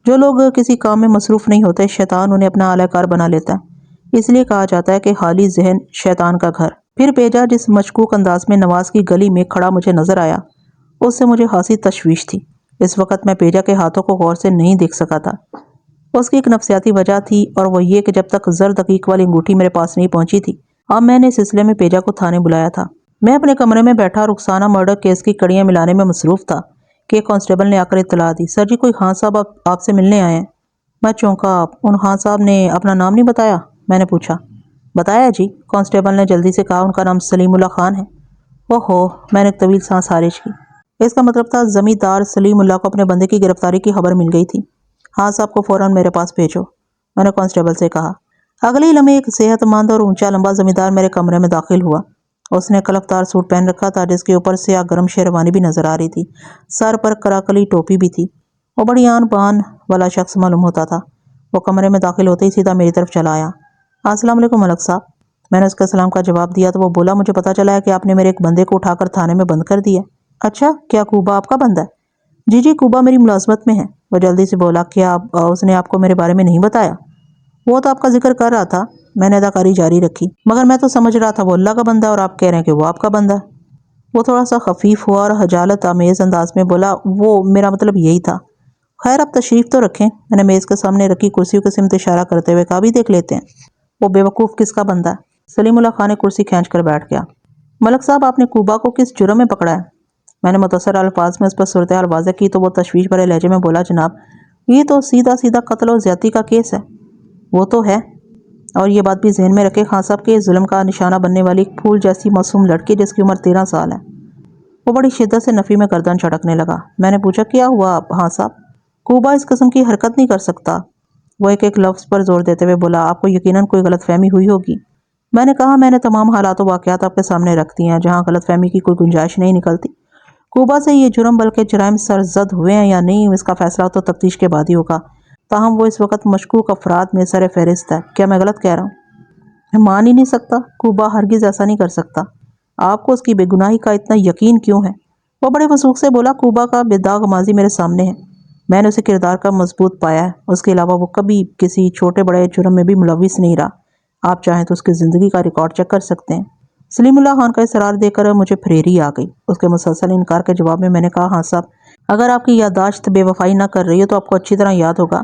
جو لوگ کسی کام میں مصروف نہیں ہوتے، شیطان انہیں اپنا اعلی کار بنا لیتا ہے۔ اس لیے کہا جاتا ہے کہ خالی ذہن شیطان کا گھر۔ پھر پیجا جس مشکوک انداز میں نواز کی گلی میں کھڑا مجھے نظر آیا، اس سے مجھے خاصی تشویش تھی۔ اس وقت میں پیجا کے ہاتھوں کو غور سے نہیں دیکھ سکا تھا۔ اس کی ایک نفسیاتی وجہ تھی اور وہ یہ کہ جب تک زر دقیق والی انگوٹھی میرے پاس نہیں پہنچی تھی، اب میں نے اس سلسلے میں پیجا کو تھانے بلایا تھا۔ میں اپنے کمرے میں بیٹھا رخسانہ مرڈر کیس کی کڑیاں ملانے میں مصروف تھا کہ ایک کانسٹیبل نے آ کر اطلاع دی، سر جی کوئی خان صاحب آپ سے ملنے آئے ہیں۔ میں چونکا۔ ان خان صاحب نے اپنا نام نہیں بتایا؟ میں نے پوچھا۔ بتایا جی، کانسٹیبل نے جلدی سے کہا، ان کا نام سلیم اللہ خان ہے۔ اوہو، میں نے ایک طویل سانس خارج کی۔ اس کا مطلب تھا زمیندار سلیم اللہ کو اپنے بندے کی گرفتاری کی خبر مل گئی تھی۔ ہاں صاحب کو فوراً میرے پاس بھیجو، میں نے کانسٹیبل سے کہا۔ اگلی لمحے ایک صحت مند اور اونچا لمبا زمیندار میرے کمرے میں داخل ہوا۔ اس نے کلفتار سوٹ پہن رکھا تھا جس کے اوپر سیاہ گرم شیروانی بھی نظر آ رہی تھی، سر پر کراکلی ٹوپی بھی تھی۔ وہ بڑی آن بان والا شخص معلوم ہوتا تھا۔ وہ کمرے میں داخل ہوتے ہی سیدھا میری طرف چلا آیا۔ السلام علیکم ملک صاحب۔ میں نے اس کے سلام کا جواب دیا تو وہ بولا، مجھے پتا چلا ہے کہ آپ نے میرے ایک بندے کو اٹھا کر تھانے میں بند کر دیا۔ اچھا، کیا کوبا آپ کا بندہ ہے؟ جی کوبا میری ملازمت میں ہے۔ وہ جلدی سے بولا، کیا اس نے آپ کو میرے بارے میں نہیں بتایا؟ وہ تو آپ کا ذکر کر رہا تھا، میں نے اداکاری جاری رکھی، مگر میں تو سمجھ رہا تھا وہ اللہ کا بندہ ہے اور آپ کہہ رہے ہیں کہ وہ آپ کا بندہ ہے۔ وہ تھوڑا سا خفیف ہوا اور خجالت آمیز انداز میں بولا، وہ میرا مطلب یہی تھا۔ خیر اب تشریف تو رکھیں، میں نے میز کے سامنے رکھی کرسیوں کی سمت اشارہ کرتے ہوئے کہا، بھی دیکھ لیتے ہیں وہ بے وقوف کس کا بندہ ہے۔ سلیم اللہ خان نے کرسی کھینچ کر بیٹھ گیا۔ ملک صاحب آپ نے کوبا کو کس جرم میں پکڑا ہے؟ میں نے متصر الفاظ میں اس پر صورتحال واضح کی تو وہ تشویش بھرے لہجے میں بولا، جناب یہ تو سیدھا قتل و زیادتی کا کیس ہے۔ وہ تو ہے، اور یہ بات بھی ذہن میں رکھے خان صاحب کے ظلم کا نشانہ بننے والی ایک پھول جیسی معصوم لڑکی جس کی عمر 13 سال ہے۔ وہ بڑی شدت سے نفی میں گردن جھٹکنے لگا۔ میں نے پوچھا، کیا ہوا ہاں صاحب؟ کوبا اس قسم کی حرکت نہیں کر سکتا۔ وہ ایک لفظ پر زور دیتے ہوئے بولا، آپ کو یقیناً کوئی غلط فہمی ہوئی ہوگی۔ میں نے کہا، میں نے تمام حالات و واقعات آپ کے سامنے رکھ دی ہیں، جہاں غلط فہمی کی کوئی گنجائش نہیں نکلتی۔ کوبا سے یہ جرم بلکہ جرائم سرزد ہوئے ہیں یا نہیں، اس کا فیصلہ تو تفتیش کے بعد ہی ہوگا، تاہم وہ اس وقت مشکوک افراد میں سر فہرست ہے۔ کیا میں غلط کہہ رہا ہوں؟ میں مان ہی نہیں سکتا، کوبا ہرگز ایسا نہیں کر سکتا۔ آپ کو اس کی بے گناہی کا اتنا یقین کیوں ہے؟ وہ بڑے وثوق سے بولا، کوبا کا بے داغ ماضی میرے سامنے ہے، میں نے اسے کردار کا مضبوط پایا ہے، اس کے علاوہ وہ کبھی کسی چھوٹے بڑے جرم میں بھی ملوث نہیں رہا۔ آپ چاہیں تو اس کی زندگی کا ریکارڈ چیک کر سکتے ہیں۔ سلیم اللہ خان کا اصرار دے کر مجھے پھریری آ گئی۔ اس کے مسلسل انکار کے جواب میں نے کہا، ہاں صاحب اگر آپ کی یادداشت بے وفائی نہ کر رہی ہو تو آپ کو اچھی طرح یاد ہوگا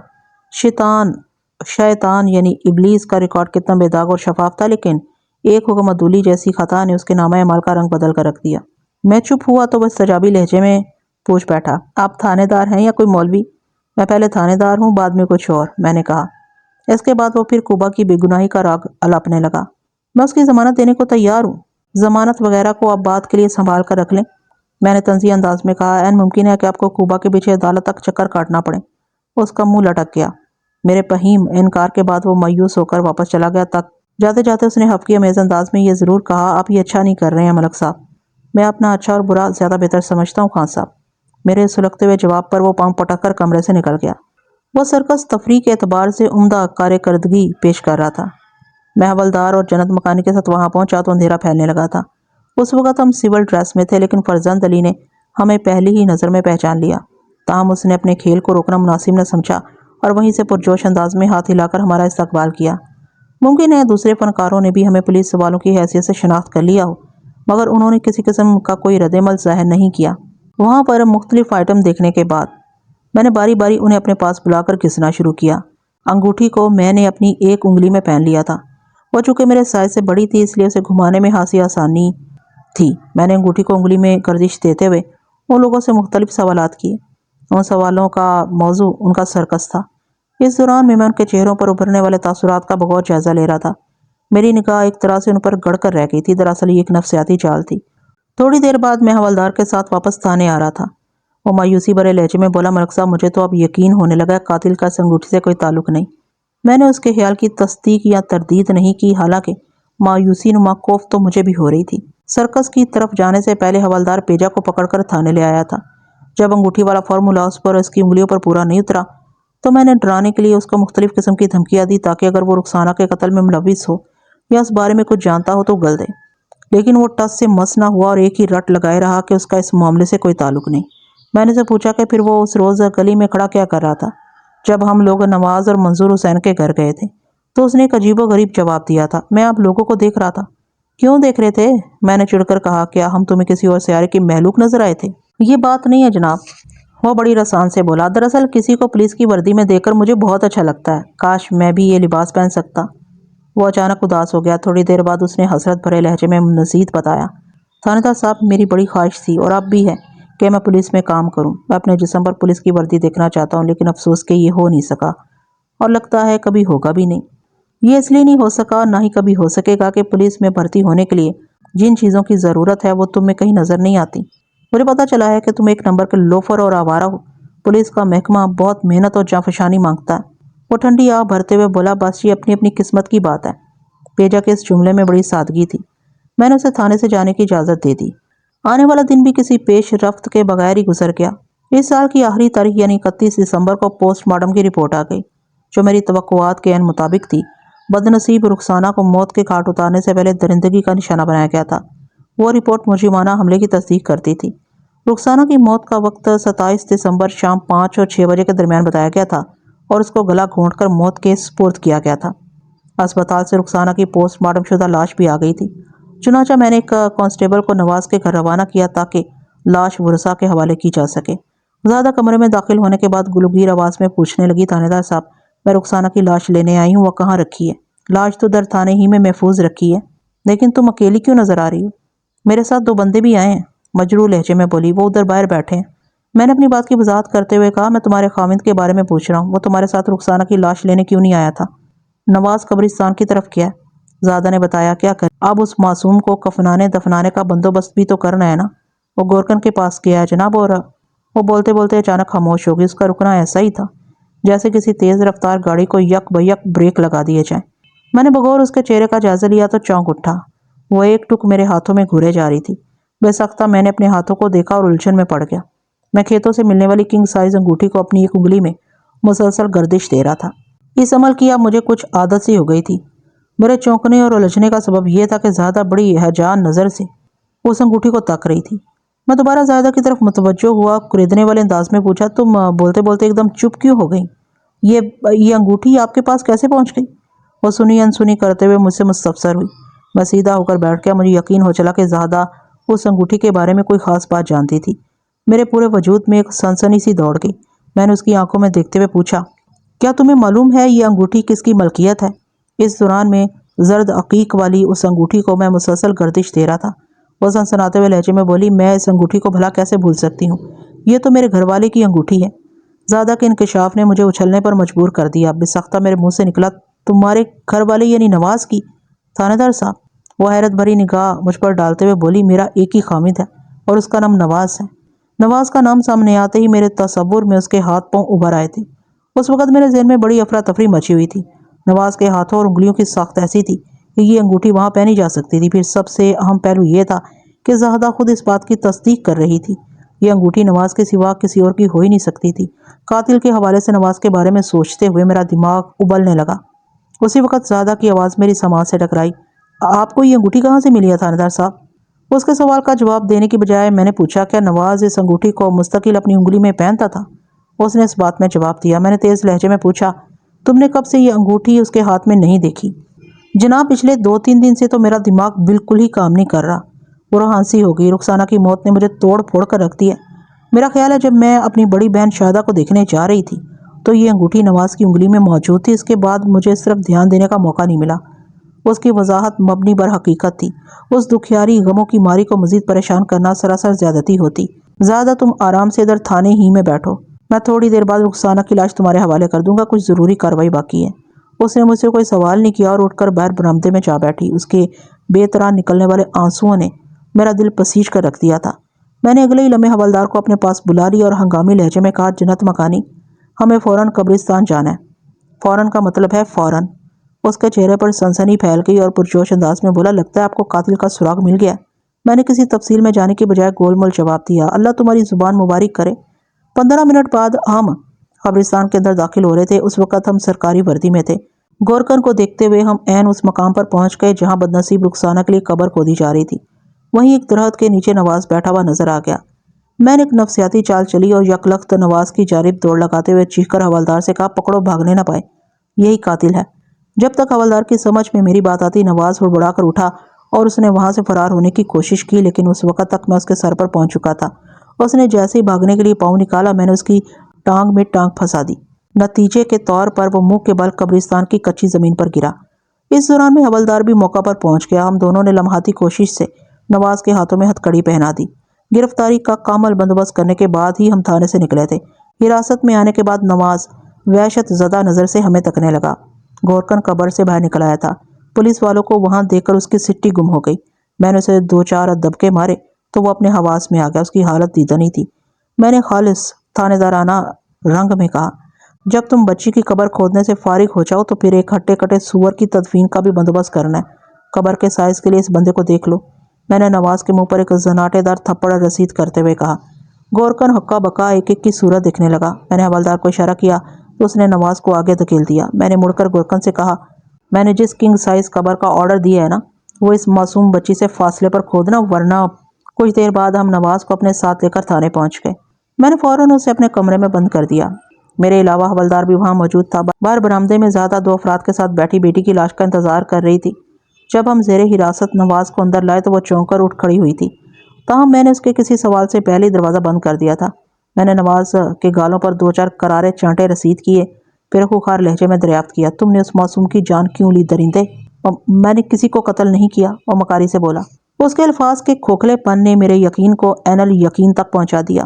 شیطان یعنی ابلیس کا ریکارڈ کتنا بے داغ اور شفاف تھا، لیکن ایک حکم عدولی جیسی خطا نے اس کے نامہ اعمال کا رنگ بدل کر رکھ دیا۔ میں چپ ہوا تو وہ استجابی لہجے میں پوچھ بیٹھا، آپ تھانے دار ہیں یا کوئی مولوی؟ میں پہلے تھانے دار ہوں، بعد میں کچھ اور، میں نے کہا۔ اس کے بعد وہ پھر کوبا کی بے گناہی کا راگ الاپنے لگا۔ میں اس کی ضمانت دینے کو تیار ہوں، ضمانت وغیرہ کو آپ بات کے لیے سنبھال کر رکھ لیں، میں نے طنزیہ انداز میں کہا۔ عین ممکن ہے کہ آپ کو کوبا کے پیچھے عدالت تک چکر کاٹنا پڑے۔ اس کا منہ لٹک گیا۔ میرے فہیم انکار کے بعد وہ مایوس ہو کر واپس چلا گیا۔ تک جاتے جاتے اس نے حفقی امیز انداز میں یہ ضرور کہا، آپ یہ اچھا نہیں کر رہے ہیں ملک صاحب۔ میں اپنا اچھا اور برا زیادہ بہتر سمجھتا ہوں خان صاحب۔ میرے سلگتے ہوئے جواب پر وہ پاؤں پٹک کر کمرے سے نکل گیا۔ وہ سرکس تفریح کے اعتبار سے عمدہ کارکردگی پیش کر رہا تھا۔ میں حوالدار اور جنت مکانی کے ساتھ وہاں پہنچا تو اندھیرا پھیلنے لگا تھا۔ اس وقت ہم سول ڈریس میں تھے، لیکن فرزند علی نے ہمیں پہلی ہی نظر میں پہچان لیا، تاہم اس نے اپنے کھیل کو روکنا مناسب نہ سمجھا اور وہیں سے پرجوش انداز میں ہاتھ ہلا کر ہمارا استقبال کیا۔ ممکن ہے دوسرے فنکاروں نے بھی ہمیں پولیس والوں کی حیثیت سے شناخت کر لیا ہو، مگر انہوں نے کسی قسم کا کوئی رد عمل ظاہر نہیں کیا۔ وہاں پر مختلف آئٹم دیکھنے کے بعد میں نے باری باری انہیں اپنے پاس بلا کر گھسنا شروع کیا۔ انگوٹھی کو میں نے اپنی ایک انگلی میں پہن لیا تھا، وہ چونکہ میرے سائز سے بڑی تھی اس لیے اسے گھمانے میں خاصی آسانی تھی۔ میں نے انگوٹھی کو انگلی میں گردش دیتے ہوئے ان لوگوں سے مختلف سوالات کیے۔ ان سوالوں کا موضوع ان کا سرکس تھا۔ اس دوران میں ان کے چہروں پر ابھرنے والے تاثرات کا بغور جائزہ لے رہا تھا۔ میری نگاہ ایک طرح سے ان پر گڑ کر رہ گئی تھی، دراصل یہ ایک نفسیاتی چال تھی۔ تھوڑی دیر بعد میں حوالدار کے ساتھ واپس تھانے آ رہا تھا۔ وہ مایوسی بھرے لہجے میں بولا، ملک صاحب مجھے تو اب یقین ہونے لگا قاتل کا اس انگوٹھی سے کوئی تعلق نہیں۔ میں نے اس کے خیال کی تصدیق یا تردید نہیں کی، حالانکہ مایوسی نما خوف تو مجھے بھی ہو رہی تھی۔ سرکس کی طرف جانے سے پہلے حوالدار پیجا کو پکڑ کر تھانے لے آیا تھا۔ جب انگوٹھی والا فارمولا اس پر اس کی انگلیوں پر پورا نہیں اترا تو میں نے ڈرانے کے لیے اس کو مختلف قسم کی دھمکیاں دی تاکہ اگر وہ رخسانہ کے قتل میں ملوث ہو یا اس بارے میں کچھ جانتا ہو تو گل دے، لیکن وہ ٹس سے مس نہ ہوا اور ایک ہی رٹ لگائے رہا کہ اس کا اس معاملے سے کوئی تعلق نہیں۔ میں نے اسے پوچھا کہ پھر وہ اس روز گلی میں کھڑا کیا کر رہا تھا جب ہم لوگ نواز اور منظور حسین کے گھر گئے تھے، تو اس نے ایک عجیب و غریب جواب دیا تھا، میں آپ لوگوں کو دیکھ رہا تھا۔ کیوں دیکھ رہے تھے؟ میں نے چڑھ کر کہا، کیا ہم تمہیں کسی اور سیارے کی مخلوق نظر آئے تھے؟ یہ بات نہیں ہے جناب، وہ بڑی رسان سے بولا، دراصل کسی کو پولیس کی وردی میں دیکھ کر مجھے بہت اچھا لگتا ہے، کاش میں بھی یہ لباس پہن سکتا۔ وہ اچانک اداس ہو گیا۔ تھوڑی دیر بعد اس نے حسرت بھرے لہجے میں مزید بتایا، تھانے دار صاحب، میری بڑی خواہش تھی اور اب بھی ہے کہ میں پولیس میں کام کروں۔ میں اپنے جسم پر پولیس کی وردی دیکھنا چاہتا ہوں، لیکن افسوس کہ یہ ہو نہیں سکا اور لگتا ہے کبھی ہوگا بھی نہیں۔ یہ اس لیے نہیں ہو سکا اور نہ ہی کبھی ہو سکے گا کہ پولیس میں بھرتی ہونے کے لیے جن چیزوں کی ضرورت ہے وہ تم میں کہیں نظر نہیں آتی۔ مجھے پتا چلا ہے کہ تم ایک نمبر کے لوفر اور آوارہ ہو۔ پولیس کا محکمہ بہت محنت اور جانفشانی مانگتا ہے۔ وہ ٹھنڈی آہ بھرتے ہوئے بولا، بس یہ اپنی اپنی قسمت کی بات ہے۔ پیجا کے اس جملے میں بڑی سادگی تھی۔ میں نے اسے تھانے سے جانے کی اجازت دے دی۔ آنے والا دن بھی کسی پیش رفت کے بغیر ہی گزر گیا۔ اس سال کی آخری تاریخ یعنی 31 دسمبر کو پوسٹ مارٹم کی رپورٹ آ گئی، جو میری توقعات کے عین مطابق تھی۔ بدنصیب رخسانہ کو موت کے گھاٹ اتارنے سے پہلے درندگی کا نشانہ بنایا گیا تھا۔ وہ رپورٹ مجرمانہ حملے کی تصدیق کرتی تھی۔ رخسانہ کی موت کا وقت 27 دسمبر شام 5 اور 6 بجے کے درمیان بتایا گیا تھا اور اس کو گلا گھونٹ کر موت کے سپرد کیا گیا تھا۔ اسپتال سے رخسانہ کی پوسٹ مارٹم شدہ لاش بھی آ گئی تھی۔ چنانچہ میں نے ایک کانسٹیبل کو نواز کے گھر روانہ کیا تاکہ لاش ورثاء کے حوالے کی جا سکے۔ زیادہ کمرے میں داخل ہونے کے بعد گلوگیر آواز میں پوچھنے لگی، تھانے دار صاحب، میں رخسانہ کی لاش لینے آئی ہوں، وہ کہاں رکھی ہے؟ لاش تو در تھانے ہی میں محفوظ رکھی ہے، لیکن تم اکیلی کیوں نظر آ رہی ہو؟ میرے ساتھ 2 بندے بھی آئے ہیں، مجروح لہجے میں بولی، وہ ادھر باہر بیٹھے ہیں۔ میں نے اپنی بات کی وضاحت کرتے ہوئے کہا، میں تمہارے خاوند کے بارے میں پوچھ رہا ہوں، وہ تمہارے ساتھ رخسانہ کی لاش لینے کیوں نہیں آیا تھا؟ نواز قبرستان کی طرف کیا ہے؟ زادہ نے بتایا، کیا کریں، اب اس معصوم کو کفنانے دفنانے کا بندوبست بھی تو کرنا ہے نا۔ وہ گورکن کے پاس گیا ہے جناب، اور وہ بولتے بولتے اچانک خاموش ہو گئی۔ اس کا رکنا ایسا ہی تھا جیسے کسی تیز رفتار گاڑی کو یک بیک بریک لگا دیے جائیں۔ میں نے بغور اس کے چہرے کا جائزہ لیا تو چونک اٹھا۔ وہ ایک ٹک میرے ہاتھوں میں گھورے جا رہی تھی۔ بے سختہ میں نے اپنے ہاتھوں کو دیکھا اور الجھن میں پڑ گیا۔ میں کھیتوں سے ملنے والی کنگ سائز انگوٹھی کو اپنی ایک انگلی میں مسلسل گردش دے رہا تھا۔ اس عمل کی اب مجھے کچھ عادت سی ہو گئی تھی۔ میرے چونکنے اور الجھنے کا سبب یہ تھا کہ زیادہ بڑی ہیجان نظر سے اس انگوٹھی کو تک رہی تھی۔ میں دوبارہ زیادہ کی طرف متوجہ ہوا، کریدنے والے انداز میں پوچھا، تم بولتے بولتے ایک دم چپ کیوں ہو گئی؟ یہ انگوٹھی آپ کے پاس کیسے پہنچ گئی؟ وہ سنی انسنی کرتے ہوئے مجھ سے مستفسر ہوئی۔ میں سیدھا ہو کر بیٹھ گیا۔ مجھے یقین ہو چلا کہ زہدہ اس انگوٹھی کے بارے میں کوئی خاص بات جانتی تھی۔ میرے پورے وجود میں ایک سنسنی سی دوڑ گئی۔ میں نے اس کی آنکھوں میں دیکھتے ہوئے پوچھا، کیا تمہیں معلوم ہے یہ انگوٹھی کس کی ملکیت ہے؟ اس دوران میں زرد عقیق والی اس انگوٹھی کو میں مسلسل گردش دے رہا تھا۔ وہ سنسناتے ہوئے لہجے میں بولی، میں اس انگوٹھی کو بھلا کیسے بھول سکتی ہوں؟ یہ تو میرے گھر والے کی انگوٹھی ہے۔ زادہ کے انکشاف نے مجھے اچھلنے پر مجبور کر دیا۔ بے سختہ میرے منہ سے نکلا، تمہارے گھر والے یعنی نواز کی؟ تھانے دار صاحب، وہ حیرت بھری نگاہ مجھ پر ڈالتے ہوئے بولی، میرا ایک ہی خامد ہے اور اس کا نام نواز ہے۔ نواز کا نام سامنے آتے ہی میرے تصور میں اس کے ہاتھ پاؤں ابھر آئے تھے۔ اس وقت میرے ذہن میں بڑی افراتفری مچی ہوئی تھی۔ نواز کے ہاتھوں اور انگلیوں کی ساخت ایسی تھی کہ یہ انگوٹھی وہاں پہنی جا سکتی تھی۔ پھر سب سے اہم پہلو یہ تھا کہ زہدہ خود اس بات کی تصدیق کر رہی تھی۔ یہ انگوٹھی نواز کے سوا کسی اور کی ہو ہی نہیں سکتی تھی۔ قاتل کے حوالے سے نواز کے بارے میں سوچتے ہوئے میرا دماغ ابلنے لگا۔ اسی وقت زہدہ کی آواز میری سماعت سے ٹکرائی، آپ کو یہ انگوٹھی کہاں سے ملی ہے تھانے دار صاحب؟ اس کے سوال کا جواب دینے کی بجائے میں نے پوچھا، کیا نواز اس انگوٹھی کو مستقل اپنی انگلی میں پہنتا تھا؟ اس نے اس بات میں جواب دیا۔ میں نے تیز لہجے میں پوچھا، تم نے کب سے یہ انگوٹھی اس کے ہاتھ میں نہیں دیکھی؟ جناب، پچھلے 2-3 دن سے تو میرا دماغ بالکل ہی کام نہیں کر رہا۔ وہ ہنسی ہو گئی، رخسانہ کی موت نے مجھے توڑ پھوڑ کر رکھ دیا۔ میرا خیال ہے جب میں اپنی بڑی بہن شاہدہ کو دیکھنے جا رہی تھی تو یہ انگوٹھی نواز کی انگلی میں موجود تھی۔ اس کے بعد مجھے صرف دھیان دینے کا موقع نہیں ملا۔ اس کی وضاحت مبنی بر حقیقت تھی۔ اس دکھیاری غموں کی ماری کو مزید پریشان کرنا سراسر زیادتی ہوتی۔ زیادہ تم آرام سے ادھر تھانے ہی میں بیٹھو، میں تھوڑی دیر بعد رخسانہ کی لاش تمہارے حوالے کر دوں گا، کچھ ضروری کارروائی باقی ہے۔ اس نے مجھ سے کوئی سوال نہیں کیا اور اٹھ کر باہر برآمدے میں جا بیٹھی۔ اس کے بے طرح نکلنے والے آنسوؤں نے میرا دل پسیج کر رکھ دیا تھا۔ میں نے اگلے ہی لمحے حوالدار کو اپنے پاس بلا لیا اور ہنگامی لہجے میں کہا، جنت مکانی، ہمیں فوراً قبرستان جانا ہے۔ فوراً کا مطلب ہے فوراً۔ اس کے چہرے پر سنسنی پھیل گئی اور پرجوش انداز میں بولا، لگتا ہے آپ کو قاتل کا سراغ مل گیا ہے۔ میں نے کسی تفصیل میں جانے کے بجائے گول مول جواب دیا۔ اللہ تمہاری زبان مبارک کرے۔ 15 منٹ بعد ہم قبرستان کے اندر داخل ہو رہے تھے۔ اس وقت ہم سرکاری وردی میں تھے۔ گورکن کو دیکھتے ہوئے ہم عین اس مقام پر پہنچ گئے جہاں بدنصیب رخسانہ کے لیے قبر کھودی جا رہی تھی۔ وہیں ایک درخت کے نیچے نواز بیٹھا ہوا نظر آ گیا۔ میں نے ایک نفسیاتی چال چلی اور یکلخت نواز کی جانب دوڑ لگاتے ہوئے چیخ کر حوالدار سے کہا، پکڑو، بھاگنے نہ پائے، یہی قاتل ہے۔ جب تک حوالدار کی سمجھ میں میری بات آتی، نواز ہڑبڑا کر اٹھا اور اس نے وہاں سے فرار ہونے کی کوشش کی، لیکن اس وقت تک میں اس کے سر پر پہنچ چکا تھا۔ اس نے جیسے ہی بھاگنے کے لیے پاؤں نکالا، میں نے اس کی ٹانگ میں ٹانگ پھنسا دی۔ نتیجے کے طور پر وہ منہ کے بل قبرستان کی کچی زمین پر گرا۔ اس دوران میں حوالدار بھی موقع پر پہنچ گیا۔ ہم دونوں نے لمحاتی کوشش سے نواز کے ہاتھوں میں ہتھ کڑی پہنا دی۔ گرفتاری کا کامل بندوبست کرنے کے بعد ہی ہم تھانے سے نکلے تھے۔ حراست میں آنے کے بعد نواز وحشت زدہ نظر سے ہمیں تکنے لگا۔ گورکن قبر سے باہر نکل آیا تھا۔ پولیس والوں کو وہاں دیکھ کر اس کی سٹی گم ہو گئی۔ میں نے اسے 2-4 دبکے مارے تو وہ اپنے حواس میں آ گیا۔ اس کی حالت دیدنی تھی۔ میں نے خالص تھانے دارانہ رنگ میں کہا، جب تم بچی کی قبر کھودنے سے فارغ ہو جاؤ تو پھر ایک ہٹے کٹے سور کی تدفین کا بھی بندوبست کرنا ہے۔ قبر کے سائز کے لیے اس بندے کو دیکھ لو۔ میں نے نواز کے منہ پر ایک زناٹے دار تھپڑ رسید کرتے ہوئے کہا۔ گورکن ہکا بکا ایک ایک کی صورت دیکھنے لگا۔ میں نے حوالدار کو اشارہ کیا تو اس نے نواز کو آگے دھکیل دیا۔ میں نے مڑ کر گورکن سے کہا، میں نے جس کنگ سائز قبر کا آرڈر دیا ہے نا، وہ اس معصوم بچی سے فاصلے پر کھودنا، ورنہ کچھ دیر بعد ہم نواز کو اپنے ساتھ لے کر تھانے پہنچ گئے۔ میں نے فوراً اسے اپنے کمرے میں بند کر دیا۔ میرے علاوہ حوالدار بھی وہاں موجود تھا۔ باہر برآمدے میں زیادہ 2 افراد کے ساتھ بیٹھی بیٹی کی لاش کا انتظار کر رہی تھی۔ جب ہم زیر حراست نواز کو اندر لائے تو وہ چونک کر اٹھ کھڑی ہوئی تھی، تاہم میں نے اس کے کسی سوال سے پہلے ہی دروازہ بند کر دیا تھا۔ میں نے نواز کے گالوں پر 2-4 کرارے چانٹے رسید کیے، پھر خوخار لہجے میں دریافت کیا، تم نے اس معصوم کی جان کیوں لی درندے؟ میں نے کسی کو قتل نہیں کیا، وہ مکاری سے بولا۔ اس کے الفاظ کے کھوکھلے پن نے میرے یقین کو عین الیقین تک پہنچا دیا۔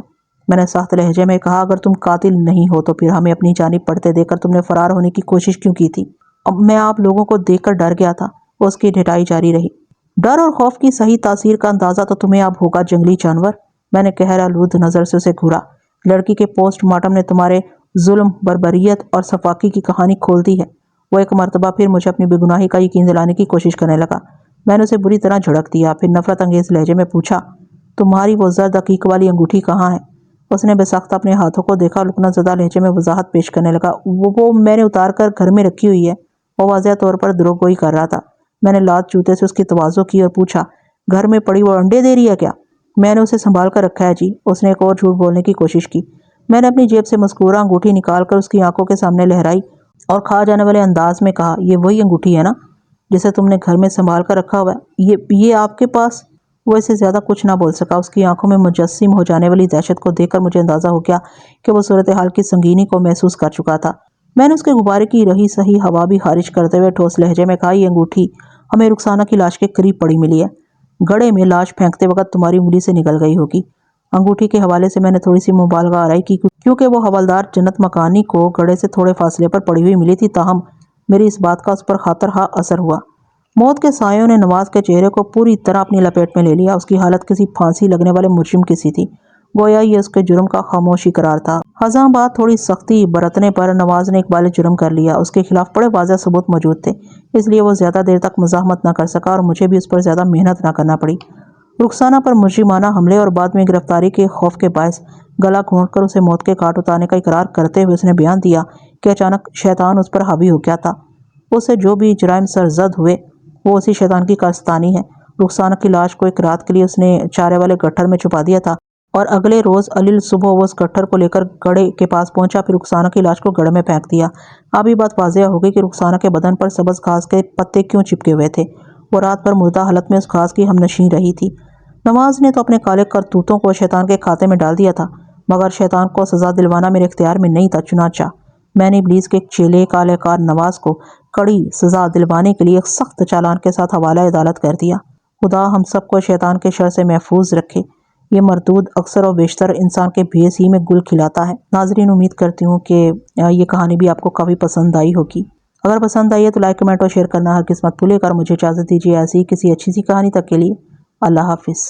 میں نے سخت لہجے میں کہا، اگر تم قاتل نہیں ہو تو پھر ہمیں اپنی جانب پڑتے دیکھ کر تم نے فرار ہونے کی کوشش کیوں کی تھی؟ میں آپ لوگوں کو دیکھ کر ڈر گیا تھا۔ اس کی ڈھٹائی جاری رہی۔ ڈر اور خوف کی صحیح تاثیر کا اندازہ تو تمہیں اب ہوگا، جنگلی جانور۔ میں نے قہر آلود نظر سے اسے گھورا۔ لڑکی کے پوسٹ مارٹم نے تمہارے ظلم، بربریت اور سفاکی کی کہانی کھول دی ہے۔ وہ ایک مرتبہ پھر مجھے اپنی بے گناہی کا یقین دلانے کی کوشش کرنے لگا۔ میں نے اسے بری طرح جھڑک دیا، پھر نفرت انگیز لہجے میں پوچھا، تمہاری وہ زرد عقیق والی انگوٹھی کہاں ہے؟ اس نے بے ساختہ اپنے ہاتھوں کو دیکھا، لکنہ زدہ لہجے میں وضاحت پیش کرنے لگا، وہ میں نے اتار کر گھر میں رکھی ہوئی ہے۔ وہ واضح طور پر دروغ گوئی کر رہا تھا۔ میں نے لات جوتے سے اس کی تواضع کی اور پوچھا، گھر میں پڑی وہ انڈے دے رہی ہے کیا؟ میں نے اسے سنبھال کر رکھا ہے جی۔ اس نے ایک اور جھوٹ بولنے کی کوشش کی۔ میں نے اپنی جیب سے مذکورہ انگوٹھی نکال کر اس کی آنکھوں کے سامنے لہرائی اور کھا جانے والے انداز میں کہا، یہ وہی انگوٹھی ہے نا جسے تم نے گھر میں سنبھال کر رکھا ہوا ہے؟ یہ آپ کے پاس؟ وہ اسے زیادہ کچھ نہ بول سکا۔ اس کی آنکھوں میں مجسم ہو جانے والی دہشت کو دیکھ کر مجھے اندازہ ہو گیا کہ وہ صورتحال کی سنگینی کو محسوس کر چکا تھا۔ میں نے اس کے غبارے کی رہی سہی ہوا بھی خارج کرتے ہوئے ٹھوس لہجے میں کہا، یہ انگوٹھی ہمیں رخسانہ کی لاش کے قریب پڑی ملی ہے۔ گڑھے میں لاش پھینکتے وقت تمہاری انگلی سے نکل گئی ہوگی۔ انگوٹھی کے حوالے سے میں نے تھوڑی سی مبالغہ آرائی کی، کیونکہ وہ حوالدار جنت مکانی کو گڑھے سے تھوڑے فاصلے پر پڑی ہوئی ملی تھی، تاہم میری اس بات کا اس پر خاطرخواہ اثر ہوا۔ موت کے سایوں نے نواز کے چہرے کو پوری طرح اپنی لپیٹ میں لے لیا۔ اس کی حالت کسی پھانسی لگنے والے مجرم کی سی تھی، گویا یہ اس کے جرم کا خاموش اقرار تھا۔ خزاں بات تھوڑی سختی برتنے پر نواز نے اقبال جرم کر لیا۔ اس کے خلاف بڑے واضح ثبوت موجود تھے، اس لیے وہ زیادہ دیر تک مزاحمت نہ کر سکا اور مجھے بھی اس پر زیادہ محنت نہ کرنا پڑی۔ رخسانہ پر مجرمانہ حملے اور بعد میں گرفتاری کے خوف کے باعث گلا گھونٹ کر اسے موت کے گھاٹ اتارنے کا اقرار کرتے ہوئے اس نے بیان دیا کہ اچانک شیطان اس پر حاوی ہو گیا تھا۔ اس سے جو بھی جرائم سرزد ہوئے وہ اسی شیطان کی کارستانی ہے۔ رخسانہ کی لاش کو ایک رات کے لیے اس نے چارے والے گٹھر میں چھپا دیا تھا اور اگلے روز علیل صبح وہ اس گٹھر کو لے کر گڑھے کے پاس پہنچا، پھر رخسانہ کی لاش کو گڑھے میں پھینک دیا۔ اب یہ بات واضح ہو گئی کہ رخسانہ کے بدن پر سبز گھاس کے پتے کیوں چپکے ہوئے تھے۔ وہ رات بھر مردہ حالت میں اس گھاس کی ہمنشین رہی تھی۔ نواز نے تو اپنے کالے کرتوتوں کو شیطان کے کھاتے میں ڈال دیا تھا، مگر شیطان کو سزا دلوانا میرے اختیار میں نہیں تھا۔ چنانچہ میں نے ابلیس کے ایک چیلے کالے کار نواز کو کڑی سزا دلوانے کے لیے ایک سخت چالان کے ساتھ حوالہ عدالت کر دیا۔ خدا ہم سب کو شیطان کے شر سے محفوظ رکھے۔ یہ مردود اکثر و بیشتر انسان کے بھیس ہی میں گل کھلاتا ہے۔ ناظرین، امید کرتی ہوں کہ یہ کہانی بھی آپ کو کافی پسند آئی ہوگی۔ اگر پسند آئی ہے تو لائک، کمنٹ اور شیئر کرنا ہرگز مت بھولیے گا۔ مجھے اجازت دیجیے ایسی کسی اچھی سی کہانی تک کے لیے۔ اللہ حافظ۔